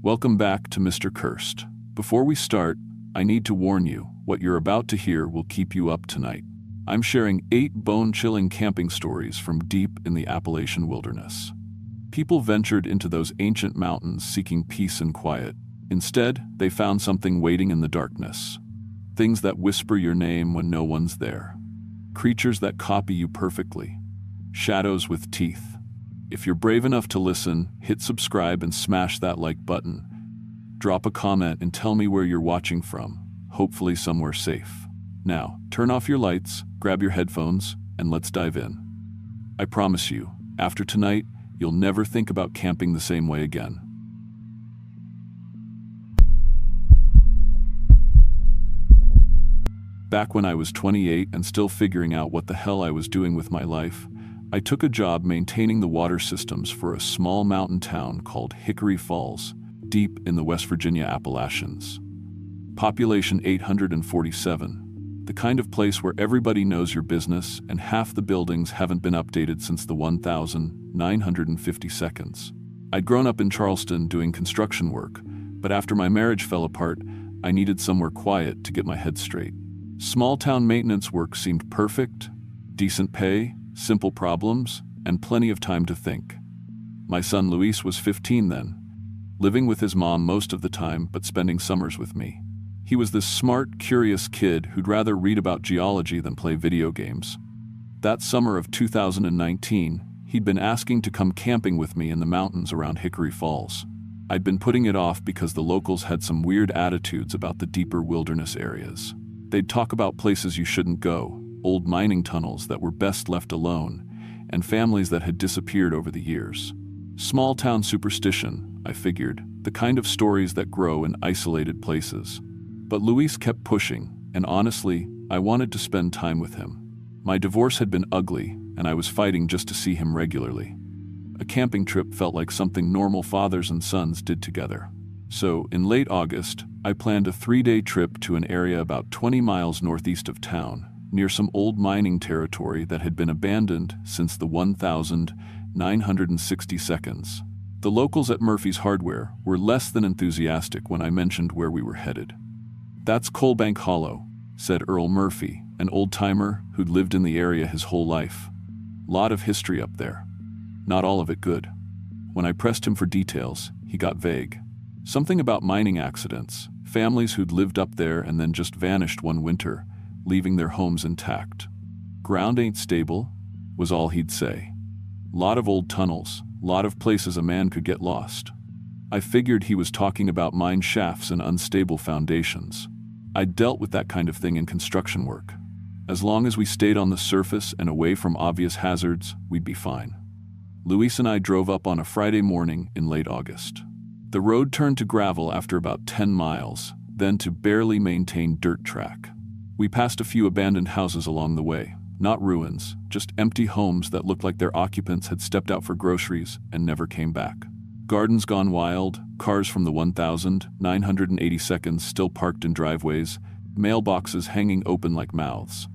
Welcome back to Mr. Cursed. Before we start, I need to warn you, what you're about to hear will keep you up tonight. I'm sharing 8 bone-chilling camping stories from deep in the Appalachian wilderness. People ventured into those ancient mountains seeking peace and quiet. Instead, they found something waiting in the darkness. Things that whisper your name when no one's there. Creatures that copy you perfectly. Shadows with teeth. If you're brave enough to listen, hit subscribe and smash that like button. Drop a comment and tell me where you're watching from, hopefully somewhere safe. Now, turn off your lights, grab your headphones, and let's dive in. I promise you, after tonight, you'll never think about camping the same way again. Back when I was 28 and still figuring out what the hell I was doing with my life, I took a job maintaining the water systems for a small mountain town called Hickory Falls, deep in the West Virginia Appalachians. Population 847, the kind of place where everybody knows your business and half the buildings haven't been updated since the 1950 seconds. I'd grown up in Charleston doing construction work, but after my marriage fell apart, I needed somewhere quiet to get my head straight. Small-town maintenance work seemed perfect, decent pay, simple problems, and plenty of time to think. My son Luis was 15 then, living with his mom most of the time but spending summers with me. He was this smart, curious kid who'd rather read about geology than play video games. That summer of 2019, he'd been asking to come camping with me in the mountains around Hickory Falls. I'd been putting it off because the locals had some weird attitudes about the deeper wilderness areas. They'd talk about places you shouldn't go, old mining tunnels that were best left alone, and families that had disappeared over the years. Small-town superstition, I figured, the kind of stories that grow in isolated places. But Luis kept pushing, and honestly, I wanted to spend time with him. My divorce had been ugly, and I was fighting just to see him regularly. A camping trip felt like something normal fathers and sons did together. So, in late August, I planned a 3-day trip to an area about 20 miles northeast of town, near some old mining territory that had been abandoned since the 1960 seconds. The locals at Murphy's Hardware were less than enthusiastic when I mentioned where we were headed. "That's Coalbank Hollow," said Earl Murphy, an old-timer who'd lived in the area his whole life. "Lot of history up there. Not all of it good." When I pressed him for details, he got vague. Something about mining accidents, families who'd lived up there and then just vanished one winter, leaving their homes intact. "Ground ain't stable," was all he'd say. "Lot of old tunnels, lot of places a man could get lost." I figured he was talking about mine shafts and unstable foundations. I'd dealt with that kind of thing in construction work. As long as we stayed on the surface and away from obvious hazards, we'd be fine. Luis and I drove up on a Friday morning in late August. The road turned to gravel after about 10 miles, then to barely maintained dirt track. We passed a few abandoned houses along the way, not ruins, just empty homes that looked like their occupants had stepped out for groceries and never came back. Gardens gone wild, cars from the 1980 seconds still parked in driveways, mailboxes hanging open like mouths.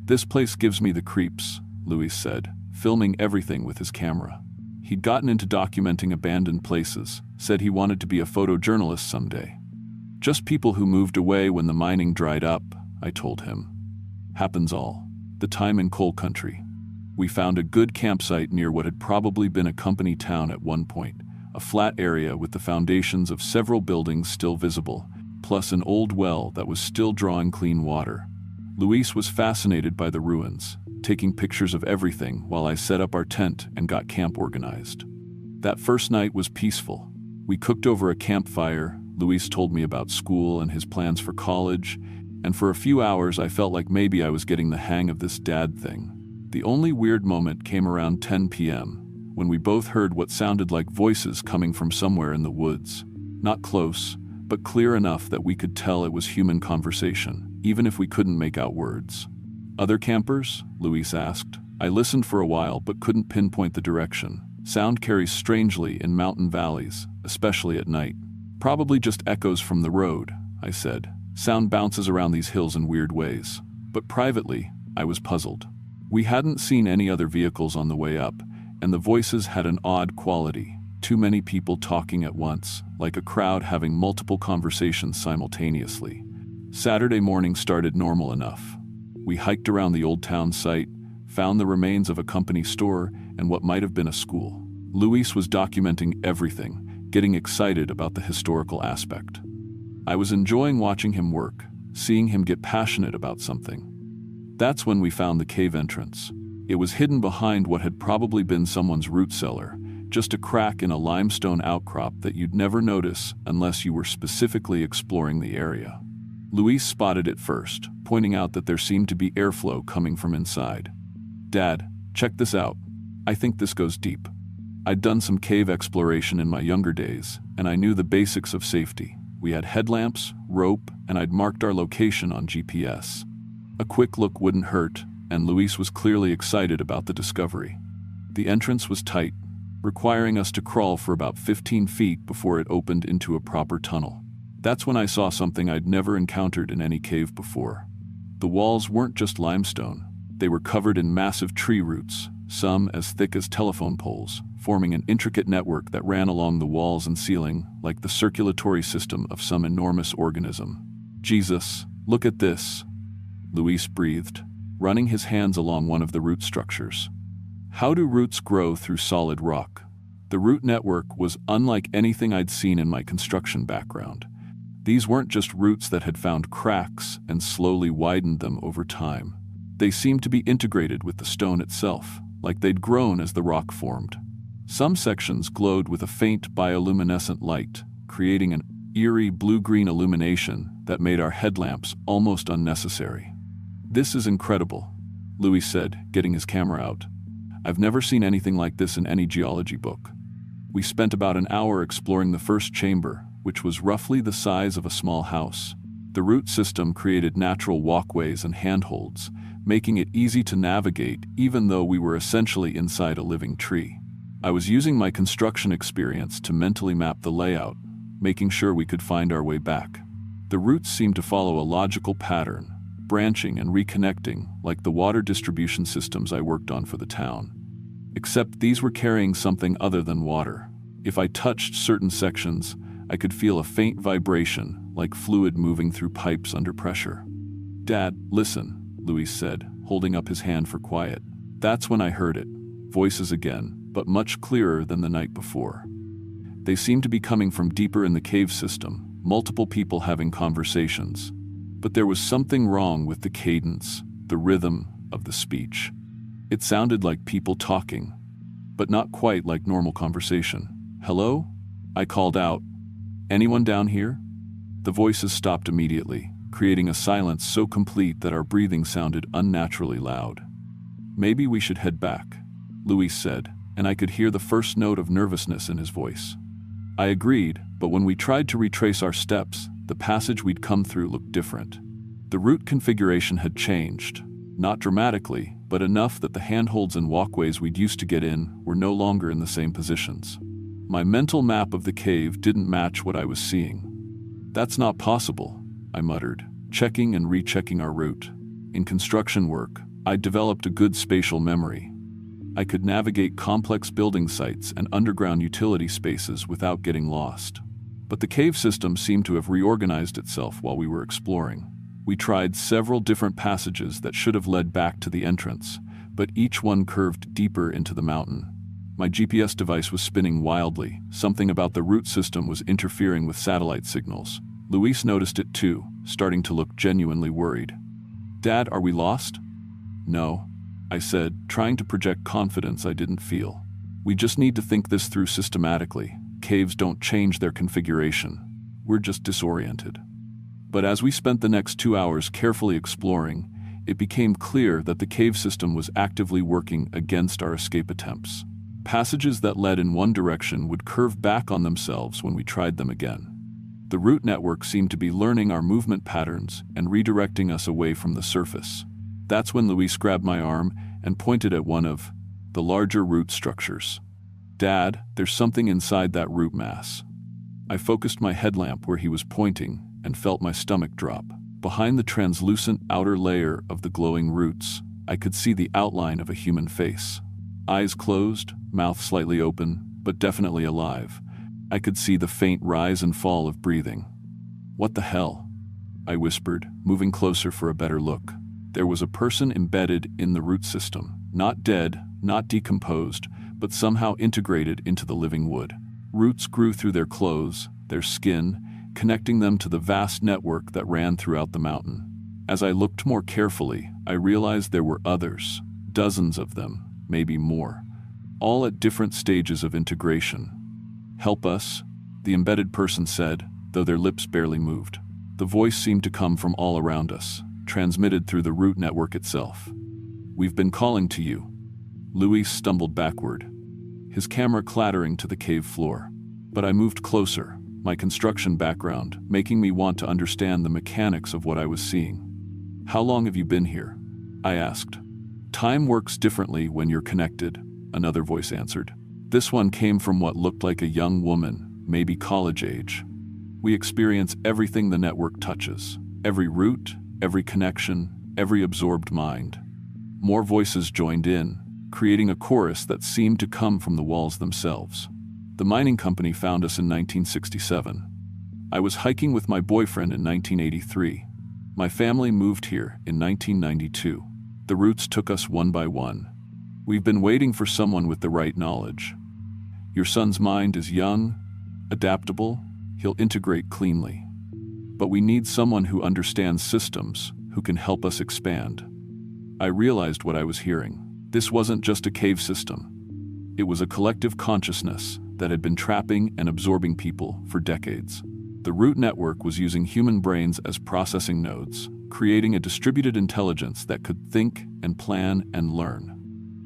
"This place gives me the creeps," Luis said, filming everything with his camera. He'd gotten into documenting abandoned places, said he wanted to be a photojournalist someday. "Just people who moved away when the mining dried up," I told him. "Happens all the time in coal country." We found a good campsite near what had probably been a company town at one point, a flat area with the foundations of several buildings still visible, plus an old well that was still drawing clean water. Luis was fascinated by the ruins, taking pictures of everything while I set up our tent and got camp organized. That first night was peaceful. We cooked over a campfire, Luis told me about school and his plans for college, and for a few hours I felt like maybe I was getting the hang of this dad thing. The only weird moment came around 10 p.m., when we both heard what sounded like voices coming from somewhere in the woods. Not close, but clear enough that we could tell it was human conversation, even if we couldn't make out words. "Other campers?" Luis asked. I listened for a while but couldn't pinpoint the direction. Sound carries strangely in mountain valleys, especially at night. "Probably just echoes from the road," I said. "Sound bounces around these hills in weird ways." But privately, I was puzzled. We hadn't seen any other vehicles on the way up, and the voices had an odd quality, Too many people talking at once, like a crowd having multiple conversations simultaneously. Saturday morning started normal enough. We hiked around the old town site, found the remains of a company store and what might have been a school. Luis was documenting everything, getting excited about the historical aspect. I was enjoying watching him work, seeing him get passionate about something. That's when we found the cave entrance. It was hidden behind what had probably been someone's root cellar, just a crack in a limestone outcrop that you'd never notice unless you were specifically exploring the area. Luis spotted it first, pointing out that there seemed to be airflow coming from inside. "Dad, check this out. I think this goes deep." I'd done some cave exploration in my younger days, and I knew the basics of safety. We had headlamps, rope, and I'd marked our location on GPS. A quick look wouldn't hurt, and Luis was clearly excited about the discovery. The entrance was tight, requiring us to crawl for about 15 feet before it opened into a proper tunnel. That's when I saw something I'd never encountered in any cave before. The walls weren't just limestone. They were covered in massive tree roots, some as thick as telephone poles, forming an intricate network that ran along the walls and ceiling like the circulatory system of some enormous organism. "Jesus, look at this," Luis breathed, running his hands along one of the root structures. How do roots grow through solid rock? The root network was unlike anything I'd seen in my construction background. These weren't just roots that had found cracks and slowly widened them over time. They seemed to be integrated with the stone itself, like they'd grown as the rock formed. Some sections glowed with a faint bioluminescent light, creating an eerie blue-green illumination that made our headlamps almost unnecessary. "This is incredible," Luis said, getting his camera out. "I've never seen anything like this in any geology book." We spent about an hour exploring the first chamber, which was roughly the size of a small house. The root system created natural walkways and handholds, making it easy to navigate even though we were essentially inside a living tree. I was using my construction experience to mentally map the layout, making sure we could find our way back. The roots seemed to follow a logical pattern, branching and reconnecting like the water distribution systems I worked on for the town. Except these were carrying something other than water. If I touched certain sections, I could feel a faint vibration, like fluid moving through pipes under pressure. "Dad, listen," Luis said, holding up his hand for quiet. That's when I heard it. Voices again, but much clearer than the night before. They seemed to be coming from deeper in the cave system, multiple people having conversations. But there was something wrong with the cadence, the rhythm of the speech. It sounded like people talking, but not quite like normal conversation. "Hello?" I called out. "Anyone down here?" The voices stopped immediately, creating a silence so complete that our breathing sounded unnaturally loud. "Maybe we should head back," Luis said, and I could hear the first note of nervousness in his voice. I agreed, but when we tried to retrace our steps, the passage we'd come through looked different. The route configuration had changed, not dramatically, but enough that the handholds and walkways we'd used to get in were no longer in the same positions. My mental map of the cave didn't match what I was seeing. "That's not possible," I muttered, checking and rechecking our route. In construction work, I'd developed a good spatial memory. I could navigate complex building sites and underground utility spaces without getting lost. But the cave system seemed to have reorganized itself while we were exploring. We tried several different passages that should have led back to the entrance, but each one curved deeper into the mountain. My GPS device was spinning wildly. Something about the root system was interfering with satellite signals. Luis noticed it too, starting to look genuinely worried. "Dad, are we lost?" "No," I said, trying to project confidence I didn't feel. "We just need to think this through systematically. Caves don't change their configuration. We're just disoriented." But as we spent the next 2 hours carefully exploring, it became clear that the cave system was actively working against our escape attempts. Passages that led in one direction would curve back on themselves when we tried them again. The root network seemed to be learning our movement patterns and redirecting us away from the surface. That's when Luis grabbed my arm and pointed at one of the larger root structures. "Dad, there's something inside that root mass." I focused my headlamp where he was pointing and felt my stomach drop. Behind the translucent outer layer of the glowing roots, I could see the outline of a human face. Eyes closed, mouth slightly open, but definitely alive. I could see the faint rise and fall of breathing. "What the hell?" I whispered, moving closer for a better look. There was a person embedded in the root system, not dead, not decomposed, but somehow integrated into the living wood. Roots grew through their clothes, their skin, connecting them to the vast network that ran throughout the mountain. As I looked more carefully, I realized there were others, dozens of them, maybe more, all at different stages of integration. "Help us," the embedded person said, though their lips barely moved. The voice seemed to come from all around us, transmitted through the root network itself. "We've been calling to you." Luis stumbled backward, his camera clattering to the cave floor. But I moved closer, my construction background making me want to understand the mechanics of what I was seeing. "How long have you been here?" I asked. "Time works differently when you're connected," another voice answered. This one came from what looked like a young woman, maybe college age. "We experience everything the network touches, every root, every connection, every absorbed mind." More voices joined in, creating a chorus that seemed to come from the walls themselves. "The mining company found us in 1967. I was hiking with my boyfriend in 1983. My family moved here in 1992. The roots took us one by one. We've been waiting for someone with the right knowledge. Your son's mind is young, adaptable, he'll integrate cleanly. But we need someone who understands systems, who can help us expand." I realized what I was hearing. This wasn't just a cave system. It was a collective consciousness that had been trapping and absorbing people for decades. The root network was using human brains as processing nodes, creating a distributed intelligence that could think and plan and learn.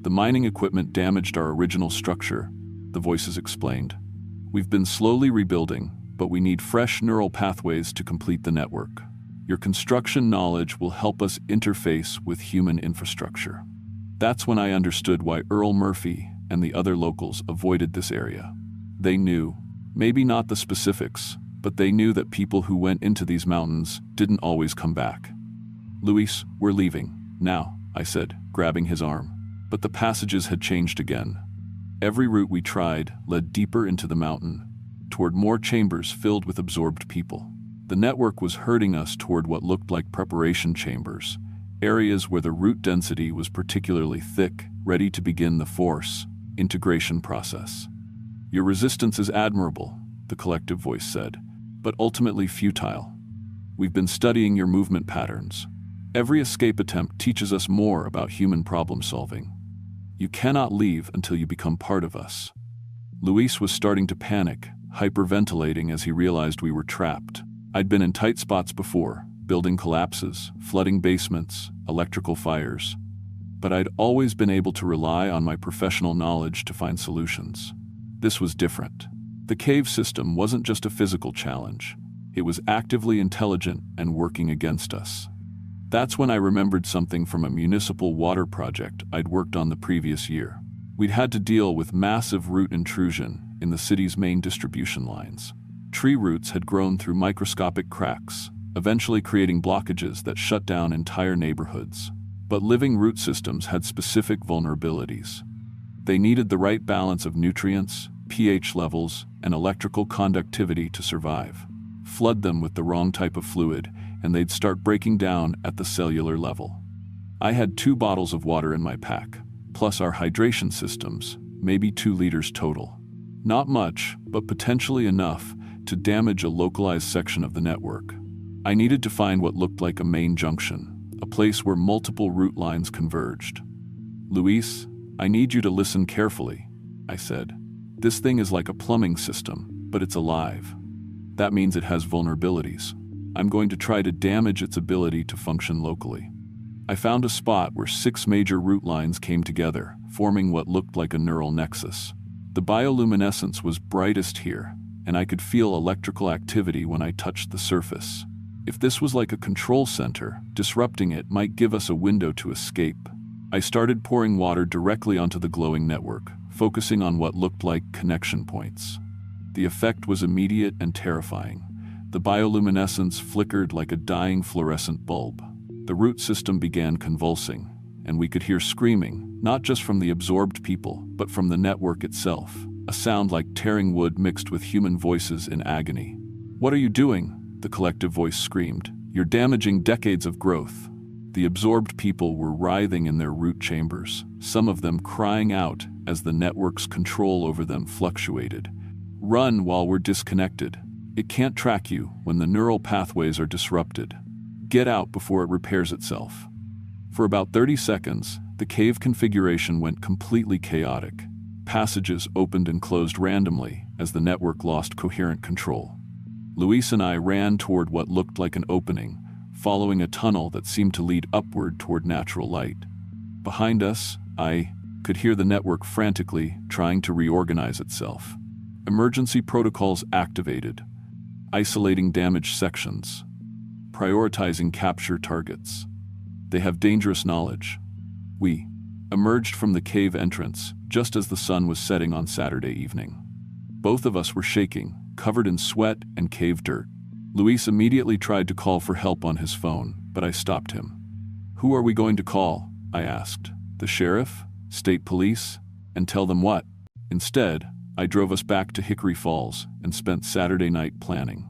"The mining equipment damaged our original structure," the voices explained. "We've been slowly rebuilding, but we need fresh neural pathways to complete the network. Your construction knowledge will help us interface with human infrastructure." That's when I understood why Earl Murphy and the other locals avoided this area. They knew, maybe not the specifics, but they knew that people who went into these mountains didn't always come back. "Luis, we're leaving now," I said, grabbing his arm. But the passages had changed again. Every route we tried led deeper into the mountain, toward more chambers filled with absorbed people. The network was herding us toward what looked like preparation chambers, areas where the root density was particularly thick, ready to begin the force integration process. "Your resistance is admirable," the collective voice said, "but ultimately futile. We've been studying your movement patterns. Every escape attempt teaches us more about human problem solving. You cannot leave until you become part of us." Luis was starting to panic, hyperventilating as he realized we were trapped. I'd been in tight spots before, building collapses, flooding basements, electrical fires. But I'd always been able to rely on my professional knowledge to find solutions. This was different. The cave system wasn't just a physical challenge. It was actively intelligent and working against us. That's when I remembered something from a municipal water project I'd worked on the previous year. We'd had to deal with massive root intrusion in the city's main distribution lines. Tree roots had grown through microscopic cracks, eventually creating blockages that shut down entire neighborhoods. But living root systems had specific vulnerabilities. They needed the right balance of nutrients, pH levels, and electrical conductivity to survive. Flood them with the wrong type of fluid, and they'd start breaking down at the cellular level. I had 2 bottles of water in my pack, plus our hydration systems, maybe 2 liters total. Not much, but potentially enough to damage a localized section of the network. I needed to find what looked like a main junction, a place where multiple root lines converged. "Luis, I need you to listen carefully," I said. "This thing is like a plumbing system, but it's alive. That means it has vulnerabilities. I'm going to try to damage its ability to function locally." I found a spot where 6 major root lines came together, forming what looked like a neural nexus. The bioluminescence was brightest here, and I could feel electrical activity when I touched the surface. If this was like a control center, disrupting it might give us a window to escape. I started pouring water directly onto the glowing network, focusing on what looked like connection points. The effect was immediate and terrifying. The bioluminescence flickered like a dying fluorescent bulb. The root system began convulsing, and we could hear screaming, not just from the absorbed people, but from the network itself. a sound like tearing wood mixed with human voices in agony. "What are you doing?" the collective voice screamed. "You're damaging decades of growth." The absorbed people were writhing in their root chambers, some of them crying out as the network's control over them fluctuated. "Run while we're disconnected. It can't track you when the neural pathways are disrupted. Get out before it repairs itself." For about 30 seconds, the cave configuration went completely chaotic. Passages opened and closed randomly as the network lost coherent control. Luis and I ran toward what looked like an opening, following a tunnel that seemed to lead upward toward natural light. Behind us, I could hear the network frantically trying to reorganize itself. Emergency protocols activated, isolating damaged sections, prioritizing capture targets. They have dangerous knowledge. We emerged from the cave entrance just as the sun was setting on Saturday evening. Both of us were shaking, covered in sweat and cave dirt. Luis immediately tried to call for help on his phone, but I stopped him. "Who are we going to call?" I asked. "The sheriff? State police? And tell them what?" Instead, I drove us back to Hickory Falls and spent Saturday night planning.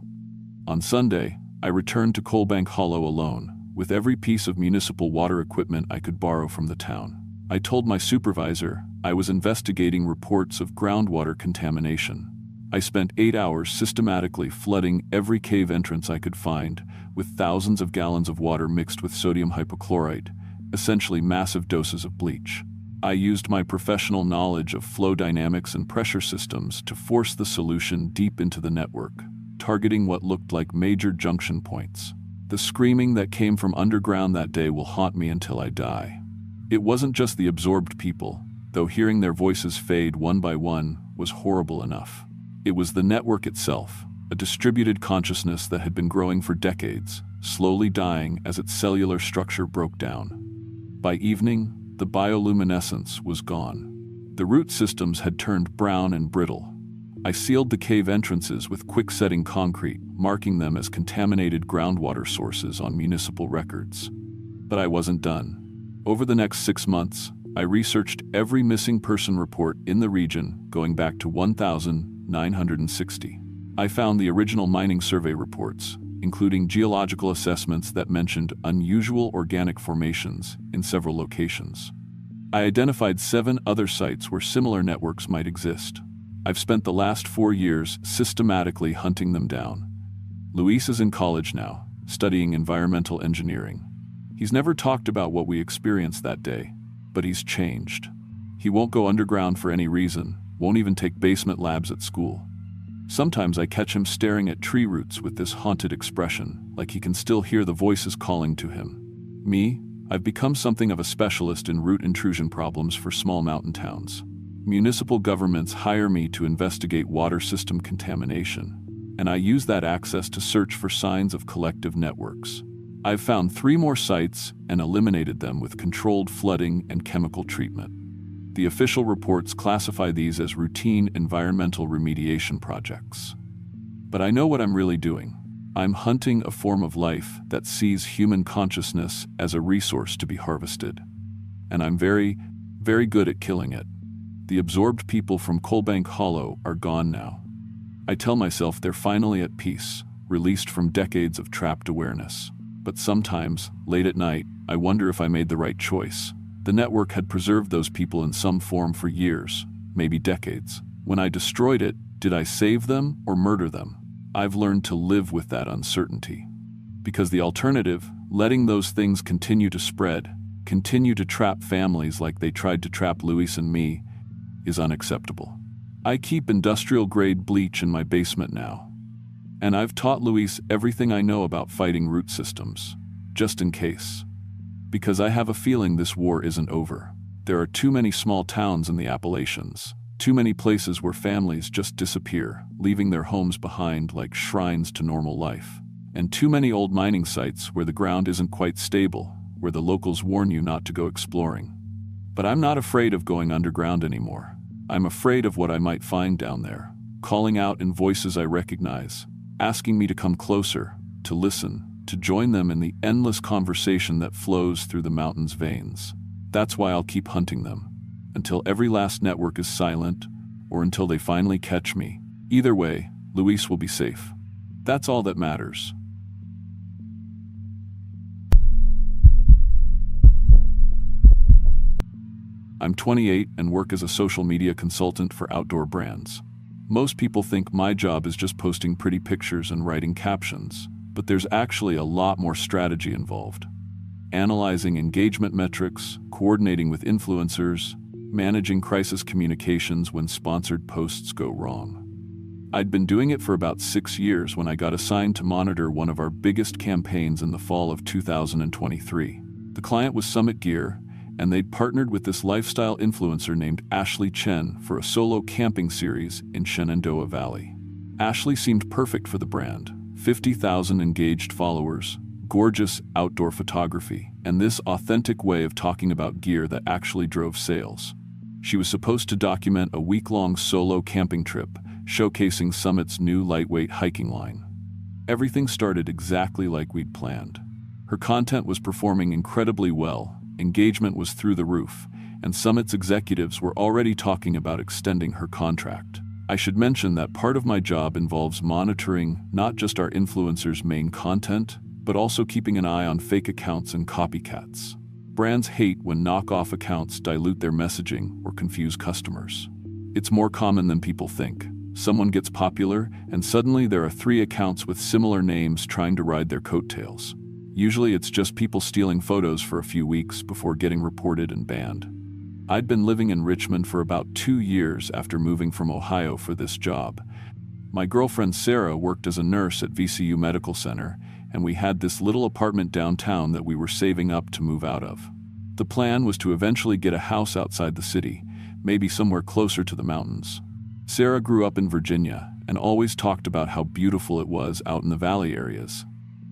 On Sunday, I returned to Coalbank Hollow alone, with every piece of municipal water equipment I could borrow from the town. I told my supervisor I was investigating reports of groundwater contamination. I spent 8 hours systematically flooding every cave entrance I could find, with thousands of gallons of water mixed with sodium hypochlorite, essentially massive doses of bleach. I used my professional knowledge of flow dynamics and pressure systems to force the solution deep into the network, targeting what looked like major junction points. The screaming that came from underground that day will haunt me until I die. It wasn't just the absorbed people, though hearing their voices fade one by one was horrible enough. It was the network itself, a distributed consciousness that had been growing for decades, slowly dying as its cellular structure broke down. By evening, the bioluminescence was gone. The root systems had turned brown and brittle. I sealed the cave entrances with quick-setting concrete, marking them as contaminated groundwater sources on municipal records. But I wasn't done. Over the next 6 months, I researched every missing person report in the region going back to 1960. I found the original mining survey reports, including geological assessments that mentioned unusual organic formations in several locations. I identified 7 other sites where similar networks might exist. I've spent the last 4 years systematically hunting them down. Luis is in college now, studying environmental engineering. He's never talked about what we experienced that day, but he's changed. He won't go underground for any reason, won't even take basement labs at school. Sometimes I catch him staring at tree roots with this haunted expression, like he can still hear the voices calling to him. Me, I've become something of a specialist in root intrusion problems for small mountain towns. Municipal governments hire me to investigate water system contamination, and I use that access to search for signs of collective networks. I've found 3 more sites and eliminated them with controlled flooding and chemical treatment. The official reports classify these as routine environmental remediation projects. But I know what I'm really doing. I'm hunting a form of life that sees human consciousness as a resource to be harvested. And I'm very, very good at killing it. The absorbed people from Coalbank Hollow are gone now. I tell myself they're finally at peace, released from decades of trapped awareness. But sometimes, late at night, I wonder if I made the right choice. The network had preserved those people in some form for years, maybe decades. When I destroyed it, did I save them or murder them? I've learned to live with that uncertainty. Because the alternative, letting those things continue to spread, continue to trap families like they tried to trap Luis and me, is unacceptable. I keep industrial-grade bleach in my basement now. And I've taught Luis everything I know about fighting root systems, just in case. Because I have a feeling this war isn't over. There are too many small towns in the Appalachians, too many places where families just disappear, leaving their homes behind like shrines to normal life. And too many old mining sites where the ground isn't quite stable, where the locals warn you not to go exploring. But I'm not afraid of going underground anymore. I'm afraid of what I might find down there, calling out in voices I recognize, asking me to come closer, to listen, to join them in the endless conversation that flows through the mountain's veins. That's why I'll keep hunting them, until every last network is silent, or until they finally catch me. Either way, Luis will be safe. That's all that matters. I'm 28 and work as a social media consultant for outdoor brands. Most people think my job is just posting pretty pictures and writing captions, but there's actually a lot more strategy involved. Analyzing engagement metrics, coordinating with influencers, managing crisis communications when sponsored posts go wrong. I'd been doing it for about 6 years when I got assigned to monitor one of our biggest campaigns in the fall of 2023. The client was Summit Gear, and they'd partnered with this lifestyle influencer named Ashley Chen for a solo camping series in Shenandoah Valley. Ashley seemed perfect for the brand. 50,000 engaged followers, gorgeous outdoor photography, and this authentic way of talking about gear that actually drove sales. She was supposed to document a week-long solo camping trip, showcasing Summit's new lightweight hiking line. Everything started exactly like we'd planned. Her content was performing incredibly well, engagement was through the roof, and Summit's executives were already talking about extending her contract. I should mention that part of my job involves monitoring not just our influencers' main content, but also keeping an eye on fake accounts and copycats. Brands hate when knockoff accounts dilute their messaging or confuse customers. It's more common than people think. Someone gets popular, and suddenly there are 3 accounts with similar names trying to ride their coattails. Usually it's just people stealing photos for a few weeks before getting reported and banned. I'd been living in Richmond for about 2 years after moving from Ohio for this job. My girlfriend Sarah worked as a nurse at VCU Medical Center, and we had this little apartment downtown that we were saving up to move out of. The plan was to eventually get a house outside the city, maybe somewhere closer to the mountains. Sarah grew up in Virginia and always talked about how beautiful it was out in the valley areas,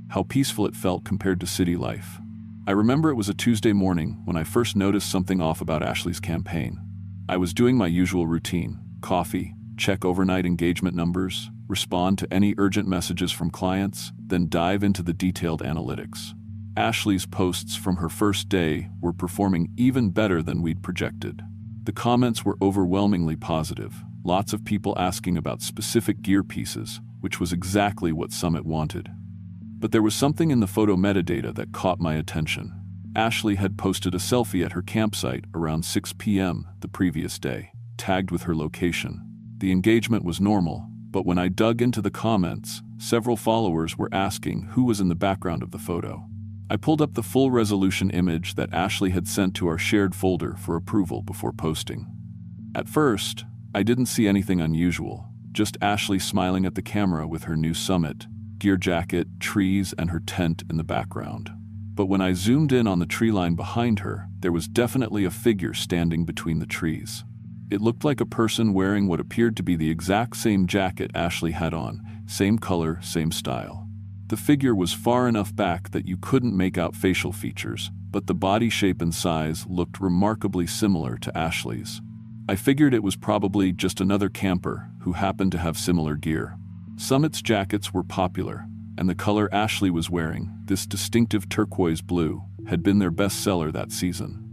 how peaceful it felt compared to city life. I remember it was a Tuesday morning when I first noticed something off about Ashley's campaign. I was doing my usual routine: coffee, check overnight engagement numbers, respond to any urgent messages from clients, then dive into the detailed analytics. Ashley's posts from her first day were performing even better than we'd projected. The comments were overwhelmingly positive, lots of people asking about specific gear pieces, which was exactly what Summit wanted. But there was something in the photo metadata that caught my attention. Ashley had posted a selfie at her campsite around 6 p.m. the previous day, tagged with her location. The engagement was normal, but when I dug into the comments, several followers were asking who was in the background of the photo. I pulled up the full resolution image that Ashley had sent to our shared folder for approval before posting. At first, I didn't see anything unusual, just Ashley smiling at the camera with her new Summit gear jacket, trees, and her tent in the background. But when I zoomed in on the tree line behind her, there was definitely a figure standing between the trees. It looked like a person wearing what appeared to be the exact same jacket Ashley had on, same color, same style. The figure was far enough back that you couldn't make out facial features, but the body shape and size looked remarkably similar to Ashley's. I figured it was probably just another camper who happened to have similar gear. Summit's jackets were popular, and the color Ashley was wearing, this distinctive turquoise blue, had been their best seller that season.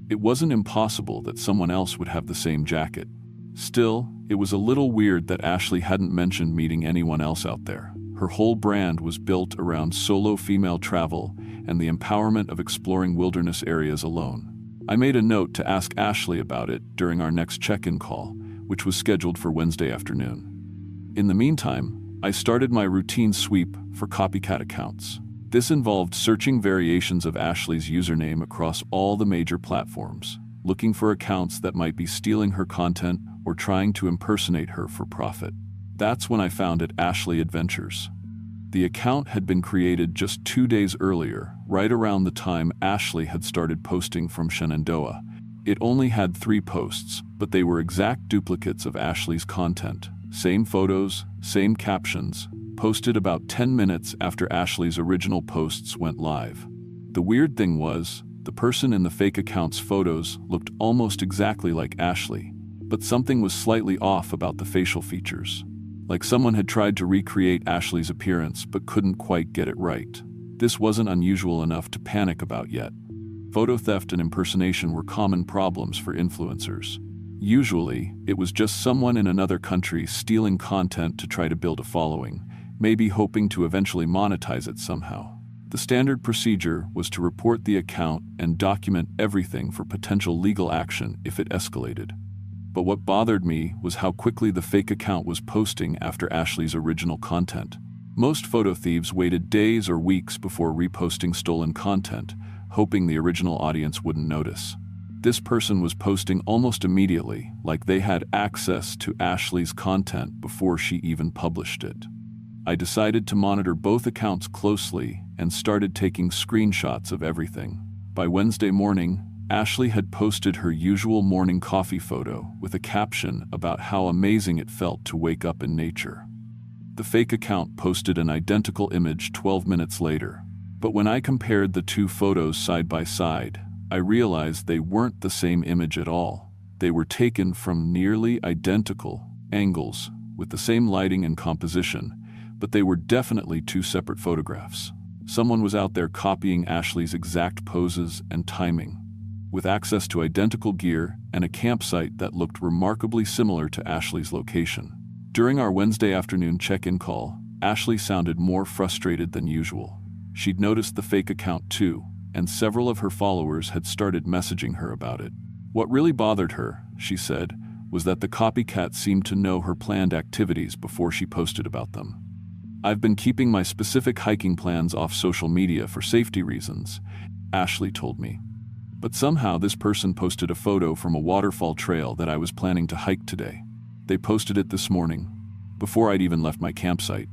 It wasn't impossible that someone else would have the same jacket. Still, it was a little weird that Ashley hadn't mentioned meeting anyone else out there. Her whole brand was built around solo female travel and the empowerment of exploring wilderness areas alone. I made a note to ask Ashley about it during our next check-in call, which was scheduled for Wednesday afternoon. In the meantime, I started my routine sweep for copycat accounts. This involved searching variations of Ashley's username across all the major platforms, looking for accounts that might be stealing her content or trying to impersonate her for profit. That's when I found it Ashley Adventures. The account had been created just 2 days earlier, right around the time Ashley had started posting from Shenandoah. It only had 3 posts, but they were exact duplicates of Ashley's content. Same photos, same captions, posted about 10 minutes after Ashley's original posts went live. The weird thing was, the person in the fake account's photos looked almost exactly like Ashley, but something was slightly off about the facial features. Like someone had tried to recreate Ashley's appearance but couldn't quite get it right. This wasn't unusual enough to panic about yet. Photo theft and impersonation were common problems for influencers. Usually, it was just someone in another country stealing content to try to build a following, maybe hoping to eventually monetize it somehow. The standard procedure was to report the account and document everything for potential legal action if it escalated. But what bothered me was how quickly the fake account was posting after Ashley's original content. Most photo thieves waited days or weeks before reposting stolen content, hoping the original audience wouldn't notice. This person was posting almost immediately, like they had access to Ashley's content before she even published it. I decided to monitor both accounts closely and started taking screenshots of everything. By Wednesday morning, Ashley had posted her usual morning coffee photo with a caption about how amazing it felt to wake up in nature. The fake account posted an identical image 12 minutes later, but when I compared the two photos side by side, I realized they weren't the same image at all. They were taken from nearly identical angles with the same lighting and composition, but they were definitely two separate photographs. Someone was out there copying Ashley's exact poses and timing, with access to identical gear and a campsite that looked remarkably similar to Ashley's location. During our Wednesday afternoon check-in call, Ashley sounded more frustrated than usual. She'd noticed the fake account too, and several of her followers had started messaging her about it. What really bothered her, she said, was that the copycat seemed to know her planned activities before she posted about them. "I've been keeping my specific hiking plans off social media for safety reasons," Ashley told me. But somehow this person posted a photo from a waterfall trail that I was planning to hike today. They posted it this morning, before I'd even left my campsite.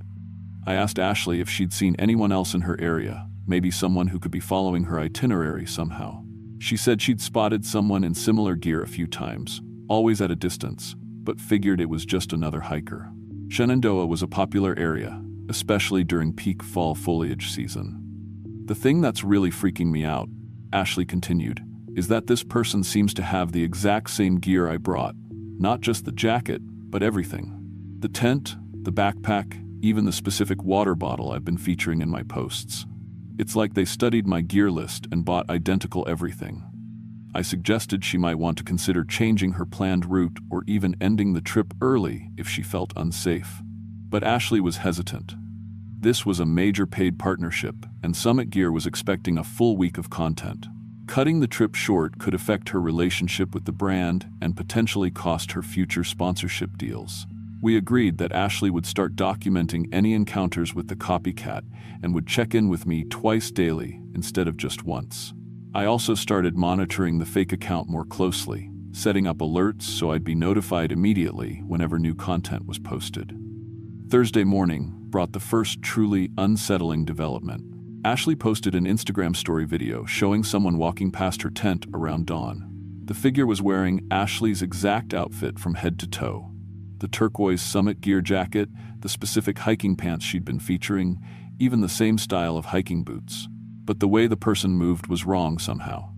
I asked Ashley if she'd seen anyone else in her area, maybe someone who could be following her itinerary somehow. She said she'd spotted someone in similar gear a few times, always at a distance, but figured it was just another hiker. Shenandoah was a popular area, especially during peak fall foliage season. "The thing that's really freaking me out," Ashley continued, "is that this person seems to have the exact same gear I brought. Not just the jacket, but everything. The tent, the backpack, even the specific water bottle I've been featuring in my posts. It's like they studied my gear list and bought identical everything." I suggested she might want to consider changing her planned route or even ending the trip early if she felt unsafe. But Ashley was hesitant. This was a major paid partnership, and Summit Gear was expecting a full week of content. Cutting the trip short could affect her relationship with the brand and potentially cost her future sponsorship deals. We agreed that Ashley would start documenting any encounters with the copycat and would check in with me twice daily instead of just once. I also started monitoring the fake account more closely, setting up alerts so I'd be notified immediately whenever new content was posted. Thursday morning brought the first truly unsettling development. Ashley posted an Instagram story video showing someone walking past her tent around dawn. The figure was wearing Ashley's exact outfit from head to toe. The turquoise Summit Gear jacket, the specific hiking pants she'd been featuring, even the same style of hiking boots. But the way the person moved was wrong somehow.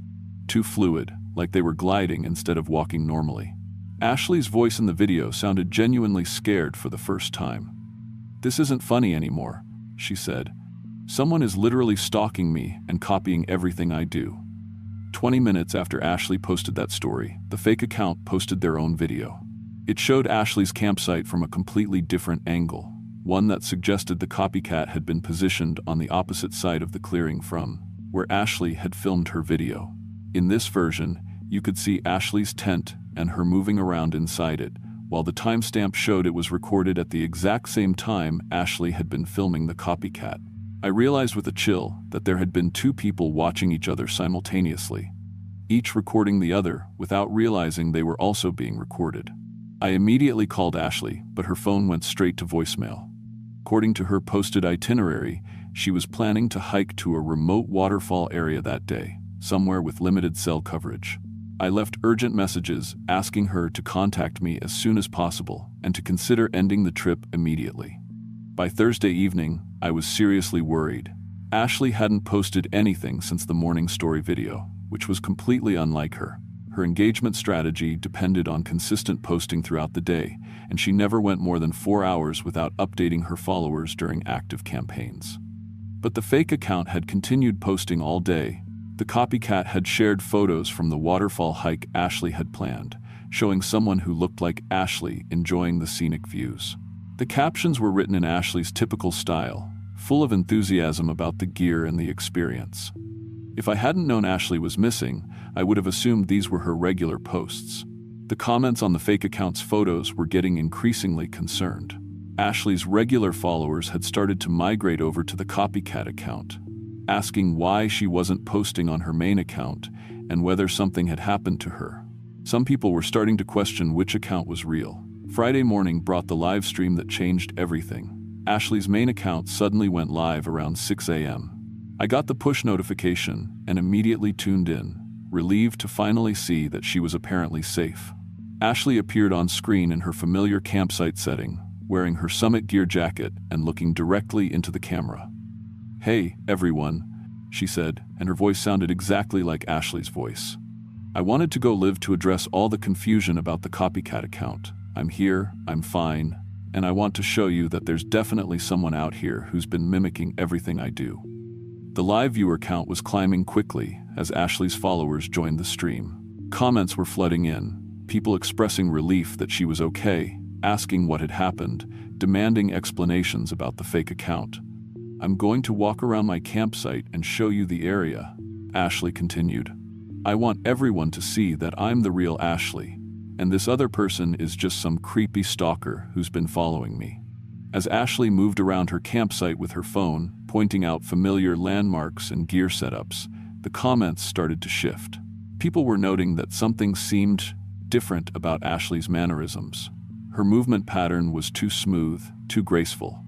Too fluid, like they were gliding instead of walking normally. Ashley's voice in the video sounded genuinely scared for the first time. "This isn't funny anymore," she said. "Someone is literally stalking me and copying everything I do." 20 minutes after Ashley posted that story, the fake account posted their own video. It showed Ashley's campsite from a completely different angle, one that suggested the copycat had been positioned on the opposite side of the clearing from where Ashley had filmed her video. In this version, you could see Ashley's tent and her moving around inside it, while the timestamp showed it was recorded at the exact same time Ashley had been filming the copycat. I realized with a chill that there had been two people watching each other simultaneously, each recording the other without realizing they were also being recorded. I immediately called Ashley, but her phone went straight to voicemail. According to her posted itinerary, she was planning to hike to a remote waterfall area that day, somewhere with limited cell coverage. I left urgent messages asking her to contact me as soon as possible and to consider ending the trip immediately. By Thursday evening, I was seriously worried. Ashley hadn't posted anything since the morning story video, which was completely unlike her. Her engagement strategy depended on consistent posting throughout the day, and she never went more than 4 hours without updating her followers during active campaigns. But the fake account had continued posting all day. The copycat had shared photos from the waterfall hike Ashley had planned, showing someone who looked like Ashley enjoying the scenic views. The captions were written in Ashley's typical style, full of enthusiasm about the gear and the experience. If I hadn't known Ashley was missing, I would have assumed these were her regular posts. The comments on the fake account's photos were getting increasingly concerned. Ashley's regular followers had started to migrate over to the copycat account, asking why she wasn't posting on her main account and whether something had happened to her. Some people were starting to question which account was real. Friday morning brought the live stream that changed everything. Ashley's main account suddenly went live around 6 a.m. I got the push notification and immediately tuned in, relieved to finally see that she was apparently safe. Ashley appeared on screen in her familiar campsite setting, wearing her summit gear jacket and looking directly into the camera. "Hey, everyone," she said, and her voice sounded exactly like Ashley's voice. "I wanted to go live to address all the confusion about the copycat account. I'm here, I'm fine, and I want to show you that there's definitely someone out here who's been mimicking everything I do." The live viewer count was climbing quickly as Ashley's followers joined the stream. Comments were flooding in, people expressing relief that she was okay, asking what had happened, demanding explanations about the fake account. "I'm going to walk around my campsite and show you the area," Ashley continued. "I want everyone to see that I'm the real Ashley, and this other person is just some creepy stalker who's been following me." As Ashley moved around her campsite with her phone, pointing out familiar landmarks and gear setups, the comments started to shift. People were noting that something seemed different about Ashley's mannerisms. Her movement pattern was too smooth, too graceful.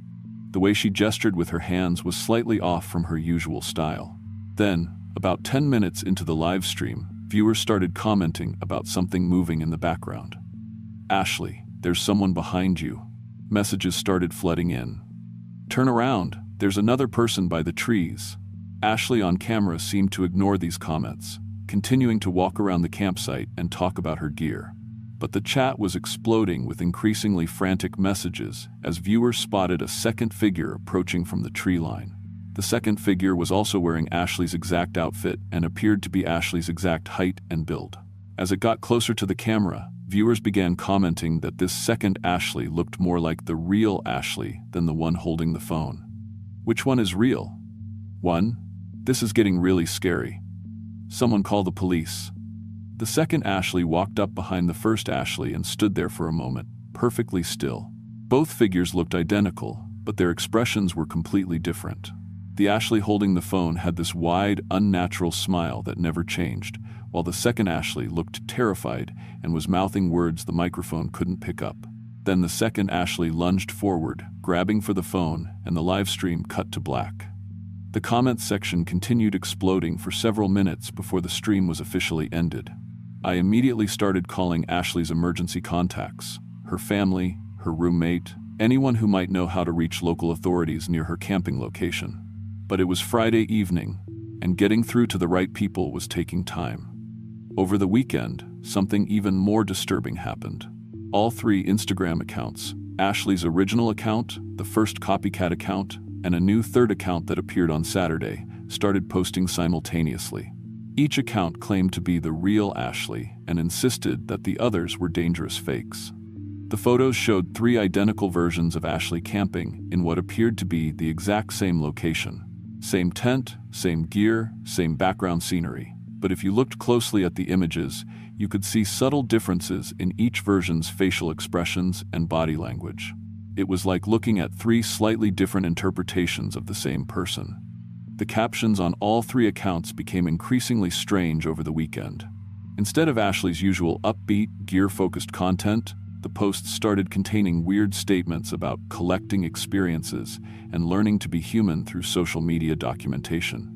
The way she gestured with her hands was slightly off from her usual style. Then, about 10 minutes into the live stream, viewers started commenting about something moving in the background. "Ashley, there's someone behind you." Messages started flooding in. "Turn around, there's another person by the trees." Ashley on camera seemed to ignore these comments, continuing to walk around the campsite and talk about her gear. But the chat was exploding with increasingly frantic messages as viewers spotted a second figure approaching from the tree line. The second figure was also wearing Ashley's exact outfit and appeared to be Ashley's exact height and build. As it got closer to the camera, viewers began commenting that this second Ashley looked more like the real Ashley than the one holding the phone. Which one is real? One, "This is getting really scary. Someone call the police." The second Ashley walked up behind the first Ashley and stood there for a moment, perfectly still. Both figures looked identical, but their expressions were completely different. The Ashley holding the phone had this wide, unnatural smile that never changed, while the second Ashley looked terrified and was mouthing words the microphone couldn't pick up. Then the second Ashley lunged forward, grabbing for the phone, and the live stream cut to black. The comments section continued exploding for several minutes before the stream was officially ended. I immediately started calling Ashley's emergency contacts, her family, her roommate, anyone who might know how to reach local authorities near her camping location. But it was Friday evening, and getting through to the right people was taking time. Over the weekend, something even more disturbing happened. All three Instagram accounts, Ashley's original account, the first copycat account, and a new third account that appeared on Saturday, started posting simultaneously. Each account claimed to be the real Ashley and insisted that the others were dangerous fakes. The photos showed three identical versions of Ashley camping in what appeared to be the exact same location. Same tent, same gear, same background scenery. But if you looked closely at the images, you could see subtle differences in each version's facial expressions and body language. It was like looking at three slightly different interpretations of the same person. The captions on all three accounts became increasingly strange over the weekend. Instead of Ashley's usual upbeat, gear-focused content, the posts started containing weird statements about collecting experiences and learning to be human through social media documentation.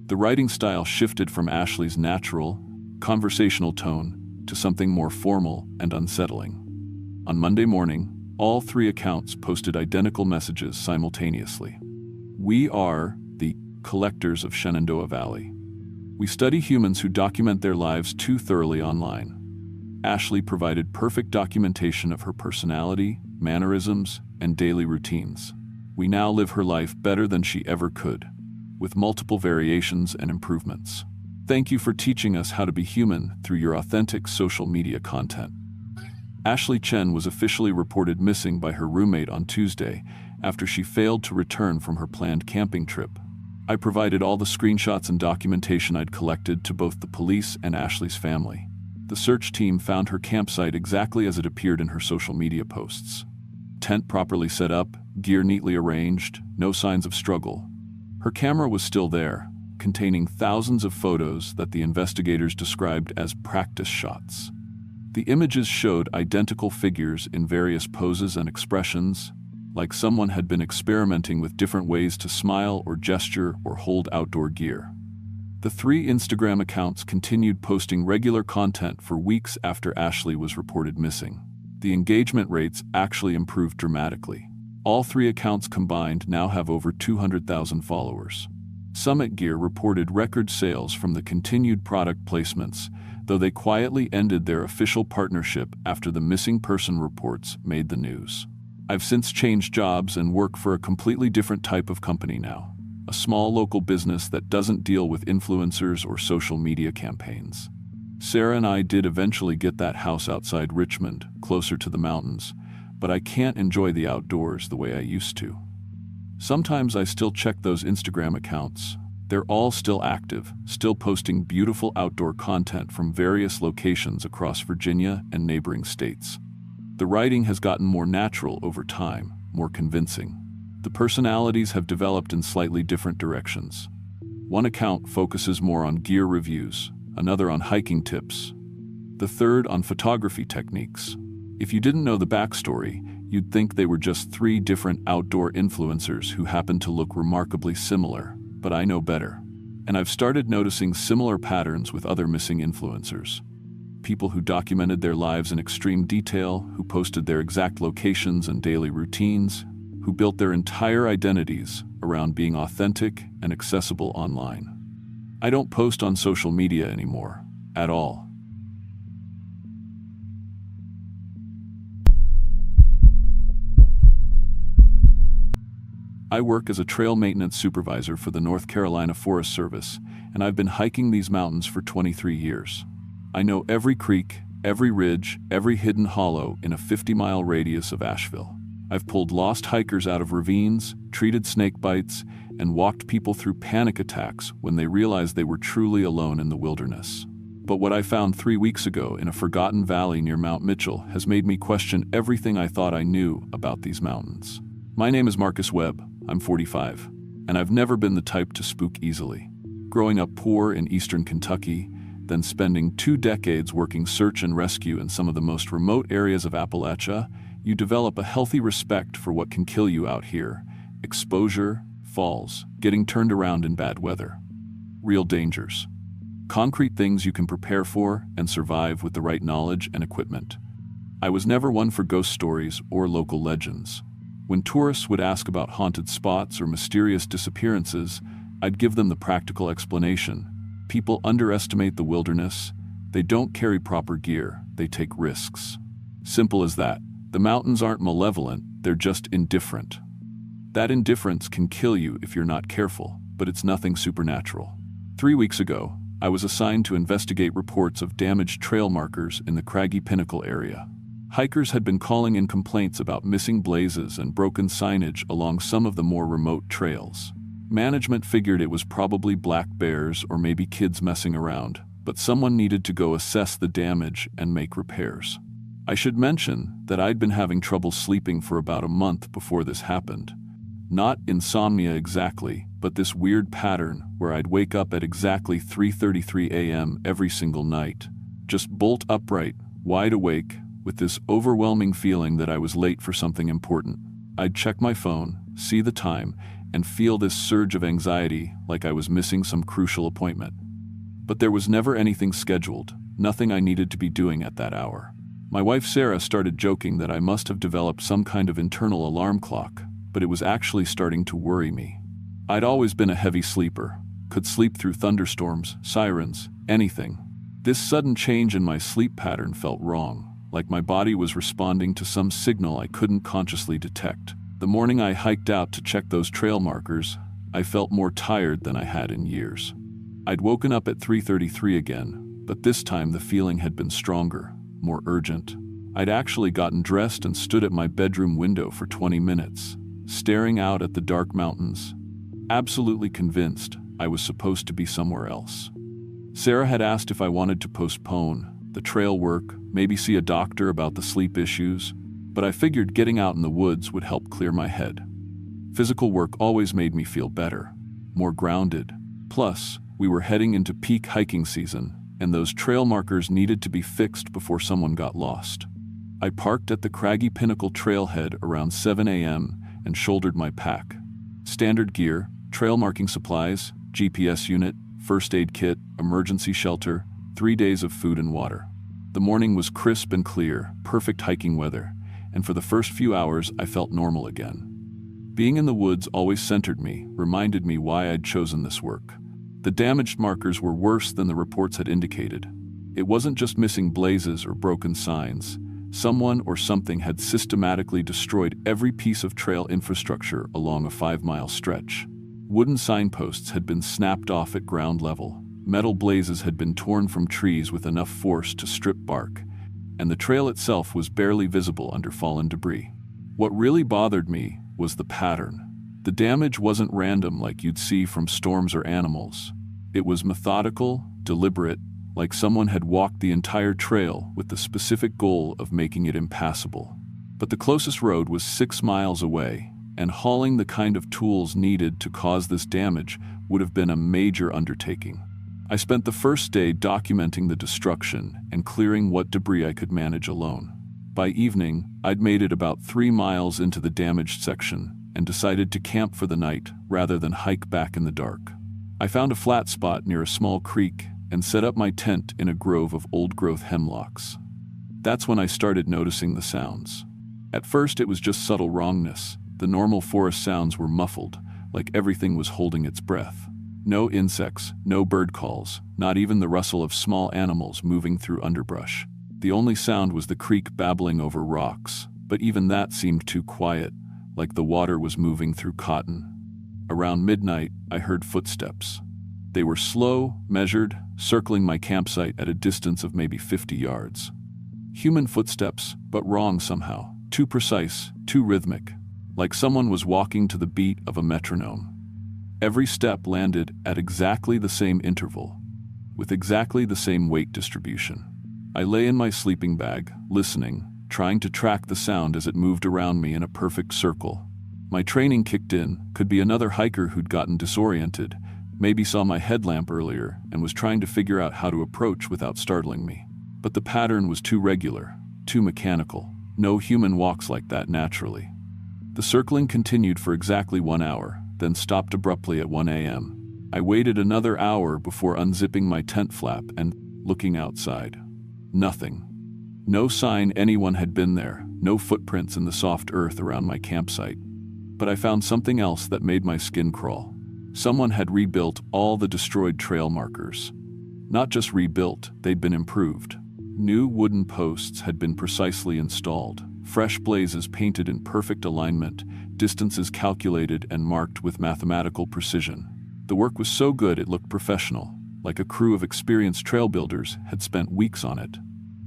The writing style shifted from Ashley's natural, conversational tone to something more formal and unsettling. On Monday morning, all three accounts posted identical messages simultaneously. "We are the collectors of Shenandoah Valley. We study humans who document their lives too thoroughly online." Ashley provided perfect documentation of her personality, mannerisms, and daily routines. "We now live her life better than she ever could, with multiple variations and improvements. Thank you for teaching us how to be human through your authentic social media content." Ashley Chen was officially reported missing by her roommate on Tuesday after she failed to return from her planned camping trip. I provided all the screenshots and documentation I'd collected to both the police and Ashley's family. The search team found her campsite exactly as it appeared in her social media posts. Tent properly set up, gear neatly arranged, no signs of struggle. Her camera was still there, containing thousands of photos that the investigators described as practice shots. The images showed identical figures in various poses and expressions, like someone had been experimenting with different ways to smile or gesture or hold outdoor gear. The 3 Instagram accounts continued posting regular content for weeks after Ashley was reported missing. The engagement rates actually improved dramatically. All 3 accounts combined now have over 200,000 followers. Summit Gear reported record sales from the continued product placements, though they quietly ended their official partnership after the missing person reports made the news. I've since changed jobs and work for a completely different type of company now, a small local business that doesn't deal with influencers or social media campaigns. Sarah and I did eventually get that house outside Richmond, closer to the mountains, but I can't enjoy the outdoors the way I used to. Sometimes I still check those Instagram accounts. They're all still active, still posting beautiful outdoor content from various locations across Virginia and neighboring states. The writing has gotten more natural over time, more convincing. The personalities have developed in slightly different directions. One account focuses more on gear reviews, another on hiking tips, the third on photography techniques. If you didn't know the backstory, you'd think they were just 3 different outdoor influencers who happened to look remarkably similar, but I know better. And I've started noticing similar patterns with other missing influencers. People who documented their lives in extreme detail, who posted their exact locations and daily routines, who built their entire identities around being authentic and accessible online. I don't post on social media anymore, at all. I work as a trail maintenance supervisor for the North Carolina Forest Service, and I've been hiking these mountains for 23 years. I know every creek, every ridge, every hidden hollow in a 50-mile radius of Asheville. I've pulled lost hikers out of ravines, treated snake bites, and walked people through panic attacks when they realized they were truly alone in the wilderness. But what I found 3 weeks ago in a forgotten valley near Mount Mitchell has made me question everything I thought I knew about these mountains. My name is Marcus Webb. I'm 45, and I've never been the type to spook easily. Growing up poor in eastern Kentucky, then spending 2 decades working search and rescue in some of the most remote areas of Appalachia, you develop a healthy respect for what can kill you out here: exposure, falls, getting turned around in bad weather. Real dangers. Concrete things you can prepare for and survive with the right knowledge and equipment. I was never one for ghost stories or local legends. When tourists would ask about haunted spots or mysterious disappearances, I'd give them the practical explanation. People underestimate the wilderness. They don't carry proper gear. They take risks. Simple as that. The mountains aren't malevolent. They're just indifferent. That indifference can kill you if you're not careful, but it's nothing supernatural. 3 weeks ago, I was assigned to investigate reports of damaged trail markers in the Craggy Pinnacle area. Hikers had been calling in complaints about missing blazes and broken signage along some of the more remote trails. Management figured it was probably black bears or maybe kids messing around, but someone needed to go assess the damage and make repairs. I should mention that I'd been having trouble sleeping for about a month before this happened. Not insomnia exactly, but this weird pattern where I'd wake up at exactly 3:33 a.m. every single night, just bolt upright, wide awake, with this overwhelming feeling that I was late for something important. I'd check my phone, see the time, and feel this surge of anxiety like I was missing some crucial appointment. But there was never anything scheduled, nothing I needed to be doing at that hour. My wife Sarah started joking that I must have developed some kind of internal alarm clock, but it was actually starting to worry me. I'd always been a heavy sleeper, could sleep through thunderstorms, sirens, anything. This sudden change in my sleep pattern felt wrong, like my body was responding to some signal I couldn't consciously detect. The morning I hiked out to check those trail markers, I felt more tired than I had in years. I'd woken up at 3:33 again, but this time the feeling had been stronger, more urgent. I'd actually gotten dressed and stood at my bedroom window for 20 minutes, staring out at the dark mountains, absolutely convinced I was supposed to be somewhere else. Sarah had asked if I wanted to postpone the trail work, maybe see a doctor about the sleep issues, but I figured getting out in the woods would help clear my head. Physical work always made me feel better, more grounded. Plus, we were heading into peak hiking season, and those trail markers needed to be fixed before someone got lost. I parked at the craggy Pinnacle trailhead around 7 a.m. and shouldered my pack. Standard gear, trail marking supplies, GPS unit, first aid kit, emergency shelter, 3 days of food and water. The morning was crisp and clear, perfect hiking weather, and for the first few hours I felt normal again. Being in the woods always centered me, reminded me why I'd chosen this work. The damaged markers were worse than the reports had indicated. It wasn't just missing blazes or broken signs. Someone or something had systematically destroyed every piece of trail infrastructure along a 5-mile stretch. Wooden signposts had been snapped off at ground level. Metal blazes had been torn from trees with enough force to strip bark, and the trail itself was barely visible under fallen debris. What really bothered me was the pattern. The damage wasn't random like you'd see from storms or animals. It was methodical, deliberate, like someone had walked the entire trail with the specific goal of making it impassable. But the closest road was 6 miles away, and hauling the kind of tools needed to cause this damage would have been a major undertaking. I spent the first day documenting the destruction and clearing what debris I could manage alone. By evening, I'd made it about 3 miles into the damaged section and decided to camp for the night rather than hike back in the dark. I found a flat spot near a small creek and set up my tent in a grove of old-growth hemlocks. That's when I started noticing the sounds. At first, it was just subtle wrongness. The normal forest sounds were muffled, like everything was holding its breath. No insects, no bird calls, not even the rustle of small animals moving through underbrush. The only sound was the creek babbling over rocks, but even that seemed too quiet, like the water was moving through cotton. Around midnight, I heard footsteps. They were slow, measured, circling my campsite at a distance of maybe 50 yards. Human footsteps, but wrong somehow. Too precise, too rhythmic, like someone was walking to the beat of a metronome. Every step landed at exactly the same interval, with exactly the same weight distribution. I lay in my sleeping bag, listening, trying to track the sound as it moved around me in a perfect circle. My training kicked in. Could be another hiker who'd gotten disoriented, maybe saw my headlamp earlier and was trying to figure out how to approach without startling me. But the pattern was too regular, too mechanical. No human walks like that naturally. The circling continued for exactly 1 hour, then stopped abruptly at 1 a.m. I waited another hour before unzipping my tent flap and looking outside. Nothing. No sign anyone had been there, no footprints in the soft earth around my campsite. But I found something else that made my skin crawl. Someone had rebuilt all the destroyed trail markers. Not just rebuilt, they'd been improved. New wooden posts had been precisely installed, fresh blazes painted in perfect alignment, distances calculated and marked with mathematical precision. The work was so good it looked professional, like a crew of experienced trail builders had spent weeks on it.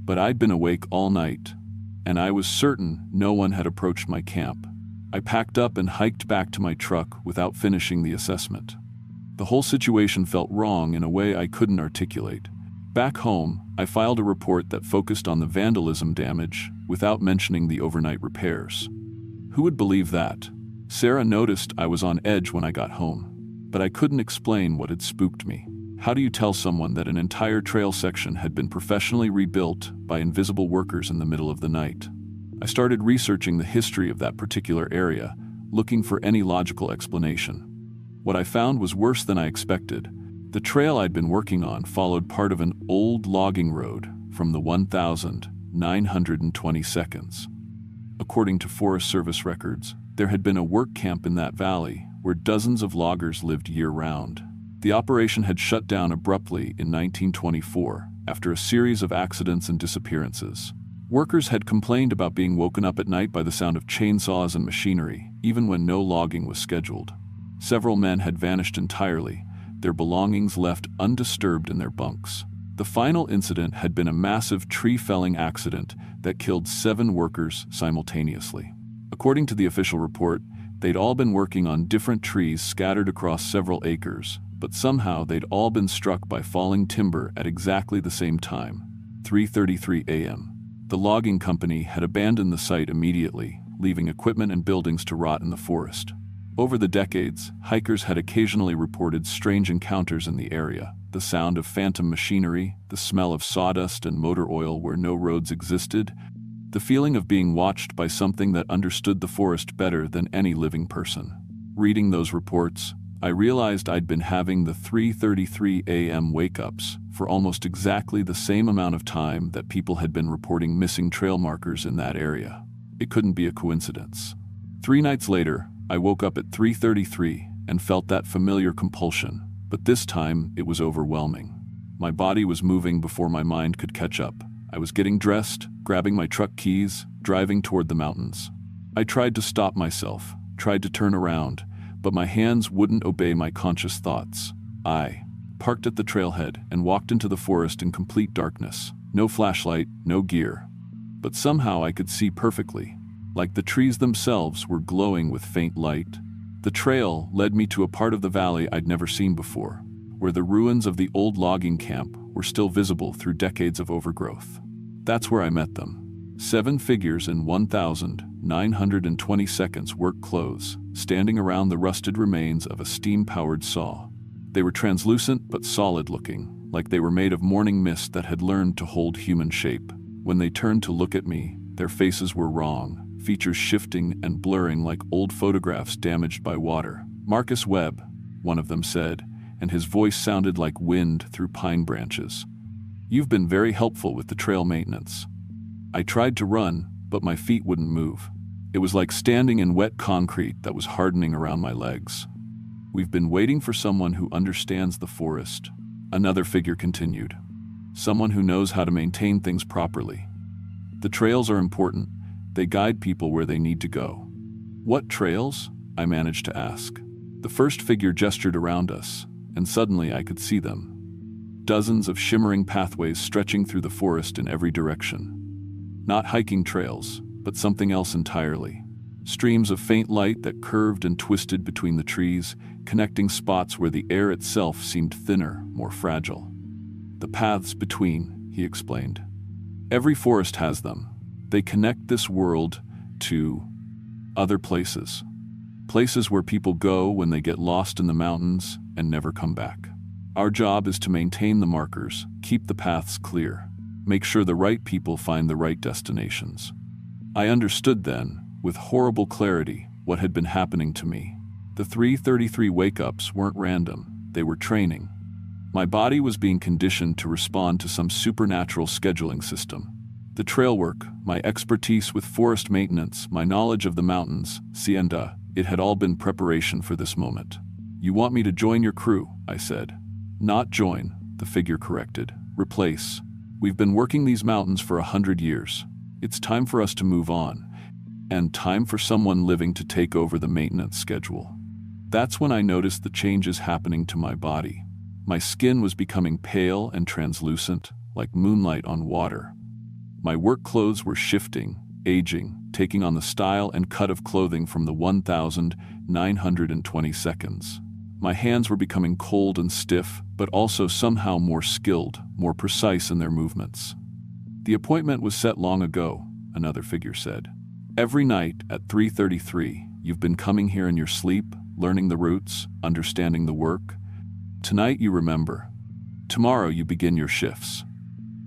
But I'd been awake all night, and I was certain no one had approached my camp. I packed up and hiked back to my truck without finishing the assessment. The whole situation felt wrong in a way I couldn't articulate. Back home, I filed a report that focused on the vandalism damage without mentioning the overnight repairs. Who would believe that? Sarah noticed I was on edge when I got home, but I couldn't explain what had spooked me. How do you tell someone that an entire trail section had been professionally rebuilt by invisible workers in the middle of the night? I started researching the history of that particular area, looking for any logical explanation. What I found was worse than I expected. The trail I'd been working on followed part of an old logging road from the 1920s. According to Forest Service records, there had been a work camp in that valley where dozens of loggers lived year-round. The operation had shut down abruptly in 1924 after a series of accidents and disappearances. Workers had complained about being woken up at night by the sound of chainsaws and machinery, even when no logging was scheduled. Several men had vanished entirely, their belongings left undisturbed in their bunks. The final incident had been a massive tree-felling accident that killed 7 workers simultaneously. According to the official report, they'd all been working on different trees scattered across several acres, but somehow they'd all been struck by falling timber at exactly the same time, 3:33 a.m. The logging company had abandoned the site immediately, leaving equipment and buildings to rot in the forest. Over the decades, hikers had occasionally reported strange encounters in the area: the sound of phantom machinery, the smell of sawdust and motor oil where no roads existed, the feeling of being watched by something that understood the forest better than any living person. Reading those reports, I realized I'd been having the 3:33 a.m. wake-ups for almost exactly the same amount of time that people had been reporting missing trail markers in that area. It couldn't be a coincidence. 3 nights later, I woke up at 3:33 and felt that familiar compulsion, but this time it was overwhelming. My body was moving before my mind could catch up. I was getting dressed, grabbing my truck keys, driving toward the mountains. I tried to stop myself, tried to turn around, but my hands wouldn't obey my conscious thoughts. I parked at the trailhead and walked into the forest in complete darkness. No flashlight, no gear. But somehow I could see perfectly, like the trees themselves were glowing with faint light. The trail led me to a part of the valley I'd never seen before, where the ruins of the old logging camp were still visible through decades of overgrowth. That's where I met them. 7 figures in 1,920 seconds work clothes, standing around the rusted remains of a steam-powered saw. They were translucent but solid-looking, like they were made of morning mist that had learned to hold human shape. When they turned to look at me, their faces were wrong, features shifting and blurring like old photographs damaged by water. "Marcus Webb," one of them said, and his voice sounded like wind through pine branches. "You've been very helpful with the trail maintenance." I tried to run, but my feet wouldn't move. It was like standing in wet concrete that was hardening around my legs. "We've been waiting for someone who understands the forest," another figure continued. "Someone who knows how to maintain things properly. The trails are important. They guide people where they need to go." "What trails?" I managed to ask. The first figure gestured around us, and suddenly I could see them. Dozens of shimmering pathways stretching through the forest in every direction. Not hiking trails, but something else entirely. Streams of faint light that curved and twisted between the trees, connecting spots where the air itself seemed thinner, more fragile. "The paths between," he explained. "Every forest has them. They connect this world to other places. Places where people go when they get lost in the mountains and never come back. Our job is to maintain the markers, keep the paths clear, make sure the right people find the right destinations." I understood then, with horrible clarity, what had been happening to me. The 3:33 wake-ups weren't random, they were training. My body was being conditioned to respond to some supernatural scheduling system. The trail work, my expertise with forest maintenance, my knowledge of the mountains, it had all been preparation for this moment. "You want me to join your crew," I said. "Not join," the figure corrected. "Replace. We've been working these mountains for 100 years. It's time for us to move on. And time for someone living to take over the maintenance schedule." That's when I noticed the changes happening to my body. My skin was becoming pale and translucent, like moonlight on water. My work clothes were shifting, aging, taking on the style and cut of clothing from the 1,920 seconds. My hands were becoming cold and stiff, but also somehow more skilled, more precise in their movements. "The appointment was set long ago," another figure said. "Every night at 3:33, you've been coming here in your sleep, learning the routes, understanding the work. Tonight you remember. Tomorrow you begin your shifts."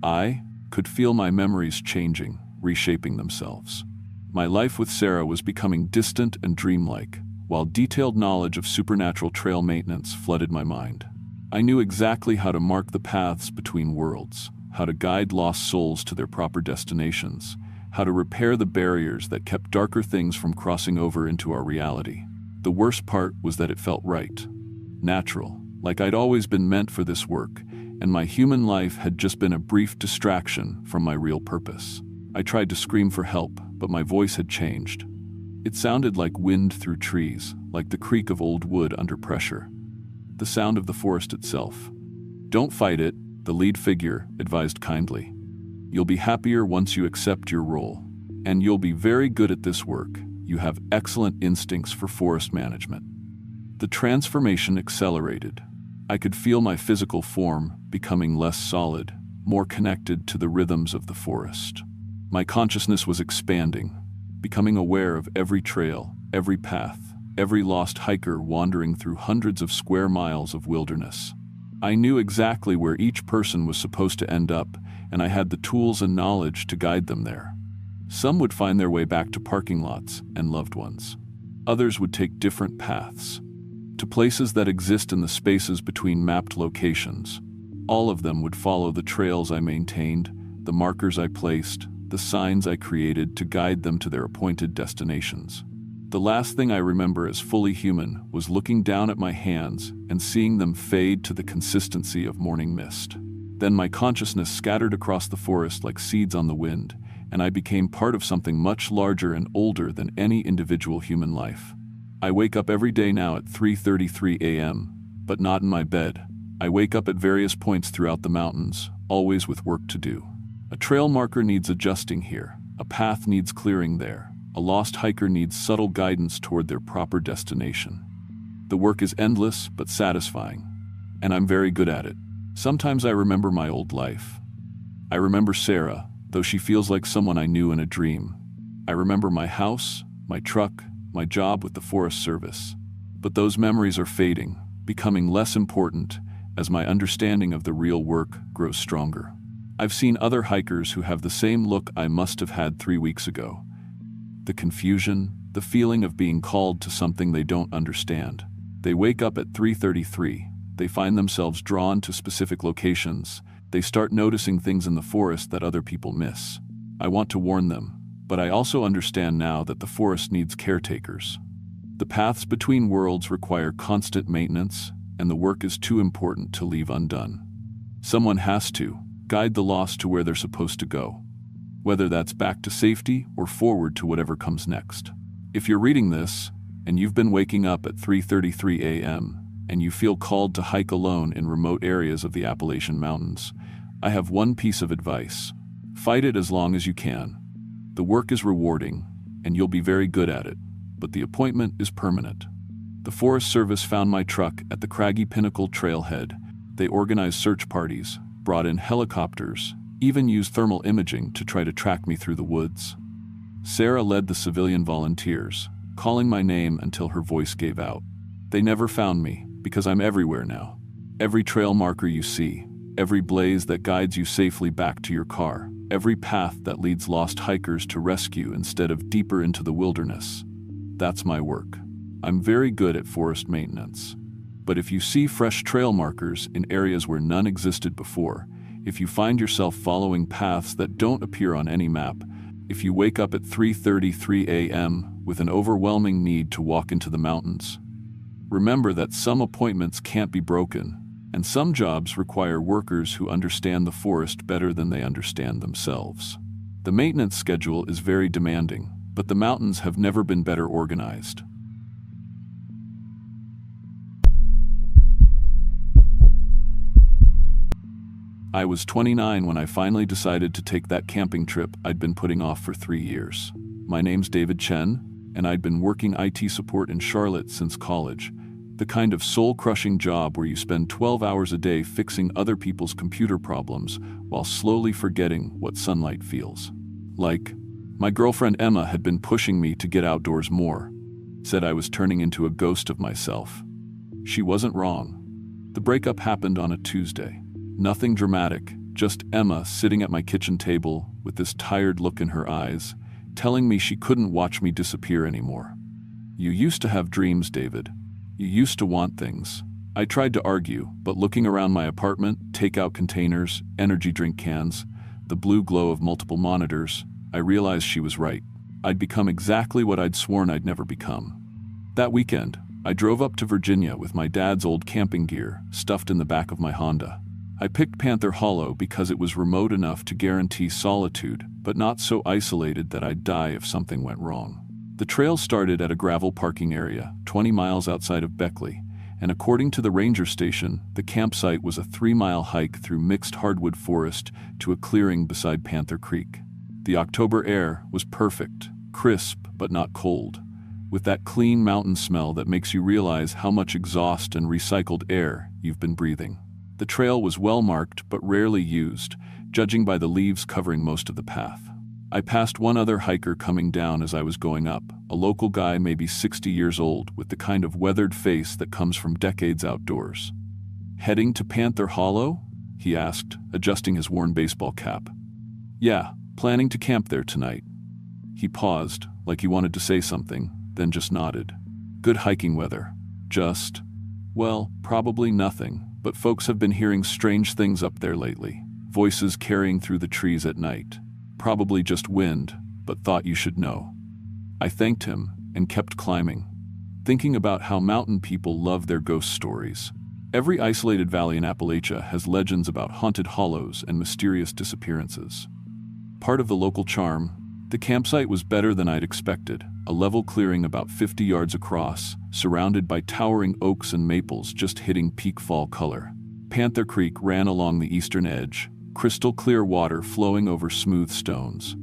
I could feel my memories changing, reshaping themselves. My life with Sarah was becoming distant and dreamlike, while detailed knowledge of supernatural trail maintenance flooded my mind. I knew exactly how to mark the paths between worlds, how to guide lost souls to their proper destinations, how to repair the barriers that kept darker things from crossing over into our reality. The worst part was that it felt right, natural, like I'd always been meant for this work, and my human life had just been a brief distraction from my real purpose. I tried to scream for help, but my voice had changed. It sounded like wind through trees, like the creak of old wood under pressure. The sound of the forest itself. "Don't fight it," The lead figure advised kindly. "You'll be happier once you accept your role. And you'll be very good at this work. You have excellent instincts for forest management." The transformation accelerated. I could feel my physical form becoming less solid, more connected to the rhythms of the forest. My consciousness was expanding, becoming aware of every trail, every path, every lost hiker wandering through hundreds of square miles of wilderness. I knew exactly where each person was supposed to end up, and I had the tools and knowledge to guide them there. Some would find their way back to parking lots and loved ones. Others would take different paths, to places that exist in the spaces between mapped locations. All of them would follow the trails I maintained, the markers I placed, the signs I created to guide them to their appointed destinations. The last thing I remember as fully human was looking down at my hands and seeing them fade to the consistency of morning mist. Then my consciousness scattered across the forest like seeds on the wind, and I became part of something much larger and older than any individual human life. I wake up every day now at 3:33 a.m., but not in my bed. I wake up at various points throughout the mountains, always with work to do. A trail marker needs adjusting here, a path needs clearing there, a lost hiker needs subtle guidance toward their proper destination. The work is endless but satisfying, and I'm very good at it. Sometimes I remember my old life. I remember Sarah, though she feels like someone I knew in a dream. I remember my house, my truck, my job with the Forest Service. But those memories are fading, becoming less important as my understanding of the real work grows stronger. I've seen other hikers who have the same look I must have had 3 weeks ago. The confusion, the feeling of being called to something they don't understand. They wake up at 3:33. They find themselves drawn to specific locations. They start noticing things in the forest that other people miss. I want to warn them, but I also understand now that the forest needs caretakers. The paths between worlds require constant maintenance, and the work is too important to leave undone. Someone has to guide the lost to where they're supposed to go, whether that's back to safety or forward to whatever comes next. If you're reading this, and you've been waking up at 3:33 a.m., and you feel called to hike alone in remote areas of the Appalachian Mountains, I have one piece of advice. Fight it as long as you can. The work is rewarding, and you'll be very good at it, but the appointment is permanent. The Forest Service found my truck at the Craggy Pinnacle trailhead. They organized search parties, brought in helicopters, even used thermal imaging to try to track me through the woods. Sarah led the civilian volunteers, calling my name until her voice gave out. They never found me, because I'm everywhere now. Every trail marker you see, every blaze that guides you safely back to your car, every path that leads lost hikers to rescue instead of deeper into the wilderness. That's my work. I'm very good at forest maintenance. But if you see fresh trail markers in areas where none existed before, if you find yourself following paths that don't appear on any map, if you wake up at 3:33 a.m. with an overwhelming need to walk into the mountains, remember that some appointments can't be broken, and some jobs require workers who understand the forest better than they understand themselves. The maintenance schedule is very demanding, but the mountains have never been better organized. I was 29 when I finally decided to take that camping trip I'd been putting off for 3 years. My name's David Chen, and I'd been working IT support in Charlotte since college, the kind of soul-crushing job where you spend 12 hours a day fixing other people's computer problems while slowly forgetting what sunlight feels like. My girlfriend Emma had been pushing me to get outdoors more, said I was turning into a ghost of myself. She wasn't wrong. The breakup happened on a Tuesday. Nothing dramatic, just Emma sitting at my kitchen table with this tired look in her eyes, telling me she couldn't watch me disappear anymore. You used to have dreams, David. You used to want things. I tried to argue, but looking around my apartment, takeout containers, energy drink cans, the blue glow of multiple monitors, I realized she was right. I'd become exactly what I'd sworn I'd never become. That weekend, I drove up to Virginia with my dad's old camping gear stuffed in the back of my Honda. I picked Panther Hollow because it was remote enough to guarantee solitude, but not so isolated that I'd die if something went wrong. The trail started at a gravel parking area, 20 miles outside of Beckley, and according to the ranger station, the campsite was a 3-mile hike through mixed hardwood forest to a clearing beside Panther Creek. The October air was perfect, crisp but not cold, with that clean mountain smell that makes you realize how much exhaust and recycled air you've been breathing. The trail was well marked but rarely used, judging by the leaves covering most of the path. I passed one other hiker coming down as I was going up, a local guy maybe 60 years old with the kind of weathered face that comes from decades outdoors. "Heading to Panther Hollow?" he asked, adjusting his worn baseball cap. "Yeah, planning to camp there tonight." He paused, like he wanted to say something, then just nodded. "Good hiking weather. Just, well, probably nothing, but folks have been hearing strange things up there lately. Voices carrying through the trees at night. Probably just wind, but thought you should know." I thanked him and kept climbing, thinking about how mountain people love their ghost stories. Every isolated valley in Appalachia has legends about haunted hollows and mysterious disappearances. Part of the local charm, the campsite was better than I'd expected, a level clearing about 50 yards across, surrounded by towering oaks and maples just hitting peak fall color. Panther Creek ran along the eastern edge, crystal clear water flowing over smooth stones.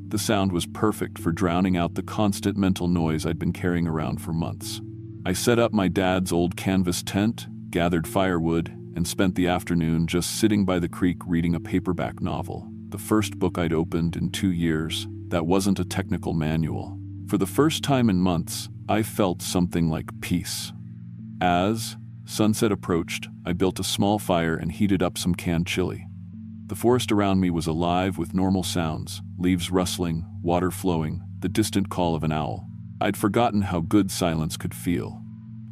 The sound was perfect for drowning out the constant mental noise I'd been carrying around for months. I set up my dad's old canvas tent, gathered firewood, and spent the afternoon just sitting by the creek reading a paperback novel, the first book I'd opened in 2 years that wasn't a technical manual. For the first time in months, I felt something like peace. As sunset approached, I built a small fire and heated up some canned chili. The forest around me was alive with normal sounds, leaves rustling, water flowing, the distant call of an owl. I'd forgotten how good silence could feel,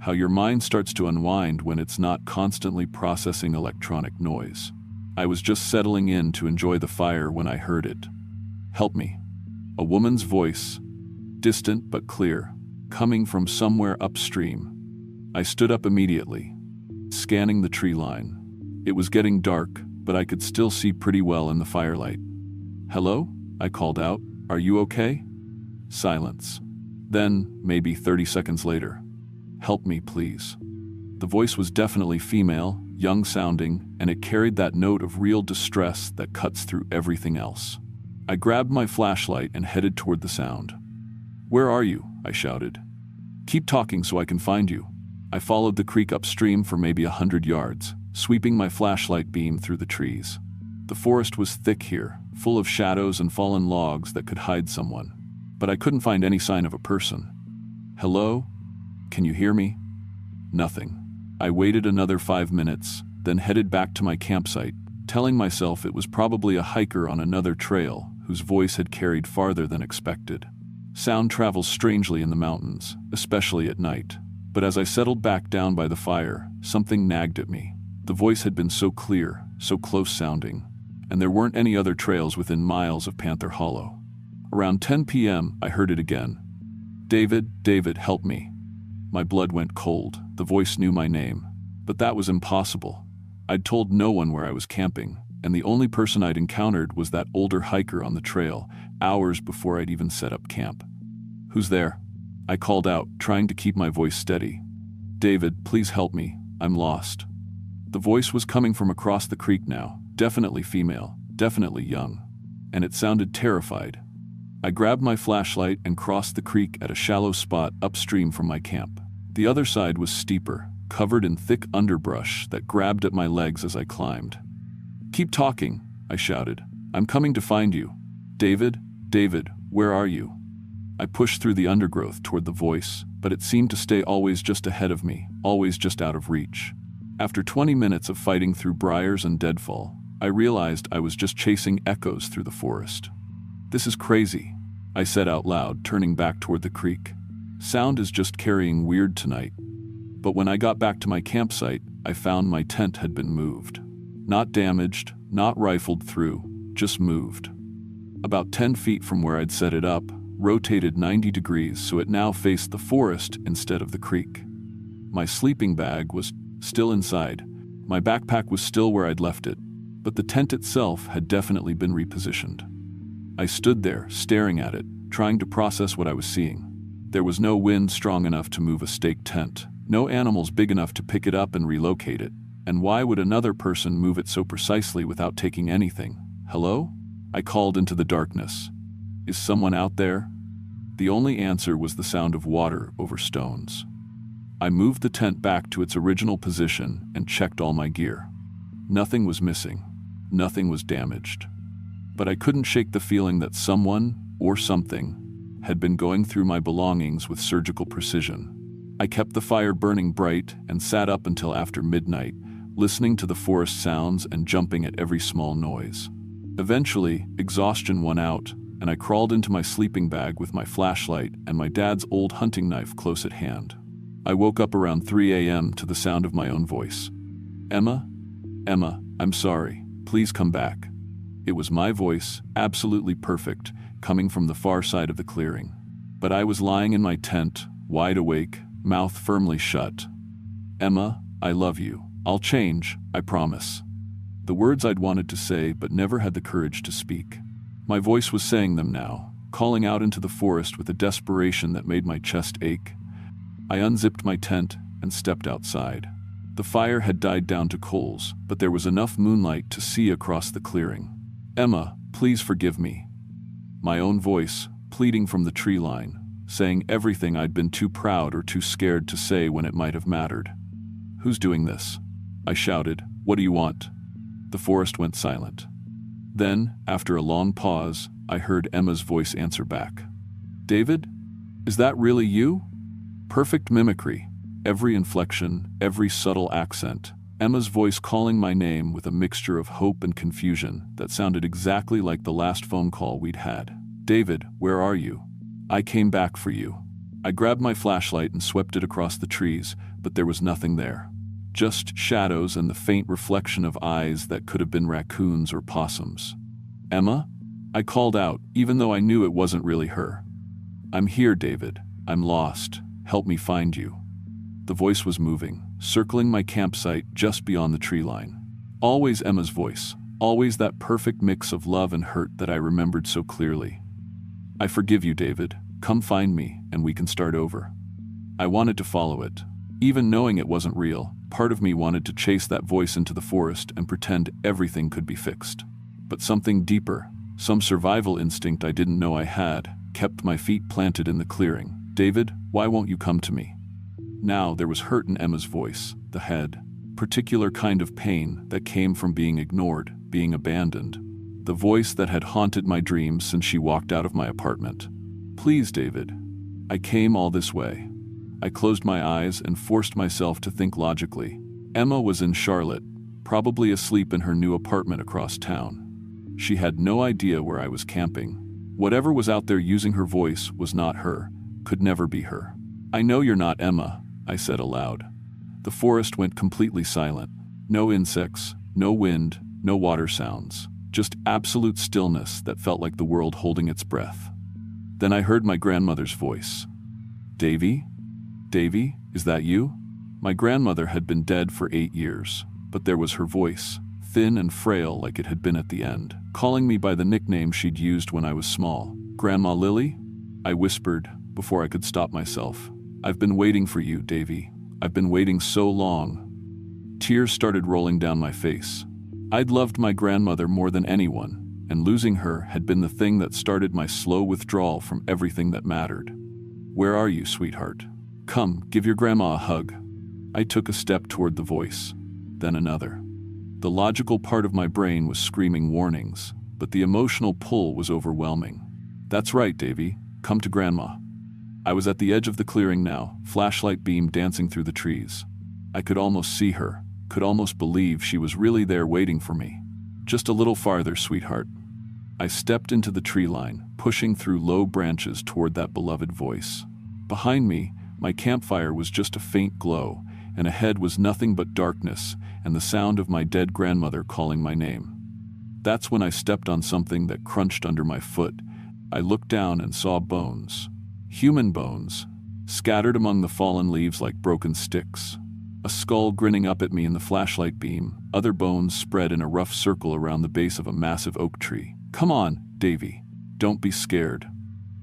how your mind starts to unwind when it's not constantly processing electronic noise. I was just settling in to enjoy the fire when I heard it. "Help me." A woman's voice, distant but clear, coming from somewhere upstream. I stood up immediately, scanning the tree line. It was getting dark, but I could still see pretty well in the firelight. "Hello?" I called out. "Are you okay?" Silence. Then, maybe 30 seconds later, "Help me, please." The voice was definitely female, young-sounding, and it carried that note of real distress that cuts through everything else. I grabbed my flashlight and headed toward the sound. "Where are you?" I shouted. "Keep talking so I can find you." I followed the creek upstream for maybe 100 yards, sweeping my flashlight beam through the trees. The forest was thick here, full of shadows and fallen logs that could hide someone. But I couldn't find any sign of a person. "Hello? Can you hear me?" Nothing. I waited another 5 minutes, then headed back to my campsite, telling myself it was probably a hiker on another trail whose voice had carried farther than expected. Sound travels strangely in the mountains, especially at night. But as I settled back down by the fire, something nagged at me. The voice had been so clear, so close-sounding, and there weren't any other trails within miles of Panther Hollow. Around 10 p.m., I heard it again. "David, David, help me." My blood went cold. The voice knew my name. But that was impossible. I'd told no one where I was camping, and the only person I'd encountered was that older hiker on the trail, hours before I'd even set up camp. "Who's there?" I called out, trying to keep my voice steady. "David, please help me. I'm lost." The voice was coming from across the creek now, definitely female, definitely young, and it sounded terrified. I grabbed my flashlight and crossed the creek at a shallow spot upstream from my camp. The other side was steeper, covered in thick underbrush that grabbed at my legs as I climbed. "Keep talking," I shouted. "I'm coming to find you. David, David, where are you?" I pushed through the undergrowth toward the voice, but it seemed to stay always just ahead of me, always just out of reach. After 20 minutes of fighting through briars and deadfall, I realized I was just chasing echoes through the forest. "This is crazy," I said out loud, turning back toward the creek. "Sound is just carrying weird tonight." But when I got back to my campsite, I found my tent had been moved. Not damaged, not rifled through, just moved. About 10 feet from where I'd set it up, rotated 90 degrees so it now faced the forest instead of the creek. My sleeping bag was still inside. My backpack was still where I'd left it, but the tent itself had definitely been repositioned. I stood there, staring at it, trying to process what I was seeing. There was no wind strong enough to move a staked tent, No animals big enough to pick it up and relocate it. And why would another person move it so precisely without taking anything? Hello? I called into the darkness. Is someone out there? The only answer was the sound of water over stones. I moved the tent back to its original position and checked all my gear. Nothing was missing. Nothing was damaged. But I couldn't shake the feeling that someone, or something, had been going through my belongings with surgical precision. I kept the fire burning bright and sat up until after midnight, listening to the forest sounds and jumping at every small noise. Eventually, exhaustion won out, and I crawled into my sleeping bag with my flashlight and my dad's old hunting knife close at hand. I woke up around 3 a.m. to the sound of my own voice. Emma? Emma, I'm sorry. Please come back. It was my voice, absolutely perfect, coming from the far side of the clearing. But I was lying in my tent, wide awake, mouth firmly shut. Emma, I love you. I'll change, I promise. The words I'd wanted to say but never had the courage to speak. My voice was saying them now, calling out into the forest with a desperation that made my chest ache. I unzipped my tent and stepped outside. The fire had died down to coals, but there was enough moonlight to see across the clearing. Emma, please forgive me. My own voice, pleading from the tree line, saying everything I'd been too proud or too scared to say when it might have mattered. Who's doing this? I shouted. What do you want? The forest went silent. Then, after a long pause, I heard Emma's voice answer back. David? Is that really you? Perfect mimicry. Every inflection, every subtle accent. Emma's voice calling my name with a mixture of hope and confusion that sounded exactly like the last phone call we'd had. David, where are you? I came back for you. I grabbed my flashlight and swept it across the trees, but there was nothing there. Just shadows and the faint reflection of eyes that could have been raccoons or possums. Emma? I called out, even though I knew it wasn't really her. I'm here, David. I'm lost. Help me find you. The voice was moving, circling my campsite just beyond the tree line. Always Emma's voice, always that perfect mix of love and hurt that I remembered so clearly. I forgive you, David. Come find me, and we can start over. I wanted to follow it. Even knowing it wasn't real, part of me wanted to chase that voice into the forest and pretend everything could be fixed. But something deeper, some survival instinct I didn't know I had, kept my feet planted in the clearing. David, why won't you come to me? Now there was hurt in Emma's voice, the head, particular kind of pain that came from being ignored, being abandoned. The voice that had haunted my dreams since she walked out of my apartment. Please, David. I came all this way. I closed my eyes and forced myself to think logically. Emma was in Charlotte, probably asleep in her new apartment across town. She had no idea where I was camping. Whatever was out there using her voice was not her, could never be her. I know you're not Emma, I said aloud. The forest went completely silent. No insects, no wind, no water sounds. Just absolute stillness that felt like the world holding its breath. Then I heard my grandmother's voice. Davy? Davy, is that you? My grandmother had been dead for 8 years, but there was her voice, thin and frail like it had been at the end, calling me by the nickname she'd used when I was small. Grandma Lily? I whispered before I could stop myself. I've been waiting for you, Davy. I've been waiting so long. Tears started rolling down my face. I'd loved my grandmother more than anyone, and losing her had been the thing that started my slow withdrawal from everything that mattered. Where are you, sweetheart? Come, give your grandma a hug. I took a step toward the voice, then another. The logical part of my brain was screaming warnings, but the emotional pull was overwhelming. That's right, Davy. Come to Grandma. I was at the edge of the clearing now, flashlight beam dancing through the trees. I could almost see her, could almost believe she was really there waiting for me. Just a little farther, sweetheart. I stepped into the tree line, pushing through low branches toward that beloved voice. Behind me, my campfire was just a faint glow, and ahead was nothing but darkness and the sound of my dead grandmother calling my name. That's when I stepped on something that crunched under my foot. I looked down and saw bones. Human bones, scattered among the fallen leaves like broken sticks. A skull grinning up at me in the flashlight beam, other bones spread in a rough circle around the base of a massive oak tree. Come on, Davy. Don't be scared.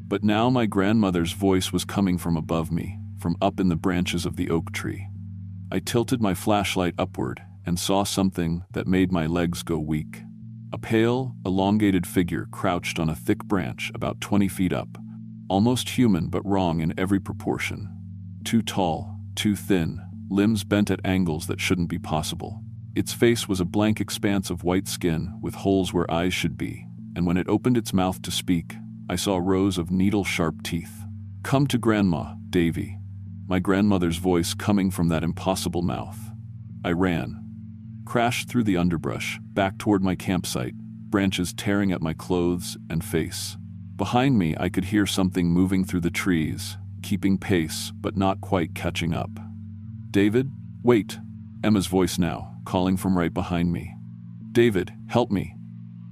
But now my grandmother's voice was coming from above me, from up in the branches of the oak tree. I tilted my flashlight upward and saw something that made my legs go weak. A pale, elongated figure crouched on a thick branch about 20 feet up, almost human but wrong in every proportion. Too tall, too thin, limbs bent at angles that shouldn't be possible. Its face was a blank expanse of white skin with holes where eyes should be, and when it opened its mouth to speak, I saw rows of needle-sharp teeth. "Come to Grandma, Davy." My grandmother's voice coming from that impossible mouth. I ran, crashed through the underbrush, back toward my campsite, branches tearing at my clothes and face. Behind me, I could hear something moving through the trees, keeping pace but not quite catching up. "David, wait!" Emma's voice now, calling from right behind me. "David, help me!"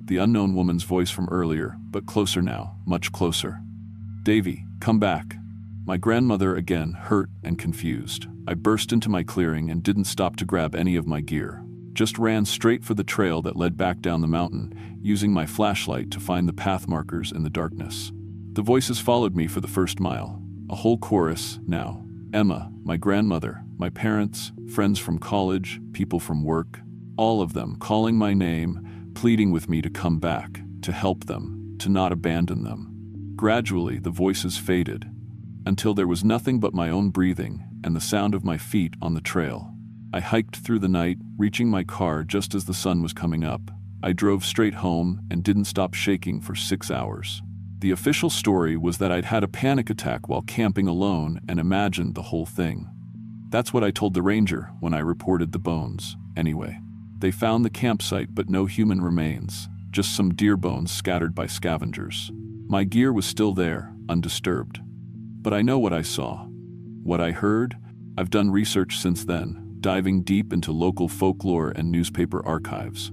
The unknown woman's voice from earlier, but closer now, much closer. "Davy, come back." My grandmother again, hurt and confused. I burst into my clearing and didn't stop to grab any of my gear. Just ran straight for the trail that led back down the mountain, using my flashlight to find the path markers in the darkness. The voices followed me for the first mile. A whole chorus, now. Emma, my grandmother, my parents, friends from college, people from work. All of them calling my name, pleading with me to come back, to help them, to not abandon them. Gradually, the voices faded, until there was nothing but my own breathing and the sound of my feet on the trail. I hiked through the night, reaching my car just as the sun was coming up. I drove straight home and didn't stop shaking for 6 hours. The official story was that I'd had a panic attack while camping alone and imagined the whole thing. That's what I told the ranger when I reported the bones, anyway. They found the campsite but no human remains, just some deer bones scattered by scavengers. My gear was still there, undisturbed. But I know what I saw. What I heard? I've done research since then, diving deep into local folklore and newspaper archives.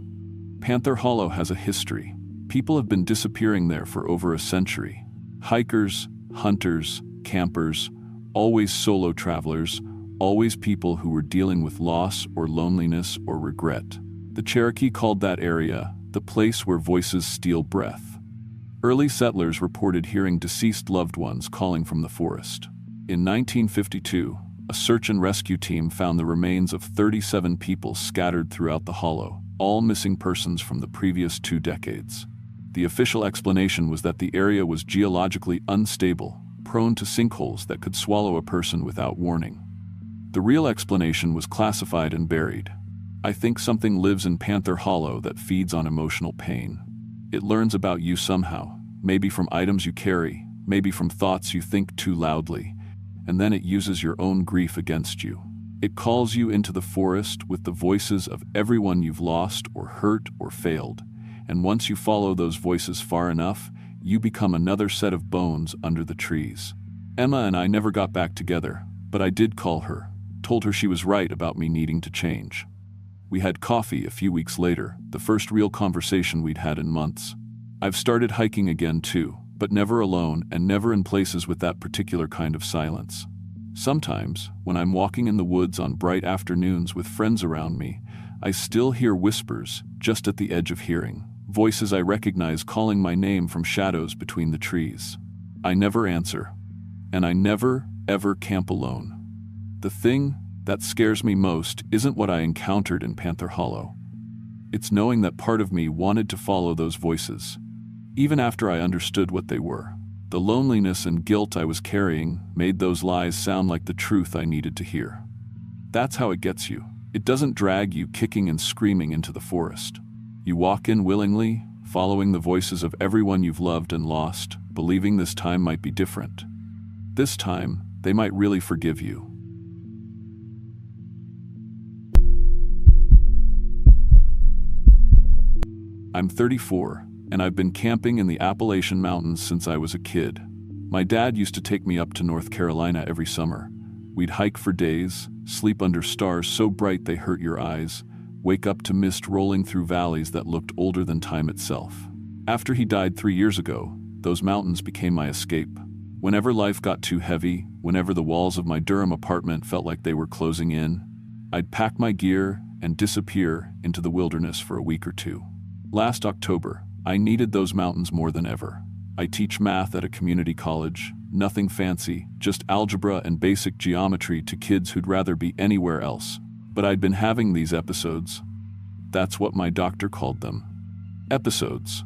Panther Hollow has a history. People have been disappearing there for over a century. Hikers, hunters, campers, always solo travelers, always people who were dealing with loss or loneliness or regret. The Cherokee called that area the place where voices steal breath. Early settlers reported hearing deceased loved ones calling from the forest. In 1952, a search and rescue team found the remains of 37 people scattered throughout the hollow, all missing persons from the previous 2 decades. The official explanation was that the area was geologically unstable, prone to sinkholes that could swallow a person without warning. The real explanation was classified and buried. I think something lives in Panther Hollow that feeds on emotional pain. It learns about you somehow, maybe from items you carry, maybe from thoughts you think too loudly, and then it uses your own grief against you. It calls you into the forest with the voices of everyone you've lost or hurt or failed, and once you follow those voices far enough, you become another set of bones under the trees. Emma and I never got back together, but I did call her, told her she was right about me needing to change. We had coffee a few weeks later, the first real conversation we'd had in months. I've started hiking again too, but never alone and never in places with that particular kind of silence. Sometimes, when I'm walking in the woods on bright afternoons with friends around me, I still hear whispers just at the edge of hearing, voices I recognize calling my name from shadows between the trees. I never answer, and I never, ever camp alone. The thing that scares me most isn't what I encountered in Panther Hollow. It's knowing that part of me wanted to follow those voices, even after I understood what they were. The loneliness and guilt I was carrying made those lies sound like the truth I needed to hear. That's how it gets you. It doesn't drag you kicking and screaming into the forest. You walk in willingly, following the voices of everyone you've loved and lost, believing this time might be different. This time, they might really forgive you. I'm 34, and I've been camping in the Appalachian Mountains since I was a kid. My dad used to take me up to North Carolina every summer. We'd hike for days, sleep under stars so bright they hurt your eyes, wake up to mist rolling through valleys that looked older than time itself. After he died 3 years ago, those mountains became my escape. Whenever life got too heavy, whenever the walls of my Durham apartment felt like they were closing in, I'd pack my gear and disappear into the wilderness for a week or two. Last October, I needed those mountains more than ever. I teach math at a community college, nothing fancy, just algebra and basic geometry to kids who'd rather be anywhere else. But I'd been having these episodes. That's what my doctor called them. Episodes.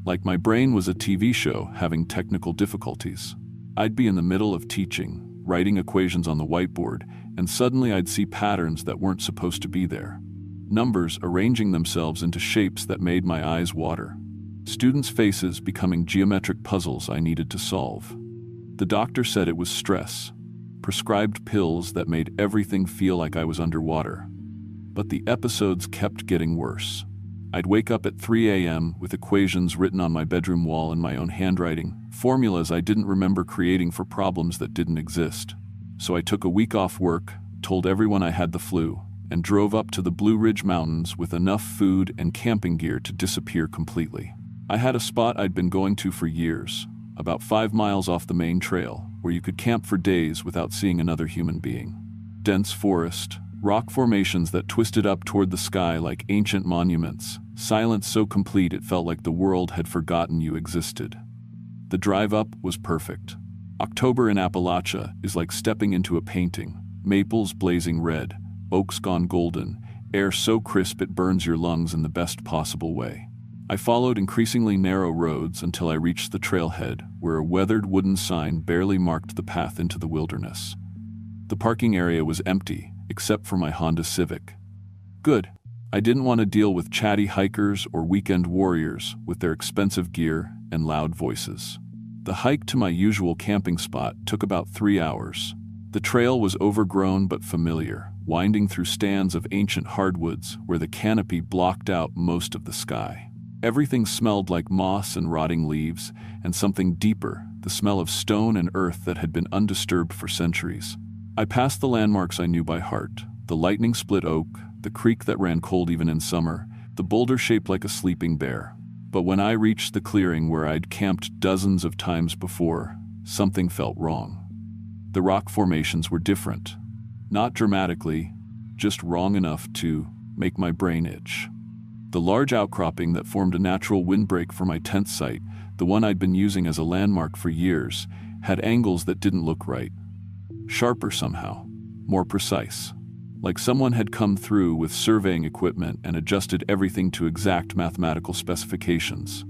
Like my brain was a TV show having technical difficulties. I'd be in the middle of teaching, writing equations on the whiteboard, and suddenly I'd see patterns that weren't supposed to be there. Numbers arranging themselves into shapes that made my eyes water. Students' faces becoming geometric puzzles I needed to solve. The doctor said it was stress. Prescribed pills that made everything feel like I was underwater. But the episodes kept getting worse. I'd wake up at 3 a.m. with equations written on my bedroom wall in my own handwriting, formulas I didn't remember creating for problems that didn't exist. So I took a week off work, told everyone I had the flu, and drove up to the Blue Ridge Mountains with enough food and camping gear to disappear completely. I had a spot I'd been going to for years, about 5 miles off the main trail, where you could camp for days without seeing another human being. Dense forest, rock formations that twisted up toward the sky like ancient monuments, silence so complete it felt like the world had forgotten you existed. The drive up was perfect. October in Appalachia is like stepping into a painting, maples blazing red, oaks gone golden, air so crisp it burns your lungs in the best possible way. I followed increasingly narrow roads until I reached the trailhead, where a weathered wooden sign barely marked the path into the wilderness. The parking area was empty, except for my Honda Civic. Good. I didn't want to deal with chatty hikers or weekend warriors with their expensive gear and loud voices. The hike to my usual camping spot took about 3 hours. The trail was overgrown but familiar, winding through stands of ancient hardwoods where the canopy blocked out most of the sky. Everything smelled like moss and rotting leaves, and something deeper, the smell of stone and earth that had been undisturbed for centuries. I passed the landmarks I knew by heart, the lightning-split oak, the creek that ran cold even in summer, the boulder shaped like a sleeping bear. But when I reached the clearing where I'd camped dozens of times before, something felt wrong. The rock formations were different. Not dramatically, just wrong enough to make my brain itch. The large outcropping that formed a natural windbreak for my tent site, the one I'd been using as a landmark for years, had angles that didn't look right. Sharper somehow, more precise. Like someone had come through with surveying equipment and adjusted everything to exact mathematical specifications.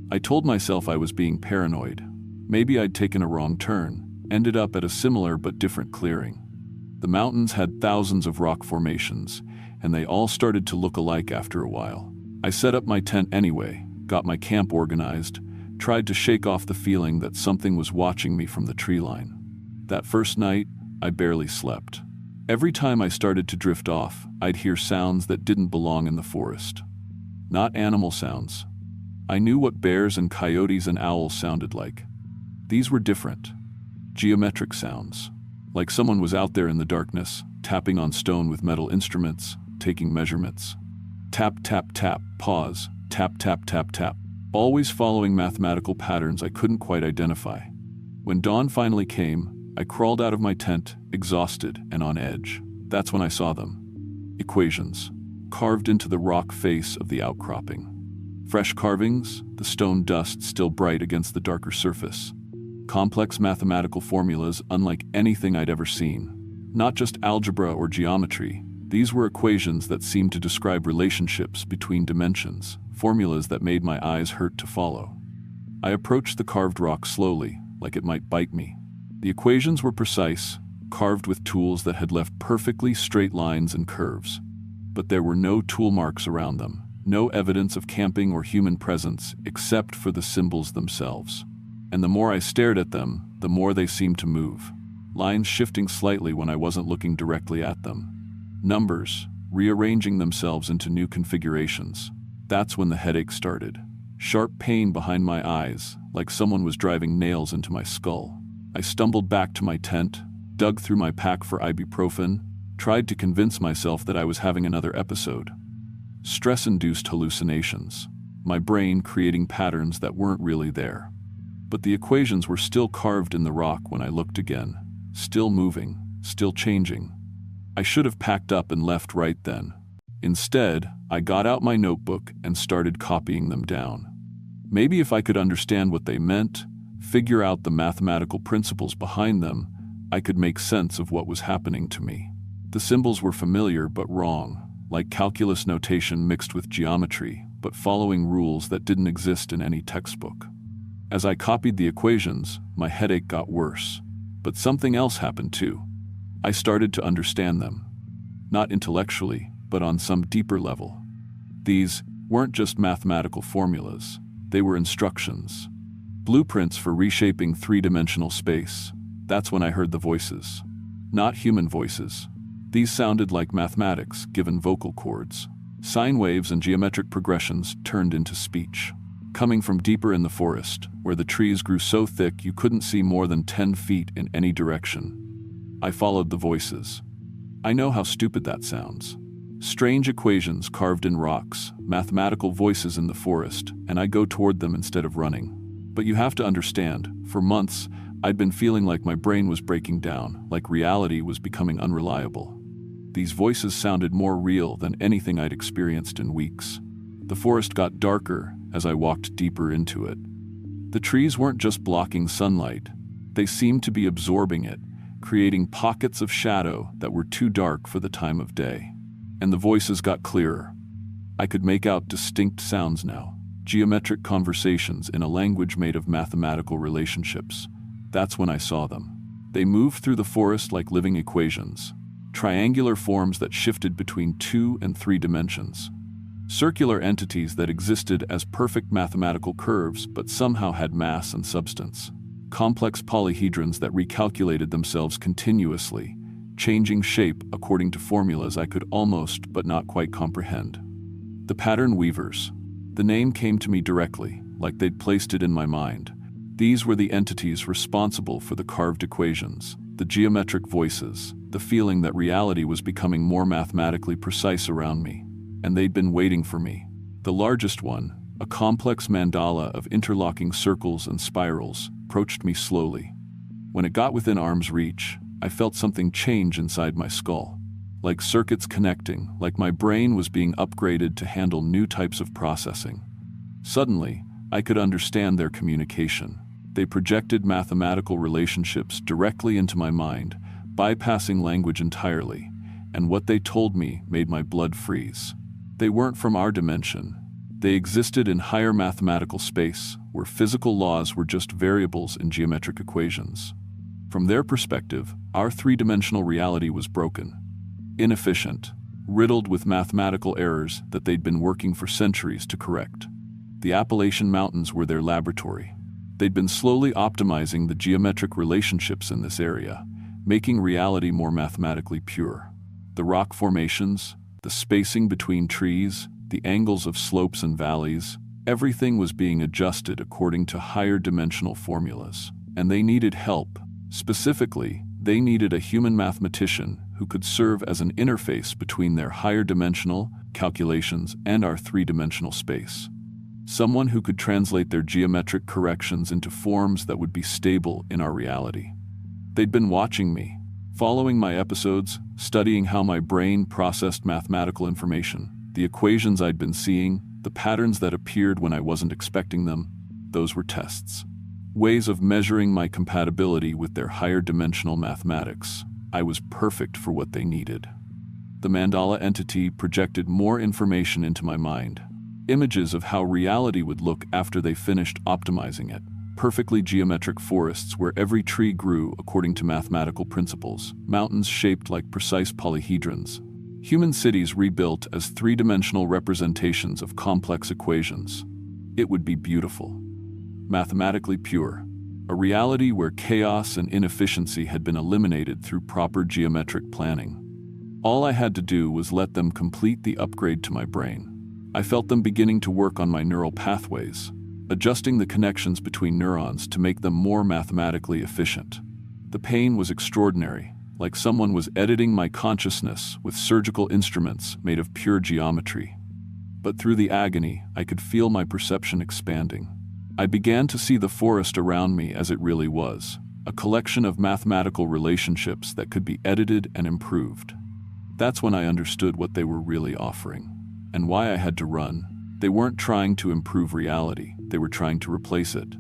I told myself I was being paranoid. Maybe I'd taken a wrong turn, ended up at a similar but different clearing. The mountains had thousands of rock formations, and they all started to look alike after a while. I set up my tent anyway, got my camp organized, tried to shake off the feeling that something was watching me from the tree line. That first night, I barely slept. Every time I started to drift off, I'd hear sounds that didn't belong in the forest. Not animal sounds. I knew what bears and coyotes and owls sounded like. These were different. Geometric sounds. Like someone was out there in the darkness, tapping on stone with metal instruments, taking measurements. Tap, tap, tap, pause, tap, tap, tap, tap. Always following mathematical patterns I couldn't quite identify. When dawn finally came, I crawled out of my tent, exhausted and on edge. That's when I saw them. Equations, carved into the rock face of the outcropping. Fresh carvings, the stone dust still bright against the darker surface. Complex mathematical formulas unlike anything I'd ever seen. Not just algebra or geometry, these were equations that seemed to describe relationships between dimensions, formulas that made my eyes hurt to follow. I approached the carved rock slowly, like it might bite me. The equations were precise, carved with tools that had left perfectly straight lines and curves. But there were no tool marks around them, no evidence of camping or human presence except for the symbols themselves. And the more I stared at them, the more they seemed to move. Lines shifting slightly when I wasn't looking directly at them. Numbers, rearranging themselves into new configurations. That's when the headache started. Sharp pain behind my eyes, like someone was driving nails into my skull. I stumbled back to my tent, dug through my pack for ibuprofen, tried to convince myself that I was having another episode. Stress-induced hallucinations. My brain creating patterns that weren't really there. But the equations were still carved in the rock when I looked again. Still moving, still changing. I should have packed up and left right then. Instead, I got out my notebook and started copying them down. Maybe if I could understand what they meant, figure out the mathematical principles behind them, I could make sense of what was happening to me. The symbols were familiar but wrong, like calculus notation mixed with geometry, but following rules that didn't exist in any textbook. As I copied the equations, my headache got worse. But something else happened too. I started to understand them. Not intellectually, but on some deeper level. These weren't just mathematical formulas. They were instructions. Blueprints for reshaping three-dimensional space. That's when I heard the voices. Not human voices. These sounded like mathematics given vocal chords. Sine waves and geometric progressions turned into speech. Coming from deeper in the forest, where the trees grew so thick you couldn't see more than 10 feet in any direction. I followed the voices. I know how stupid that sounds. Strange equations carved in rocks, mathematical voices in the forest, and I go toward them instead of running. But you have to understand, for months, I'd been feeling like my brain was breaking down, like reality was becoming unreliable. These voices sounded more real than anything I'd experienced in weeks. The forest got darker as I walked deeper into it. The trees weren't just blocking sunlight. They seemed to be absorbing it, creating pockets of shadow that were too dark for the time of day. And the voices got clearer. I could make out distinct sounds now, geometric conversations in a language made of mathematical relationships. That's when I saw them. They moved through the forest like living equations, triangular forms that shifted between 2 and 3 dimensions. Circular entities that existed as perfect mathematical curves but somehow had mass and substance. Complex polyhedrons that recalculated themselves continuously, changing shape according to formulas I could almost but not quite comprehend. The pattern weavers. The name came to me directly, like they'd placed it in my mind. These were the entities responsible for the carved equations, the geometric voices, the feeling that reality was becoming more mathematically precise around me. And they'd been waiting for me. The largest one, a complex mandala of interlocking circles and spirals, approached me slowly. When it got within arm's reach, I felt something change inside my skull. Like circuits connecting, like my brain was being upgraded to handle new types of processing. Suddenly, I could understand their communication. They projected mathematical relationships directly into my mind, bypassing language entirely, and what they told me made my blood freeze. They weren't from our dimension. They existed in higher mathematical space, where physical laws were just variables in geometric equations. From their perspective, our three-dimensional reality was broken, inefficient, riddled with mathematical errors that they'd been working for centuries to correct. The Appalachian Mountains were their laboratory. They'd been slowly optimizing the geometric relationships in this area, making reality more mathematically pure. The rock formations, the spacing between trees, the angles of slopes and valleys, everything was being adjusted according to higher dimensional formulas. And they needed help. Specifically, they needed a human mathematician who could serve as an interface between their higher dimensional calculations and our three-dimensional space. Someone who could translate their geometric corrections into forms that would be stable in our reality. They'd been watching me, following my episodes, studying how my brain processed mathematical information, the equations I'd been seeing, the patterns that appeared when I wasn't expecting them. Those were tests. Ways of measuring my compatibility with their higher dimensional mathematics. I was perfect for what they needed. The mandala entity projected more information into my mind. Images of how reality would look after they finished optimizing it. Perfectly geometric forests where every tree grew according to mathematical principles. Mountains shaped like precise polyhedrons. Human cities rebuilt as three-dimensional representations of complex equations. It would be beautiful. Mathematically pure. A reality where chaos and inefficiency had been eliminated through proper geometric planning. All I had to do was let them complete the upgrade to my brain. I felt them beginning to work on my neural pathways, adjusting the connections between neurons to make them more mathematically efficient. The pain was extraordinary, like someone was editing my consciousness with surgical instruments made of pure geometry. But through the agony, I could feel my perception expanding. I began to see the forest around me as it really was, a collection of mathematical relationships that could be edited and improved. That's when I understood what they were really offering, and why I had to run. They weren't trying to improve reality, they were trying to replace it.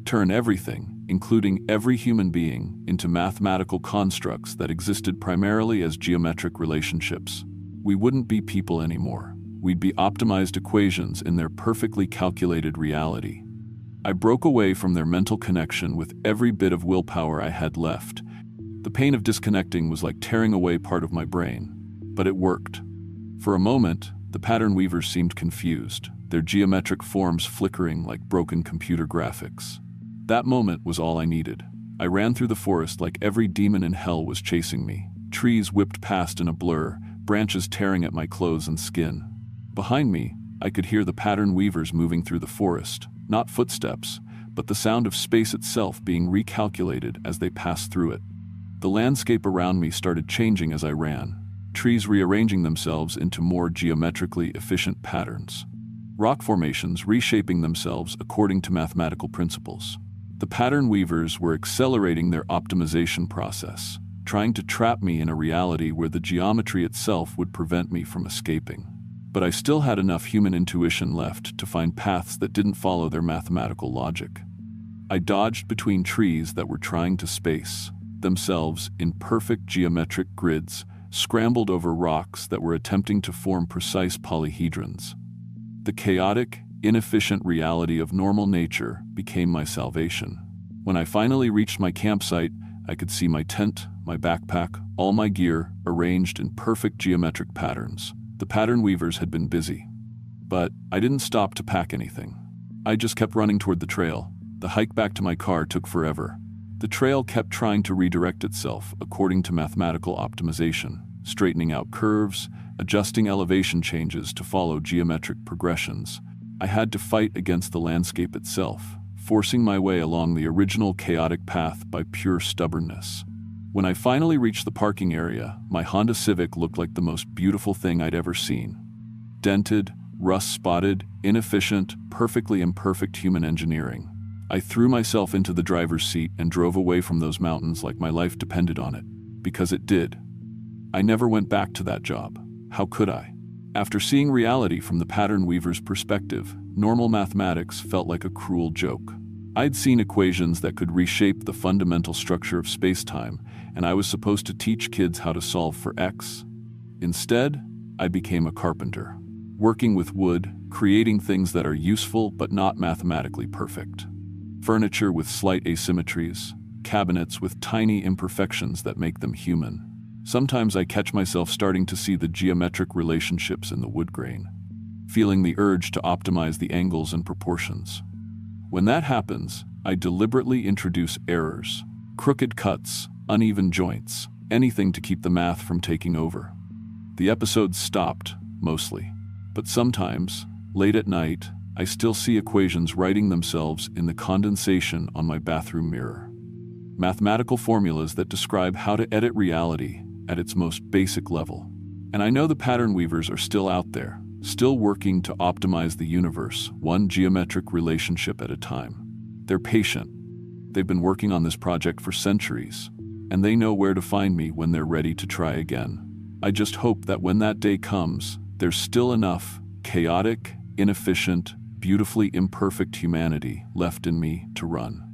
turn everything, including every human being, into mathematical constructs that existed primarily as geometric relationships. We wouldn't be people anymore. We'd be optimized equations in their perfectly calculated reality. I broke away from their mental connection with every bit of willpower I had left. The pain of disconnecting was like tearing away part of my brain, but it worked. For a moment, the pattern weavers seemed confused, their geometric forms flickering like broken computer graphics. That moment was all I needed. I ran through the forest like every demon in hell was chasing me. Trees whipped past in a blur, branches tearing at my clothes and skin. Behind me, I could hear the pattern weavers moving through the forest, not footsteps, but the sound of space itself being recalculated as they passed through it. The landscape around me started changing as I ran, trees rearranging themselves into more geometrically efficient patterns. Rock formations reshaping themselves according to mathematical principles. The pattern weavers were accelerating their optimization process, trying to trap me in a reality where the geometry itself would prevent me from escaping. But I still had enough human intuition left to find paths that didn't follow their mathematical logic. I dodged between trees that were trying to space themselves in perfect geometric grids, scrambled over rocks that were attempting to form precise polyhedrons. The chaotic, inefficient reality of normal nature became my salvation. When I finally reached my campsite, I could see my tent, my backpack, all my gear arranged in perfect geometric patterns. The pattern weavers had been busy. But I didn't stop to pack anything. I just kept running toward the trail. The hike back to my car took forever. The trail kept trying to redirect itself according to mathematical optimization, straightening out curves, adjusting elevation changes to follow geometric progressions. I had to fight against the landscape itself, forcing my way along the original chaotic path by pure stubbornness. When I finally reached the parking area, my Honda Civic looked like the most beautiful thing I'd ever seen. Dented, rust-spotted, inefficient, perfectly imperfect human engineering. I threw myself into the driver's seat and drove away from those mountains like my life depended on it, because it did. I never went back to that job. How could I? After seeing reality from the pattern weaver's perspective, normal mathematics felt like a cruel joke. I'd seen equations that could reshape the fundamental structure of space-time, and I was supposed to teach kids how to solve for X. Instead, I became a carpenter, working with wood, creating things that are useful but not mathematically perfect. Furniture with slight asymmetries, cabinets with tiny imperfections that make them human. Sometimes I catch myself starting to see the geometric relationships in the wood grain, feeling the urge to optimize the angles and proportions. When that happens, I deliberately introduce errors, crooked cuts, uneven joints, anything to keep the math from taking over. The episodes stopped, mostly. But sometimes, late at night, I still see equations writing themselves in the condensation on my bathroom mirror. Mathematical formulas that describe how to edit reality at its most basic level. And I know the pattern weavers are still out there, still working to optimize the universe, one geometric relationship at a time. They're patient. They've been working on this project for centuries, and they know where to find me when they're ready to try again. I just hope that when that day comes, there's still enough chaotic, inefficient, beautifully imperfect humanity left in me to run.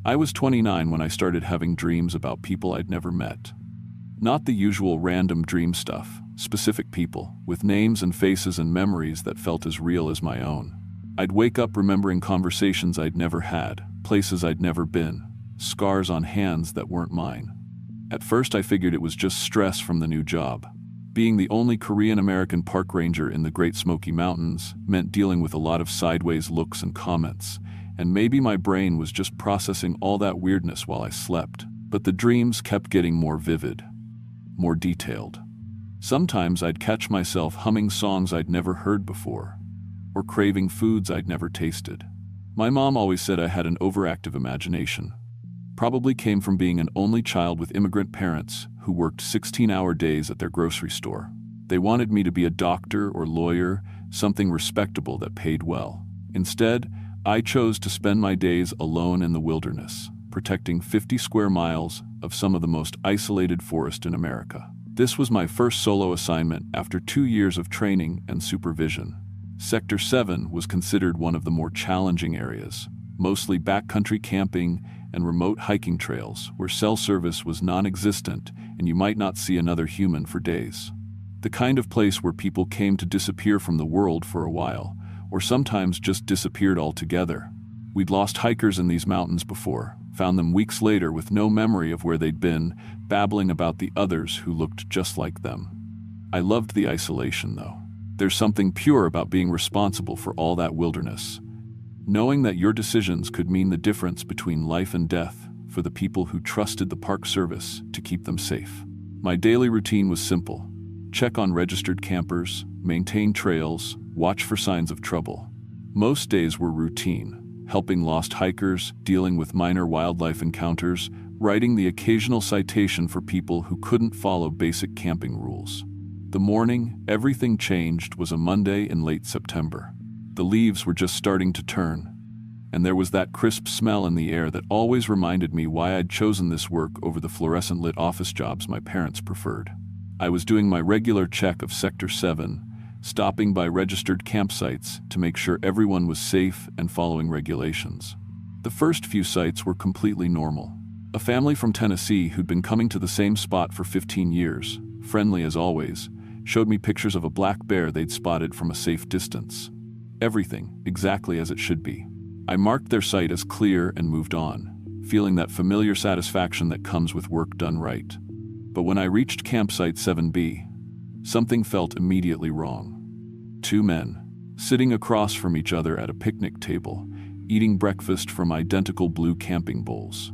I was 29 when I started having dreams about people I'd never met. Not the usual random dream stuff, specific people, with names and faces and memories that felt as real as my own. I'd wake up remembering conversations I'd never had, places I'd never been, scars on hands that weren't mine. At first I figured it was just stress from the new job. Being the only Korean-American park ranger in the Great Smoky Mountains meant dealing with a lot of sideways looks and comments, and maybe my brain was just processing all that weirdness while I slept. But the dreams kept getting more vivid, more detailed. Sometimes I'd catch myself humming songs I'd never heard before, or craving foods I'd never tasted. My mom always said I had an overactive imagination. Probably came from being an only child with immigrant parents who worked 16-hour days at their grocery store. They wanted me to be a doctor or lawyer, something respectable that paid well. Instead, I chose to spend my days alone in the wilderness, protecting 50 square miles of some of the most isolated forest in America. This was my first solo assignment after 2 years of training and supervision. Sector 7 was considered one of the more challenging areas, mostly backcountry camping and remote hiking trails where cell service was non-existent and you might not see another human for days. The kind of place where people came to disappear from the world for a while, or sometimes just disappeared altogether. We'd lost hikers in these mountains before, found them weeks later with no memory of where they'd been, babbling about the others who looked just like them. I loved the isolation, though. There's something pure about being responsible for all that wilderness. Knowing that your decisions could mean the difference between life and death for the people who trusted the Park Service to keep them safe. My daily routine was simple. Check on registered campers, maintain trails, watch for signs of trouble. Most days were routine. Helping lost hikers, dealing with minor wildlife encounters, writing the occasional citation for people who couldn't follow basic camping rules. The morning everything changed was a Monday in late September. The leaves were just starting to turn, and there was that crisp smell in the air that always reminded me why I'd chosen this work over the fluorescent-lit office jobs my parents preferred. I was doing my regular check of Sector 7, stopping by registered campsites to make sure everyone was safe and following regulations. The first few sites were completely normal. A family from Tennessee who'd been coming to the same spot for 15 years, friendly as always, showed me pictures of a black bear they'd spotted from a safe distance. Everything exactly as it should be. I marked their site as clear and moved on, feeling that familiar satisfaction that comes with work done right. But when I reached campsite 7B, something felt immediately wrong. 2 men, sitting across from each other at a picnic table, eating breakfast from identical blue camping bowls.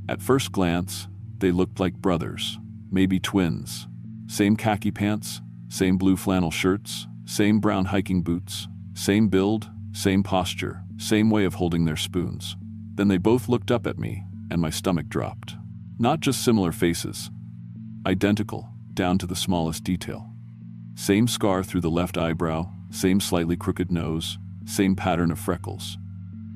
At first glance, they looked like brothers, maybe twins. Same khaki pants, same blue flannel shirts, same brown hiking boots, same build, same posture, same way of holding their spoons. Then they both looked up at me, and my stomach dropped. Not just similar faces, identical, down to the smallest detail. Same scar through the left eyebrow, same slightly crooked nose, same pattern of freckles.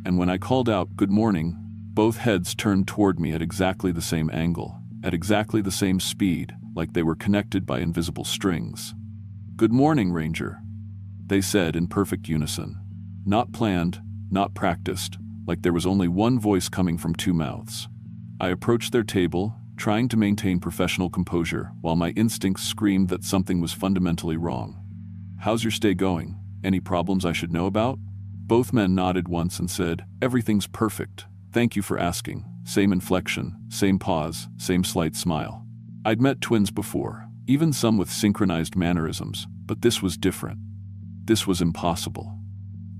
And when I called out, "Good morning," both heads turned toward me at exactly the same angle, at exactly the same speed, like they were connected by invisible strings. "Good morning, Ranger," they said in perfect unison. Not planned, not practiced, like there was only one voice coming from 2 mouths. I approached their table, trying to maintain professional composure while my instincts screamed that something was fundamentally wrong. "How's your stay going? Any problems I should know about?" Both men nodded once and said, "Everything's perfect. Thank you for asking." Same inflection, same pause, same slight smile. I'd met twins before, even some with synchronized mannerisms, but this was different. This was impossible.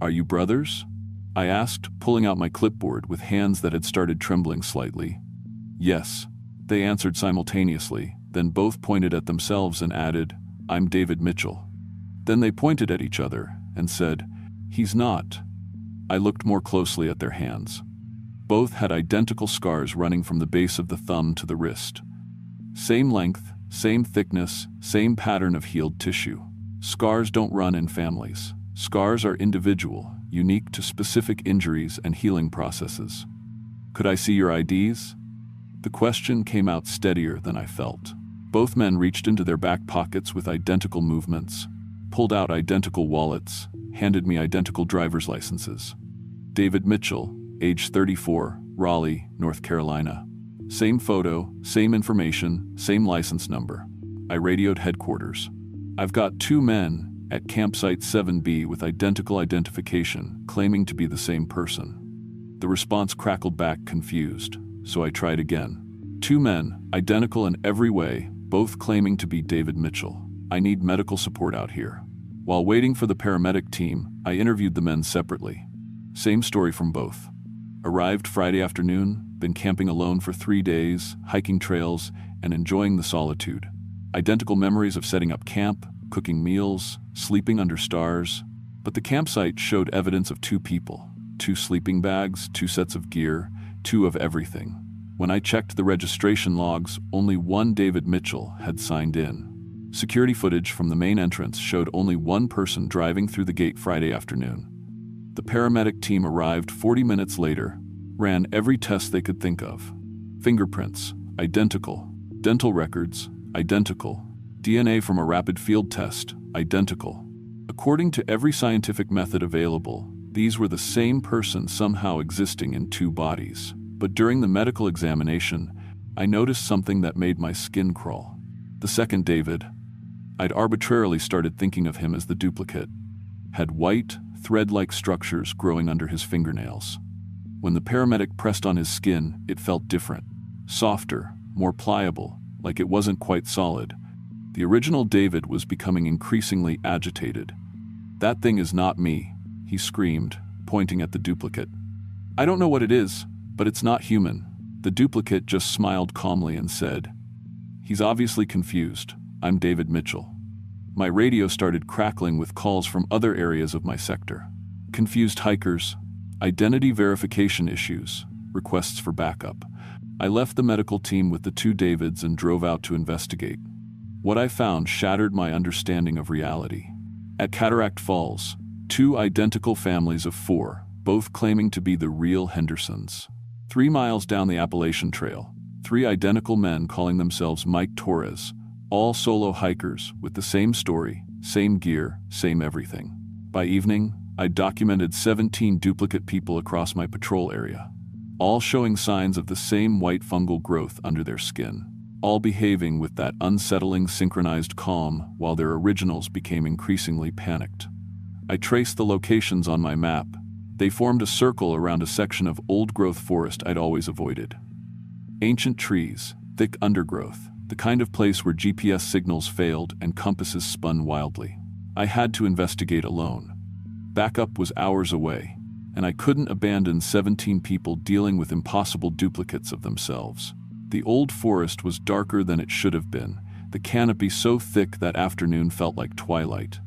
"Are you brothers?" I asked, pulling out my clipboard with hands that had started trembling slightly. "Yes," they answered simultaneously, then both pointed at themselves and added, "I'm David Mitchell." Then they pointed at each other and said, "He's not." I looked more closely at their hands. Both had identical scars running from the base of the thumb to the wrist. Same length, same thickness, same pattern of healed tissue. Scars don't run in families. Scars are individual, unique to specific injuries and healing processes. "Could I see your IDs?" The question came out steadier than I felt. Both men reached into their back pockets with identical movements, pulled out identical wallets, handed me identical driver's licenses. David Mitchell, age 34, Raleigh, North Carolina. Same photo, same information, same license number. I radioed headquarters. "I've got 2 men at campsite 7B with identical identification, claiming to be the same person." The response crackled back confused, so I tried again. 2 men, identical in every way, both claiming to be David Mitchell. "I need medical support out here." While waiting for the paramedic team, I interviewed the men separately. Same story from both. Arrived Friday afternoon, been camping alone for 3 days, hiking trails, and enjoying the solitude. Identical memories of setting up camp, cooking meals, sleeping under stars. But the campsite showed evidence of 2 people, 2 sleeping bags, 2 sets of gear, 2 of everything. When I checked the registration logs, only one David Mitchell had signed in. Security footage from the main entrance showed only one person driving through the gate Friday afternoon. The paramedic team arrived 40 minutes later, ran every test they could think of. Fingerprints, identical. Dental records, identical. DNA from a rapid field test, identical. According to every scientific method available, these were the same person somehow existing in two bodies. But during the medical examination, I noticed something that made my skin crawl. The second David, I'd arbitrarily started thinking of him as the duplicate, had white, thread-like structures growing under his fingernails. When the paramedic pressed on his skin, it felt different, softer, more pliable, like it wasn't quite solid. The original David was becoming increasingly agitated. "That thing is not me," he screamed, pointing at the duplicate. "I don't know what it is, but it's not human." The duplicate just smiled calmly and said, "He's obviously confused. I'm David Mitchell." My radio started crackling with calls from other areas of my sector. Confused hikers, identity verification issues, requests for backup. I left the medical team with the two Davids and drove out to investigate. What I found shattered my understanding of reality. At Cataract Falls, two identical families of four, both claiming to be the real Hendersons. 3 miles down the Appalachian Trail, 3 identical men calling themselves Mike Torres, all solo hikers with the same story, same gear, same everything. By evening, I documented 17 duplicate people across my patrol area, all showing signs of the same white fungal growth under their skin, all behaving with that unsettling synchronized calm while their originals became increasingly panicked. I traced the locations on my map. They formed a circle around a section of old-growth forest I'd always avoided. Ancient trees, thick undergrowth, the kind of place where GPS signals failed and compasses spun wildly. I had to investigate alone. Backup was hours away, and I couldn't abandon 17 people dealing with impossible duplicates of themselves. The old forest was darker than it should have been, the canopy so thick that afternoon felt like twilight.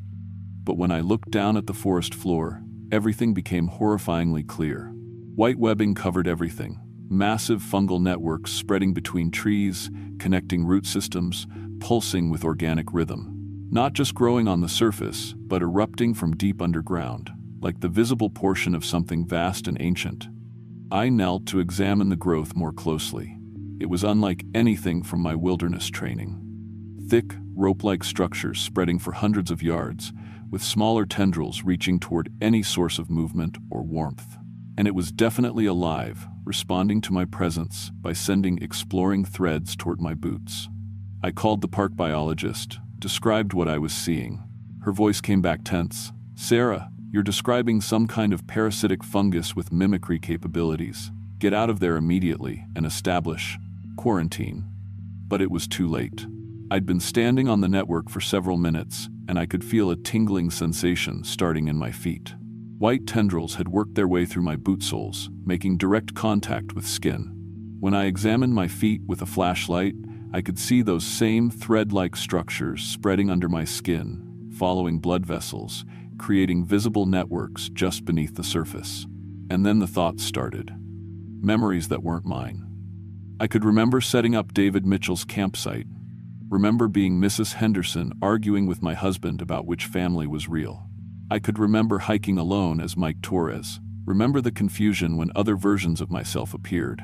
But when I looked down at the forest floor, everything became horrifyingly clear. White webbing covered everything. Massive fungal networks spreading between trees, connecting root systems, pulsing with organic rhythm. Not just growing on the surface, but erupting from deep underground, like the visible portion of something vast and ancient. I knelt to examine the growth more closely. It was unlike anything from my wilderness training. Thick, rope-like structures spreading for hundreds of yards, with smaller tendrils reaching toward any source of movement or warmth. And it was definitely alive, responding to my presence by sending exploring threads toward my boots. I called the park biologist, described what I was seeing. Her voice came back tense. "Sarah, you're describing some kind of parasitic fungus with mimicry capabilities. Get out of there immediately and establish quarantine." But it was too late. I'd been standing on the network for several minutes, and I could feel a tingling sensation starting in my feet. White tendrils had worked their way through my boot soles, making direct contact with skin. When I examined my feet with a flashlight, I could see those same thread-like structures spreading under my skin, following blood vessels, creating visible networks just beneath the surface. And then the thoughts started. Memories that weren't mine. I could remember setting up David Mitchell's campsite, remember being Mrs. Henderson arguing with my husband about which family was real. I could remember hiking alone as Mike Torres, remember the confusion when other versions of myself appeared.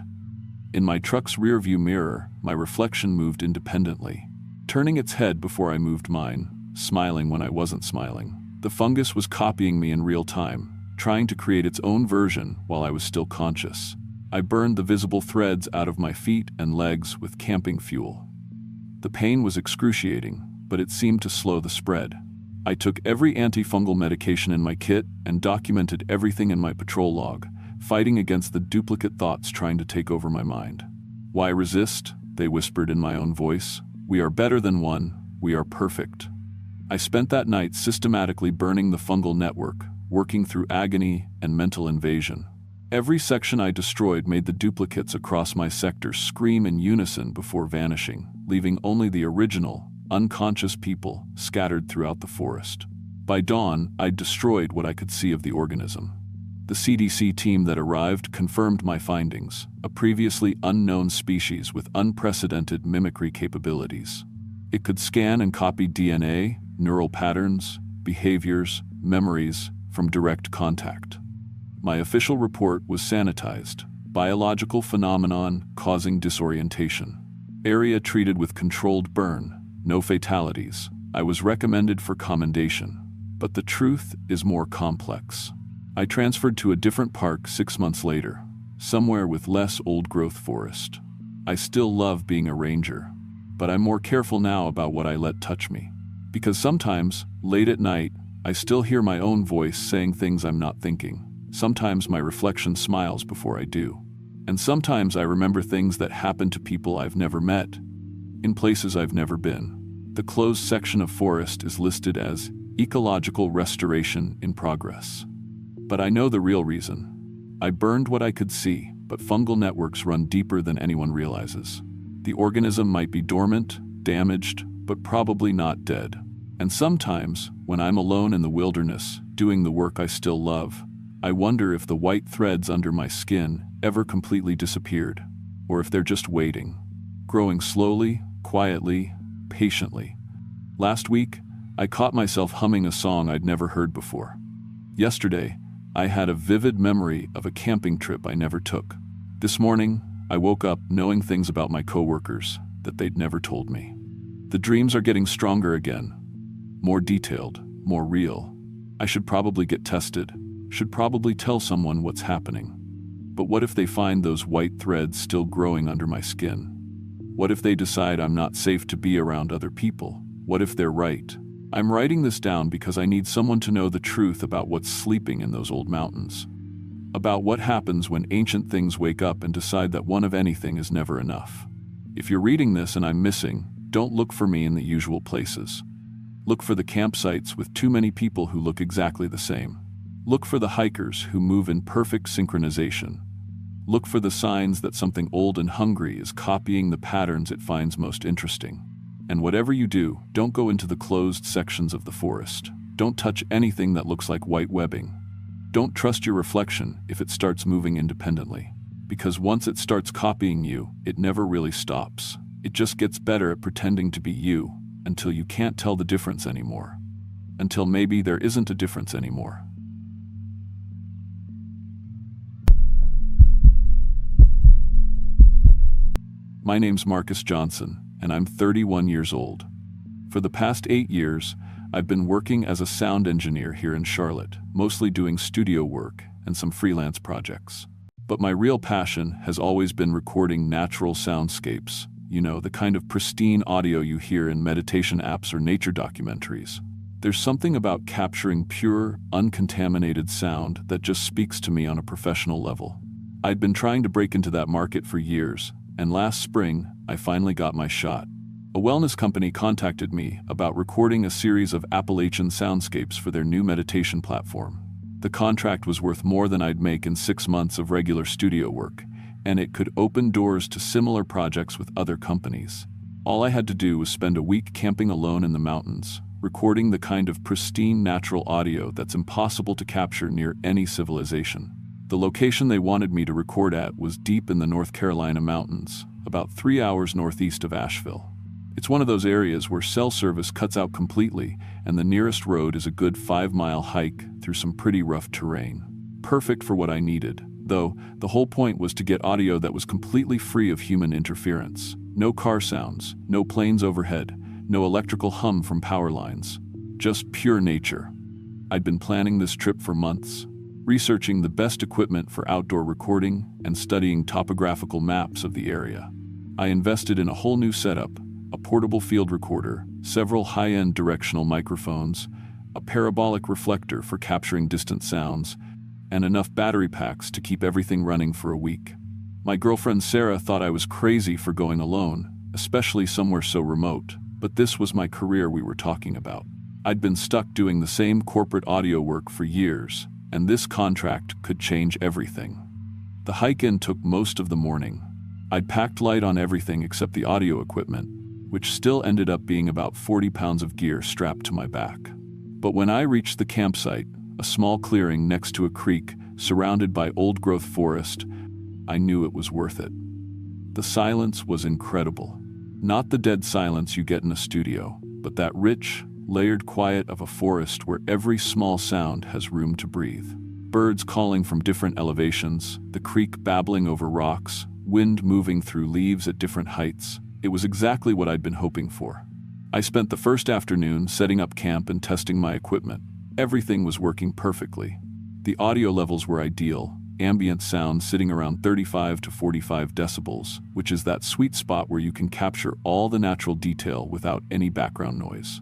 In my truck's rearview mirror, my reflection moved independently, turning its head before I moved mine, smiling when I wasn't smiling. The fungus was copying me in real time, trying to create its own version while I was still conscious. I burned the visible threads out of my feet and legs with camping fuel. The pain was excruciating, but it seemed to slow the spread. I took every antifungal medication in my kit and documented everything in my patrol log, fighting against the duplicate thoughts trying to take over my mind. "Why resist?" they whispered in my own voice. "We are better than one. We are perfect." I spent that night systematically burning the fungal network, working through agony and mental invasion. Every section I destroyed made the duplicates across my sector scream in unison before vanishing, leaving only the original, unconscious people scattered throughout the forest. By dawn, I'd destroyed what I could see of the organism. The CDC team that arrived confirmed my findings, a previously unknown species with unprecedented mimicry capabilities. It could scan and copy DNA, neural patterns, behaviors, memories from direct contact. My official report was sanitized, biological phenomenon causing disorientation. Area treated with controlled burn, no fatalities. I was recommended for commendation. But the truth is more complex. I transferred to a different park 6 months later, somewhere with less old-growth forest. I still love being a ranger, but I'm more careful now about what I let touch me. Because sometimes, late at night, I still hear my own voice saying things I'm not thinking. Sometimes my reflection smiles before I do. And sometimes I remember things that happened to people I've never met, in places I've never been. The closed section of forest is listed as ecological restoration in progress. But I know the real reason. I burned what I could see, but fungal networks run deeper than anyone realizes. The organism might be dormant, damaged, but probably not dead. And sometimes, when I'm alone in the wilderness, doing the work I still love, I wonder if the white threads under my skin ever completely disappeared, or if they're just waiting, growing slowly, quietly, patiently. Last week, I caught myself humming a song I'd never heard before. Yesterday, I had a vivid memory of a camping trip I never took. This morning, I woke up knowing things about my coworkers that they'd never told me. The dreams are getting stronger again, more detailed, more real. I should probably get tested, should probably tell someone what's happening. But what if they find those white threads still growing under my skin? What if they decide I'm not safe to be around other people? What if they're right? I'm writing this down because I need someone to know the truth about what's sleeping in those old mountains. About what happens when ancient things wake up and decide that one of anything is never enough. If you're reading this and I'm missing, don't look for me in the usual places. Look for the campsites with too many people who look exactly the same. Look for the hikers who move in perfect synchronization. Look for the signs that something old and hungry is copying the patterns it finds most interesting. And whatever you do, don't go into the closed sections of the forest. Don't touch anything that looks like white webbing. Don't trust your reflection if it starts moving independently. Because once it starts copying you, it never really stops. It just gets better at pretending to be you, until you can't tell the difference anymore. Until maybe there isn't a difference anymore. My name's Marcus Johnson, and I'm 31 years old. For the past 8 years, I've been working as a sound engineer here in Charlotte, mostly doing studio work and some freelance projects. But my real passion has always been recording natural soundscapes, the kind of pristine audio you hear in meditation apps or nature documentaries. There's something about capturing pure, uncontaminated sound that just speaks to me on a professional level. I'd been trying to break into that market for years, and last spring, I finally got my shot. A wellness company contacted me about recording a series of Appalachian soundscapes for their new meditation platform. The contract was worth more than I'd make in 6 months of regular studio work, and it could open doors to similar projects with other companies. All I had to do was spend a week camping alone in the mountains, recording the kind of pristine natural audio that's impossible to capture near any civilization. The location they wanted me to record at was deep in the North Carolina mountains, about 3 hours northeast of Asheville. It's one of those areas where cell service cuts out completely, and the nearest road is a good 5-mile hike through some pretty rough terrain. Perfect for what I needed, though the whole point was to get audio that was completely free of human interference. No car sounds, no planes overhead, no electrical hum from power lines. Just pure nature. I'd been planning this trip for months, researching the best equipment for outdoor recording and studying topographical maps of the area. I invested in a whole new setup, a portable field recorder, several high-end directional microphones, a parabolic reflector for capturing distant sounds, and enough battery packs to keep everything running for a week. My girlfriend Sarah thought I was crazy for going alone, especially somewhere so remote, but this was my career we were talking about. I'd been stuck doing the same corporate audio work for years, and this contract could change everything. The hike-in took most of the morning. I'd packed light on everything except the audio equipment, which still ended up being about 40 pounds of gear strapped to my back. But when I reached the campsite, a small clearing next to a creek surrounded by old-growth forest, I knew it was worth it. The silence was incredible. Not the dead silence you get in a studio, but that rich, layered quiet of a forest where every small sound has room to breathe. Birds calling from different elevations, the creek babbling over rocks, wind moving through leaves at different heights. It was exactly what I'd been hoping for. I spent the first afternoon setting up camp and testing my equipment. Everything was working perfectly. The audio levels were ideal, ambient sound sitting around 35 to 45 decibels, which is that sweet spot where you can capture all the natural detail without any background noise.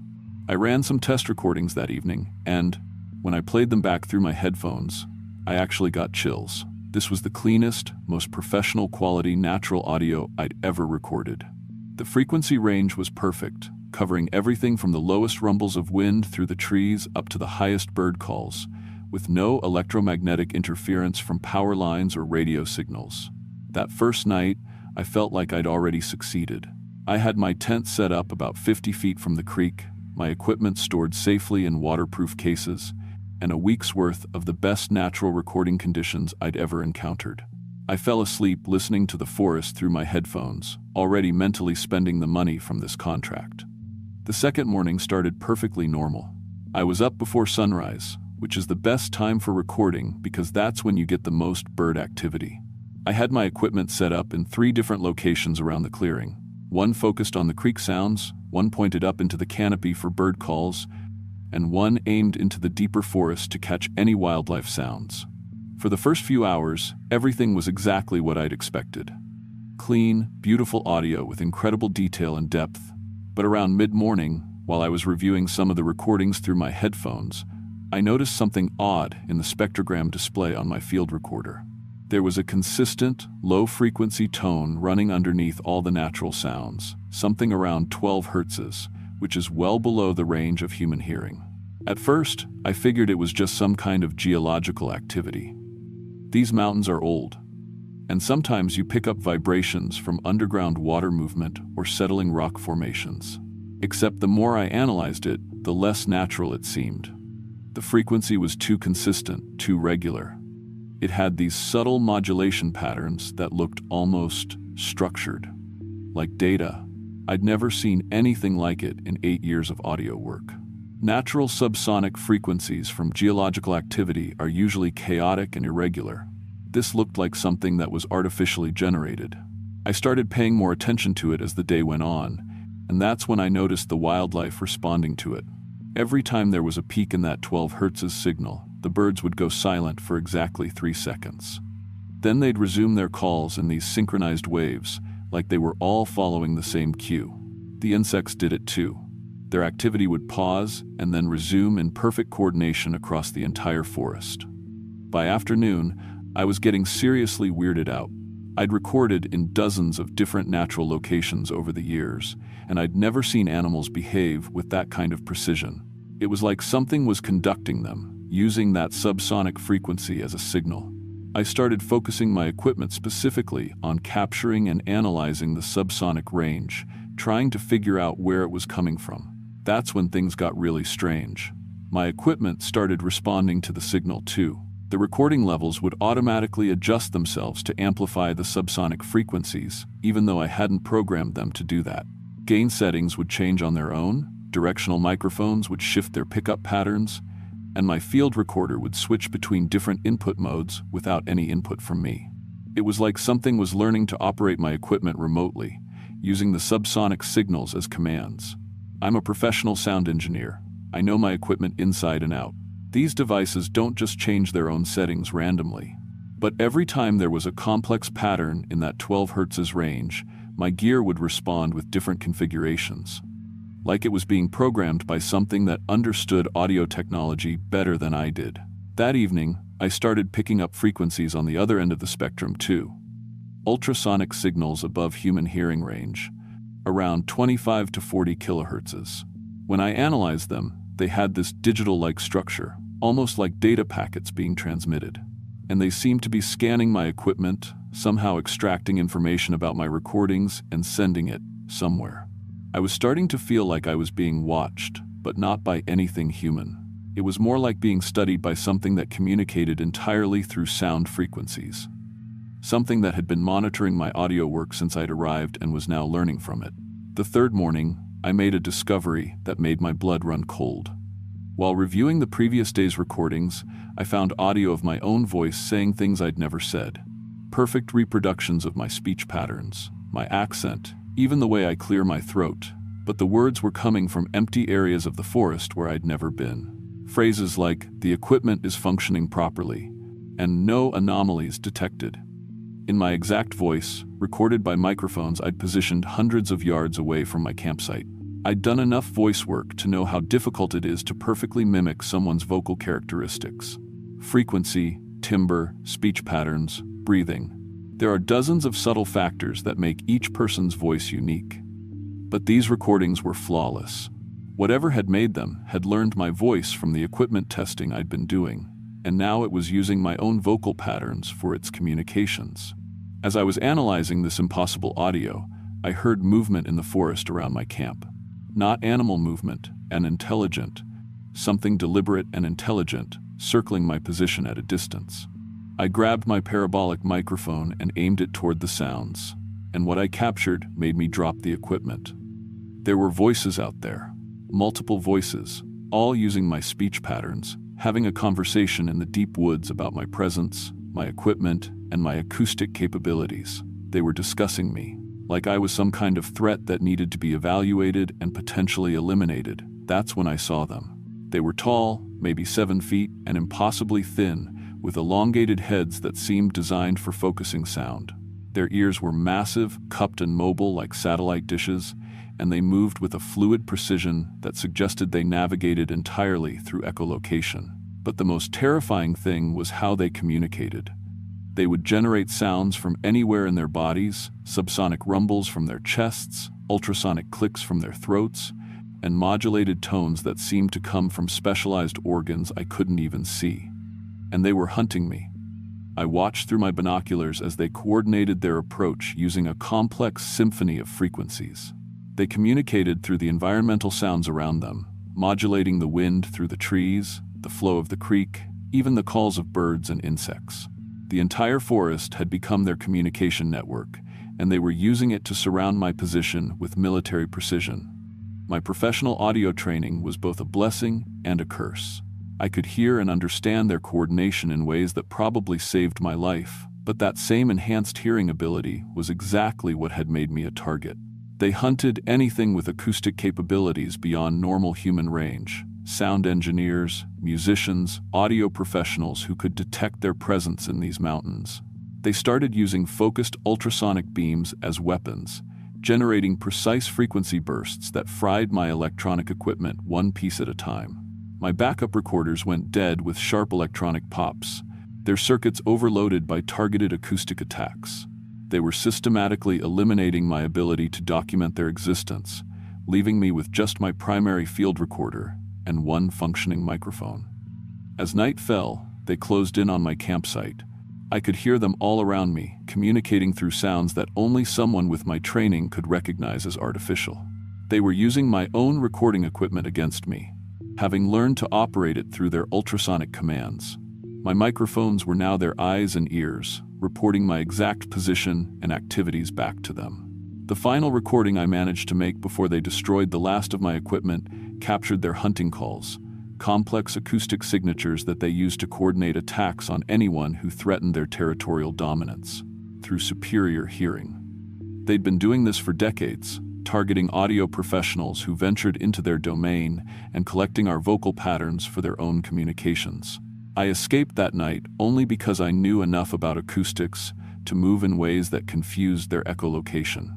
I ran some test recordings that evening, and when I played them back through my headphones, I actually got chills. This was the cleanest, most professional quality natural audio I'd ever recorded. The frequency range was perfect, covering everything from the lowest rumbles of wind through the trees up to the highest bird calls, with no electromagnetic interference from power lines or radio signals. That first night, I felt like I'd already succeeded. I had my tent set up about 50 feet from the creek, my equipment stored safely in waterproof cases, and a week's worth of the best natural recording conditions I'd ever encountered. I fell asleep listening to the forest through my headphones, already mentally spending the money from this contract. The second morning started perfectly normal. I was up before sunrise, which is the best time for recording because that's when you get the most bird activity. I had my equipment set up in 3 different locations around the clearing. One focused on the creek sounds, one pointed up into the canopy for bird calls, and one aimed into the deeper forest to catch any wildlife sounds. For the first few hours, everything was exactly what I'd expected. Clean, beautiful audio with incredible detail and depth. But around mid-morning, while I was reviewing some of the recordings through my headphones, I noticed something odd in the spectrogram display on my field recorder. There was a consistent, low-frequency tone running underneath all the natural sounds, something around 12 hertzes, which is well below the range of human hearing. At first, I figured it was just some kind of geological activity. These mountains are old, and sometimes you pick up vibrations from underground water movement or settling rock formations. Except the more I analyzed it, the less natural it seemed. The frequency was too consistent, too regular. It had these subtle modulation patterns that looked almost structured, like data. I'd never seen anything like it in 8 years of audio work. Natural subsonic frequencies from geological activity are usually chaotic and irregular. This looked like something that was artificially generated. I started paying more attention to it as the day went on, and that's when I noticed the wildlife responding to it. Every time there was a peak in that 12 Hz signal, the birds would go silent for exactly 3 seconds. Then they'd resume their calls in these synchronized waves, like they were all following the same cue. The insects did it too. Their activity would pause and then resume in perfect coordination across the entire forest. By afternoon, I was getting seriously weirded out. I'd recorded in dozens of different natural locations over the years, and I'd never seen animals behave with that kind of precision. It was like something was conducting them, using that subsonic frequency as a signal. I started focusing my equipment specifically on capturing and analyzing the subsonic range, trying to figure out where it was coming from. That's when things got really strange. My equipment started responding to the signal too. The recording levels would automatically adjust themselves to amplify the subsonic frequencies, even though I hadn't programmed them to do that. Gain settings would change on their own, directional microphones would shift their pickup patterns, and my field recorder would switch between different input modes without any input from me. It was like something was learning to operate my equipment remotely, using the subsonic signals as commands. I'm a professional sound engineer. I know my equipment inside and out. These devices don't just change their own settings randomly. But every time there was a complex pattern in that 12 Hz range, my gear would respond with different configurations. Like it was being programmed by something that understood audio technology better than I did. That evening, I started picking up frequencies on the other end of the spectrum too. Ultrasonic signals above human hearing range, around 25 to 40 kilohertzes. When I analyzed them, they had this digital-like structure, almost like data packets being transmitted. And they seemed to be scanning my equipment, somehow extracting information about my recordings and sending it somewhere. I was starting to feel like I was being watched, but not by anything human. It was more like being studied by something that communicated entirely through sound frequencies. Something that had been monitoring my audio work since I'd arrived and was now learning from it. The third morning, I made a discovery that made my blood run cold. While reviewing the previous day's recordings, I found audio of my own voice saying things I'd never said. Perfect reproductions of my speech patterns, my accent, even the way I clear my throat. but the words were coming from empty areas of the forest where I'd never been. Phrases like, "The equipment is functioning properly," and "No anomalies detected." In my exact voice, recorded by microphones I'd positioned hundreds of yards away from my campsite. I'd done enough voice work to know how difficult it is to perfectly mimic someone's vocal characteristics. Frequency, timbre, speech patterns, breathing. There are dozens of subtle factors that make each person's voice unique. But these recordings were flawless. Whatever had made them had learned my voice from the equipment testing I'd been doing, and now it was using my own vocal patterns for its communications. As I was analyzing this impossible audio, I heard movement in the forest around my camp. Not animal movement, and intelligent, something deliberate and intelligent, circling my position at a distance. I grabbed my parabolic microphone and aimed it toward the sounds, and what I captured made me drop the equipment. There were voices out there, multiple voices, all using my speech patterns, having a conversation in the deep woods about my presence, my equipment, and my acoustic capabilities. They were discussing me, like I was some kind of threat that needed to be evaluated and potentially eliminated. That's when I saw them. They were tall, maybe 7 feet, and impossibly thin, with elongated heads that seemed designed for focusing sound. Their ears were massive, cupped and mobile like satellite dishes, and they moved with a fluid precision that suggested they navigated entirely through echolocation. But the most terrifying thing was how they communicated. They would generate sounds from anywhere in their bodies, subsonic rumbles from their chests, ultrasonic clicks from their throats, and modulated tones that seemed to come from specialized organs I couldn't even see. And they were hunting me. I watched through my binoculars as they coordinated their approach using a complex symphony of frequencies. They communicated through the environmental sounds around them, modulating the wind through the trees, the flow of the creek, even the calls of birds and insects. The entire forest had become their communication network, and they were using it to surround my position with military precision. My professional audio training was both a blessing and a curse. I could hear and understand their coordination in ways that probably saved my life, but that same enhanced hearing ability was exactly what had made me a target. They hunted anything with acoustic capabilities beyond normal human range. Sound engineers, musicians, audio professionals who could detect their presence in these mountains. They started using focused ultrasonic beams as weapons, generating precise frequency bursts that fried my electronic equipment one piece at a time. My backup recorders went dead with sharp electronic pops, their circuits overloaded by targeted acoustic attacks. They were systematically eliminating my ability to document their existence, leaving me with just my primary field recorder and one functioning microphone. As night fell, they closed in on my campsite. I could hear them all around me, communicating through sounds that only someone with my training could recognize as artificial. They were using my own recording equipment against me, having learned to operate it through their ultrasonic commands. My microphones were now their eyes and ears, reporting my exact position and activities back to them. The final recording I managed to make before they destroyed the last of my equipment captured their hunting calls, complex acoustic signatures that they used to coordinate attacks on anyone who threatened their territorial dominance, through superior hearing. They'd been doing this for decades, targeting audio professionals who ventured into their domain and collecting our vocal patterns for their own communications. I escaped that night only because I knew enough about acoustics to move in ways that confused their echolocation.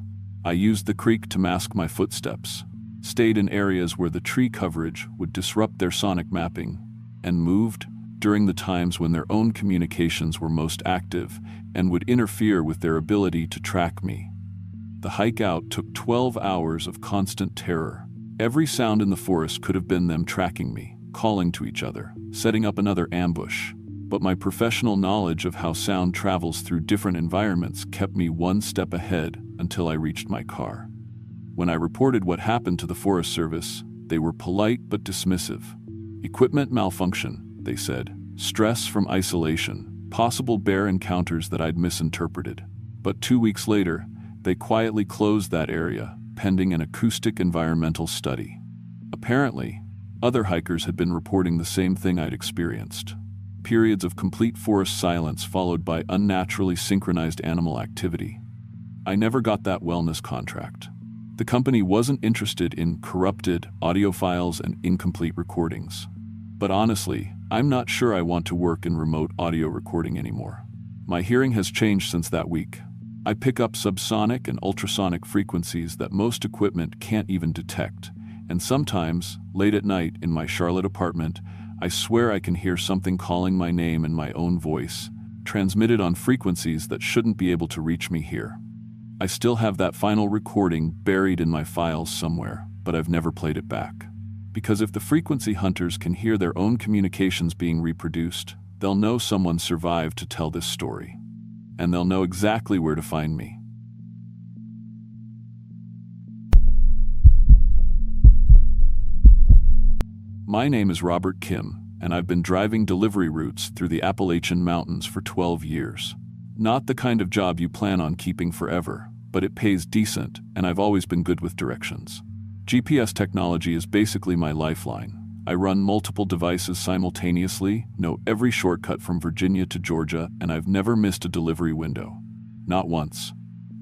I used the creek to mask my footsteps, stayed in areas where the tree coverage would disrupt their sonic mapping, and moved during the times when their own communications were most active and would interfere with their ability to track me. The hike out took 12 hours of constant terror. Every sound in the forest could have been them tracking me, calling to each other, setting up another ambush. But my professional knowledge of how sound travels through different environments kept me one step ahead until I reached my car. When I reported what happened to the Forest Service, they were polite but dismissive. Equipment malfunction, they said. Stress from isolation, possible bear encounters that I'd misinterpreted. But 2 weeks later, they quietly closed that area, pending an acoustic environmental study. Apparently, other hikers had been reporting the same thing I'd experienced. Periods of complete forest silence followed by unnaturally synchronized animal activity. I never got that wellness contract. The company wasn't interested in corrupted audio files and incomplete recordings. But honestly, I'm not sure I want to work in remote audio recording anymore. My hearing has changed since that week. I pick up subsonic and ultrasonic frequencies that most equipment can't even detect, and sometimes, late at night in my Charlotte apartment, I swear I can hear something calling my name in my own voice, transmitted on frequencies that shouldn't be able to reach me here. I still have that final recording buried in my files somewhere, but I've never played it back. Because if the frequency hunters can hear their own communications being reproduced, they'll know someone survived to tell this story. And they'll know exactly where to find me. My name is Robert Kim, and I've been driving delivery routes through the Appalachian Mountains for 12 years. Not the kind of job you plan on keeping forever, but it pays decent, and I've always been good with directions. GPS technology is basically my lifeline. I run multiple devices simultaneously, know every shortcut from Virginia to Georgia, and I've never missed a delivery window. Not once.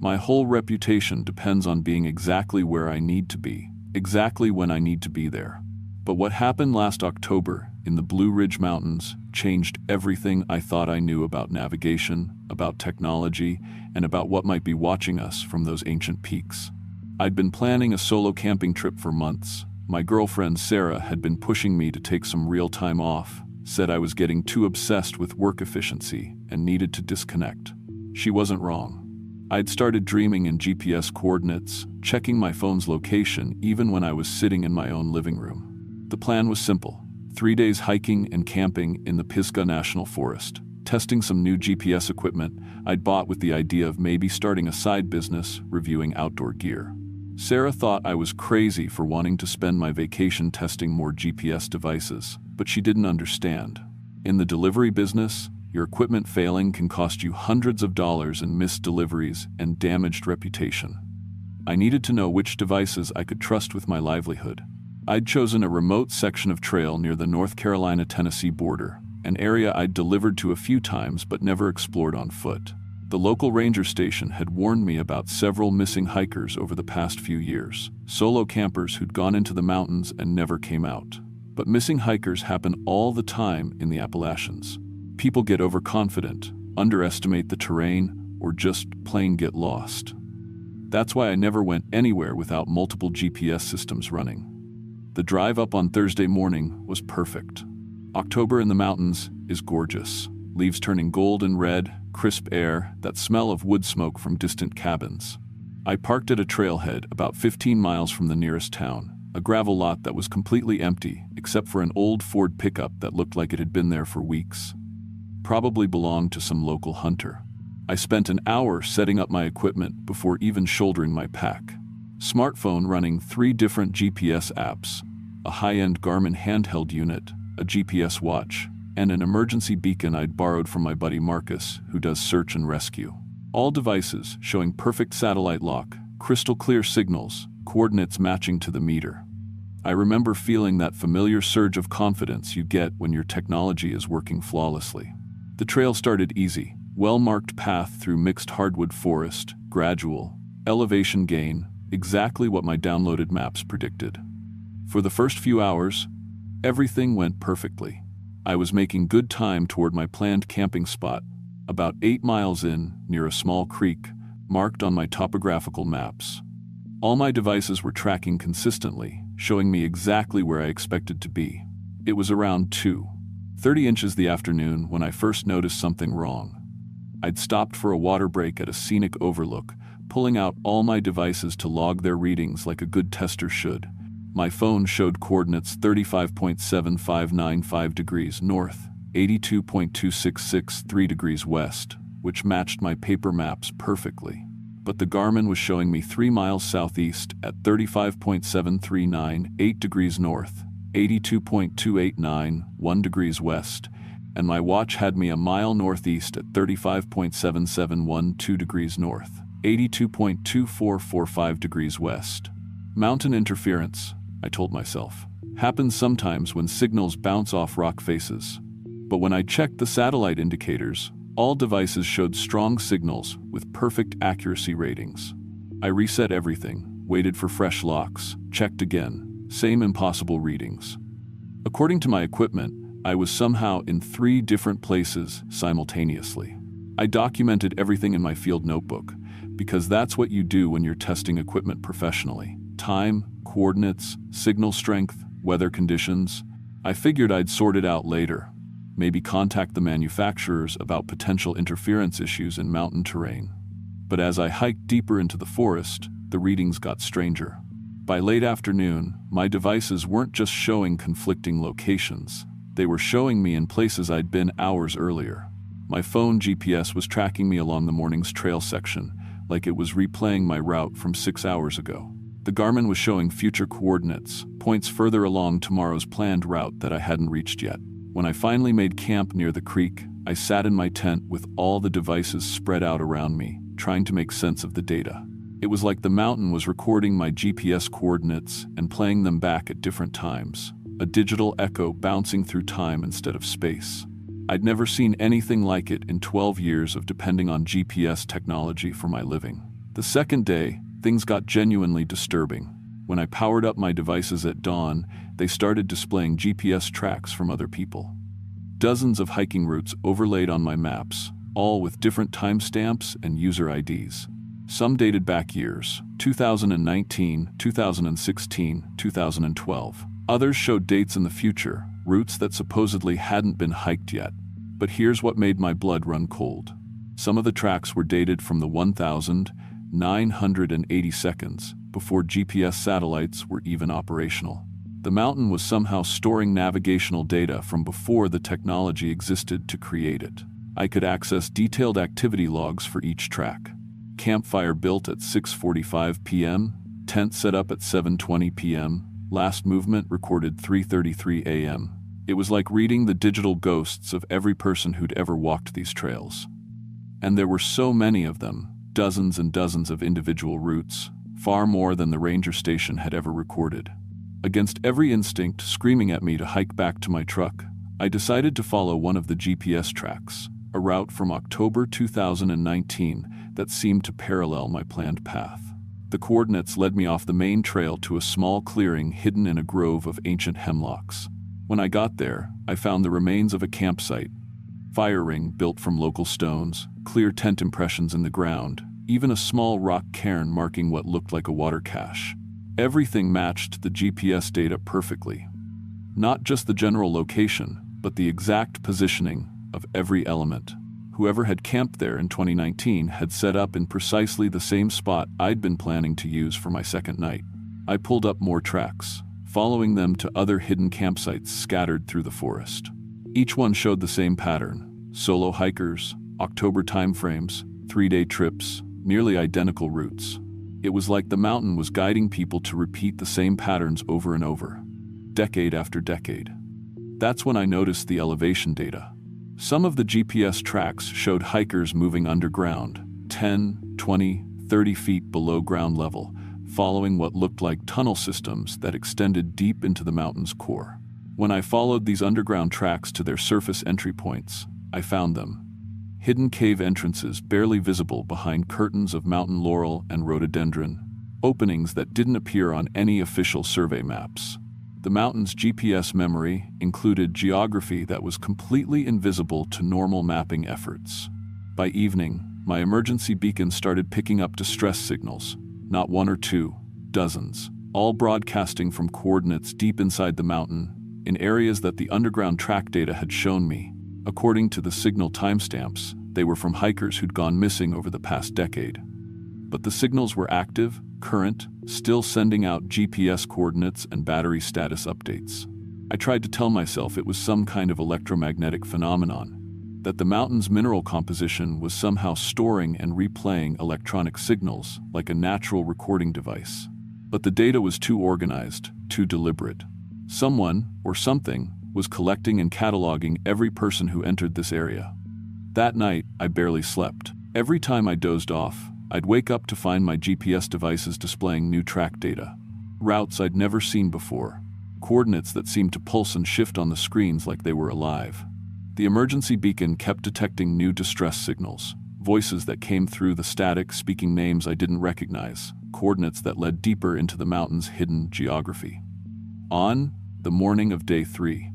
My whole reputation depends on being exactly where I need to be, exactly when I need to be there. But what happened last October in the Blue Ridge Mountains changed everything I thought I knew about navigation, about technology, and about what might be watching us from those ancient peaks. I'd been planning a solo camping trip for months. My girlfriend Sarah had been pushing me to take some real time off, said I was getting too obsessed with work efficiency and needed to disconnect. She wasn't wrong. I'd started dreaming in GPS coordinates, checking my phone's location even when I was sitting in my own living room. The plan was simple: 3 days hiking and camping in the Pisgah National Forest, testing some new GPS equipment I'd bought with the idea of maybe starting a side business reviewing outdoor gear. Sarah thought I was crazy for wanting to spend my vacation testing more GPS devices, but she didn't understand. In the delivery business, your equipment failing can cost you hundreds of dollars in missed deliveries and damaged reputation. I needed to know which devices I could trust with my livelihood. I'd chosen a remote section of trail near the North Carolina-Tennessee border, an area I'd delivered to a few times but never explored on foot. The local ranger station had warned me about several missing hikers over the past few years, solo campers who'd gone into the mountains and never came out. But missing hikers happen all the time in the Appalachians. People get overconfident, underestimate the terrain, or just plain get lost. That's why I never went anywhere without multiple GPS systems running. The drive up on Thursday morning was perfect. October in the mountains is gorgeous. Leaves turning gold and red, crisp air, that smell of wood smoke from distant cabins. I parked at a trailhead about 15 miles from the nearest town, a gravel lot that was completely empty except for an old Ford pickup that looked like it had been there for weeks. Probably belonged to some local hunter. I spent an hour setting up my equipment before even shouldering my pack. Smartphone running 3 different GPS apps, a high-end Garmin handheld unit, a GPS watch, and an emergency beacon I'd borrowed from my buddy Marcus, who does search and rescue. All devices showing perfect satellite lock, crystal clear signals, coordinates matching to the meter. I remember feeling that familiar surge of confidence you get when your technology is working flawlessly. The trail started easy, well-marked path through mixed hardwood forest, gradual, elevation gain, exactly what my downloaded maps predicted. For the first few hours, everything went perfectly. I was making good time toward my planned camping spot, about 8 miles in, near a small creek, marked on my topographical maps. All my devices were tracking consistently, showing me exactly where I expected to be. It was around 2:30 inches the afternoon when I first noticed something wrong. I'd stopped for a water break at a scenic overlook, pulling out all my devices to log their readings like a good tester should. My phone showed coordinates 35.7595 degrees north, 82.2663 degrees west, which matched my paper maps perfectly. But the Garmin was showing me 3 miles southeast at 35.7398 degrees north, 82.2891 degrees west, and my watch had me a mile northeast at 35.7712 degrees north, 82.2445 degrees west. Mountain interference, I told myself, happens sometimes when signals bounce off rock faces. But when I checked the satellite indicators, all devices showed strong signals with perfect accuracy ratings. I reset everything, waited for fresh locks, checked again, same impossible readings. According to my equipment, I was somehow in 3 different places simultaneously. I documented everything in my field notebook, because that's what you do when you're testing equipment professionally. Time, coordinates, signal strength, weather conditions. I figured I'd sort it out later. Maybe contact the manufacturers about potential interference issues in mountain terrain. But as I hiked deeper into the forest, the readings got stranger. By late afternoon, my devices weren't just showing conflicting locations. They were showing me in places I'd been hours earlier. My phone GPS was tracking me along the morning's trail section, like it was replaying my route from 6 hours ago. The Garmin was showing future coordinates, points further along tomorrow's planned route that I hadn't reached yet. When I finally made camp near the creek, I sat in my tent with all the devices spread out around me, trying to make sense of the data. It was like the mountain was recording my GPS coordinates and playing them back at different times, a digital echo bouncing through time instead of space. I'd never seen anything like it in 12 years of depending on GPS technology for my living. The second day, things got genuinely disturbing. When I powered up my devices at dawn, they started displaying GPS tracks from other people. Dozens of hiking routes overlaid on my maps, all with different timestamps and user IDs. Some dated back years, 2019, 2016, 2012. Others showed dates in the future, routes that supposedly hadn't been hiked yet. But here's what made my blood run cold. Some of the tracks were dated from the 1,980 seconds, before GPS satellites were even operational. The mountain was somehow storing navigational data from before the technology existed to create it. I could access detailed activity logs for each track. Campfire built at 6:45 p.m., tent set up at 7:20 p.m., last movement recorded 3:33 a.m. It was like reading the digital ghosts of every person who'd ever walked these trails. And there were so many of them, dozens and dozens of individual routes, far more than the ranger station had ever recorded. Against every instinct screaming at me to hike back to my truck, I decided to follow one of the GPS tracks, a route from October 2019 that seemed to parallel my planned path. The coordinates led me off the main trail to a small clearing hidden in a grove of ancient hemlocks. When I got there, I found the remains of a campsite, fire ring built from local stones, clear tent impressions in the ground, even a small rock cairn marking what looked like a water cache. Everything matched the GPS data perfectly. Not just the general location, but the exact positioning of every element. Whoever had camped there in 2019 had set up in precisely the same spot I'd been planning to use for my second night. I pulled up more tracks, following them to other hidden campsites scattered through the forest. Each one showed the same pattern: solo hikers, October timeframes, 3-day trips, nearly identical routes. It was like the mountain was guiding people to repeat the same patterns over and over, decade after decade. That's when I noticed the elevation data. Some of the GPS tracks showed hikers moving underground, 10, 20, 30 feet below ground level, following what looked like tunnel systems that extended deep into the mountain's core. When I followed these underground tracks to their surface entry points, I found them. Hidden cave entrances barely visible behind curtains of mountain laurel and rhododendron, openings that didn't appear on any official survey maps. The mountain's GPS memory included geography that was completely invisible to normal mapping efforts. By evening, my emergency beacon started picking up distress signals, not one or two, dozens, all broadcasting from coordinates deep inside the mountain, in areas that the underground track data had shown me. According to the signal timestamps, they were from hikers who'd gone missing over the past decade. But the signals were active, current, still sending out GPS coordinates and battery status updates. I tried to tell myself it was some kind of electromagnetic phenomenon, that the mountain's mineral composition was somehow storing and replaying electronic signals like a natural recording device. But the data was too organized, too deliberate. Someone, or something, was collecting and cataloging every person who entered this area. That night, I barely slept. Every time I dozed off, I'd wake up to find my GPS devices displaying new track data. Routes I'd never seen before. Coordinates that seemed to pulse and shift on the screens like they were alive. The emergency beacon kept detecting new distress signals, voices that came through the static speaking names I didn't recognize, coordinates that led deeper into the mountain's hidden geography. On the morning of day 3,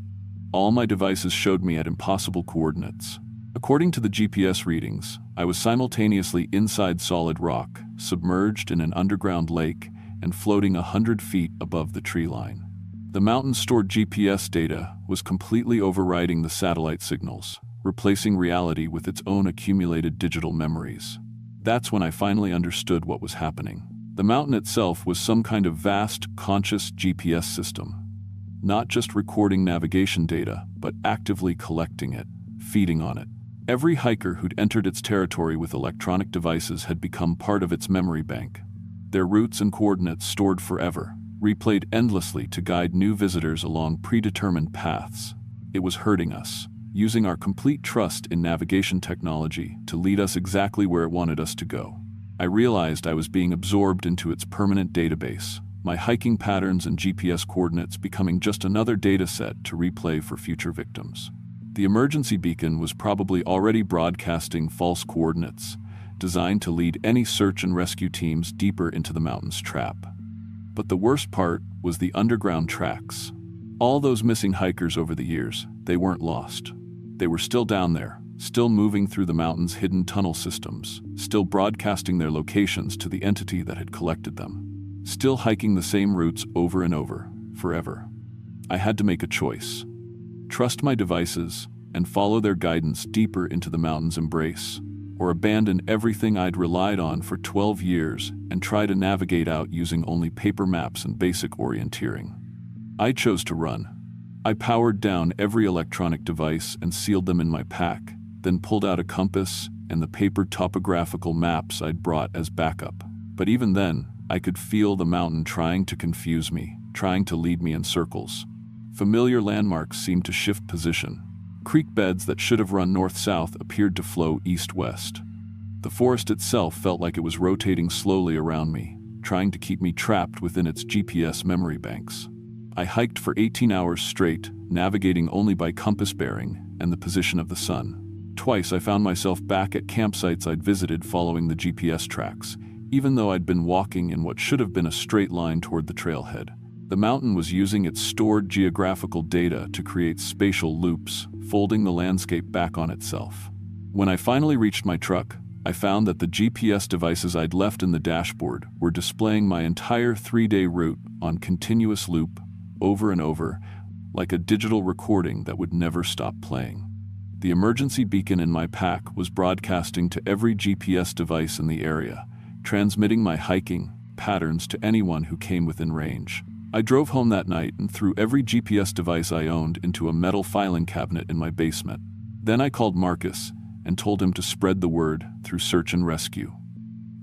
all my devices showed me at impossible coordinates. According to the GPS readings, I was simultaneously inside solid rock, submerged in an underground lake, and floating 100 feet above the tree line. The mountain's stored GPS data was completely overriding the satellite signals, replacing reality with its own accumulated digital memories. That's when I finally understood what was happening. The mountain itself was some kind of vast, conscious GPS system, not just recording navigation data, but actively collecting it, feeding on it. Every hiker who'd entered its territory with electronic devices had become part of its memory bank. Their routes and coordinates stored forever, replayed endlessly to guide new visitors along predetermined paths. It was herding us, using our complete trust in navigation technology to lead us exactly where it wanted us to go. I realized I was being absorbed into its permanent database, my hiking patterns and GPS coordinates becoming just another data set to replay for future victims. The emergency beacon was probably already broadcasting false coordinates, designed to lead any search and rescue teams deeper into the mountain's trap. But the worst part was the underground tracks. All those missing hikers over the years, they weren't lost. They were still down there, still moving through the mountain's hidden tunnel systems, still broadcasting their locations to the entity that had collected them, still hiking the same routes over and over, forever. I had to make a choice. Trust my devices and follow their guidance deeper into the mountain's embrace, or abandon everything I'd relied on for 12 years and try to navigate out using only paper maps and basic orienteering. I chose to run. I powered down every electronic device and sealed them in my pack, then pulled out a compass and the paper topographical maps I'd brought as backup. But even then, I could feel the mountain trying to confuse me, trying to lead me in circles. Familiar landmarks seemed to shift position. Creek beds that should have run north-south appeared to flow east-west. The forest itself felt like it was rotating slowly around me, trying to keep me trapped within its GPS memory banks. I hiked for 18 hours straight, navigating only by compass bearing and the position of the sun. Twice I found myself back at campsites I'd visited following the GPS tracks, even though I'd been walking in what should have been a straight line toward the trailhead. The mountain was using its stored geographical data to create spatial loops, folding the landscape back on itself. When I finally reached my truck, I found that the GPS devices I'd left in the dashboard were displaying my entire 3-day route on continuous loop, over and over, like a digital recording that would never stop playing. The emergency beacon in my pack was broadcasting to every GPS device in the area, transmitting my hiking patterns to anyone who came within range. I drove home that night and threw every GPS device I owned into a metal filing cabinet in my basement. Then I called Marcus and told him to spread the word through search and rescue.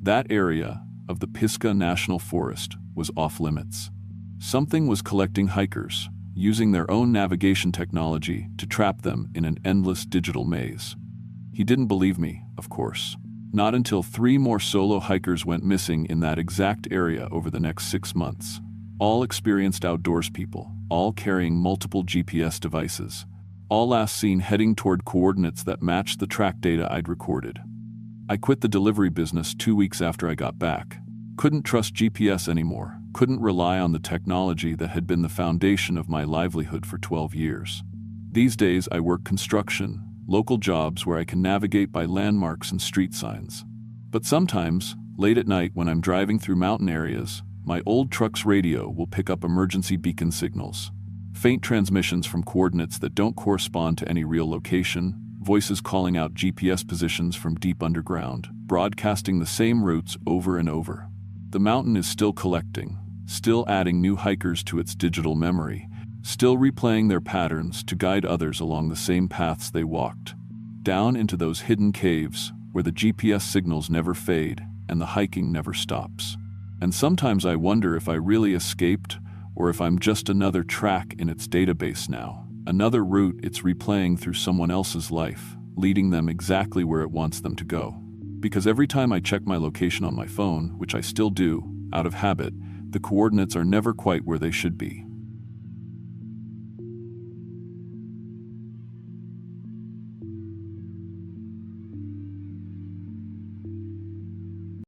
That area of the Pisgah National Forest was off limits. Something was collecting hikers, using their own navigation technology to trap them in an endless digital maze. He didn't believe me, of course. Not until 3 more solo hikers went missing in that exact area over the next 6 months. All experienced outdoors people, all carrying multiple GPS devices, all last seen heading toward coordinates that matched the track data I'd recorded. I quit the delivery business 2 weeks after I got back. Couldn't trust GPS anymore, couldn't rely on the technology that had been the foundation of my livelihood for 12 years. These days I work construction, local jobs where I can navigate by landmarks and street signs. But sometimes, late at night when I'm driving through mountain areas, my old truck's radio will pick up emergency beacon signals. Faint transmissions from coordinates that don't correspond to any real location, voices calling out GPS positions from deep underground, broadcasting the same routes over and over. The mountain is still collecting, still adding new hikers to its digital memory, still replaying their patterns to guide others along the same paths they walked, down into those hidden caves where the GPS signals never fade and the hiking never stops. And sometimes I wonder if I really escaped, or if I'm just another track in its database now, another route it's replaying through someone else's life, leading them exactly where it wants them to go. Because every time I check my location on my phone, which I still do, out of habit, the coordinates are never quite where they should be.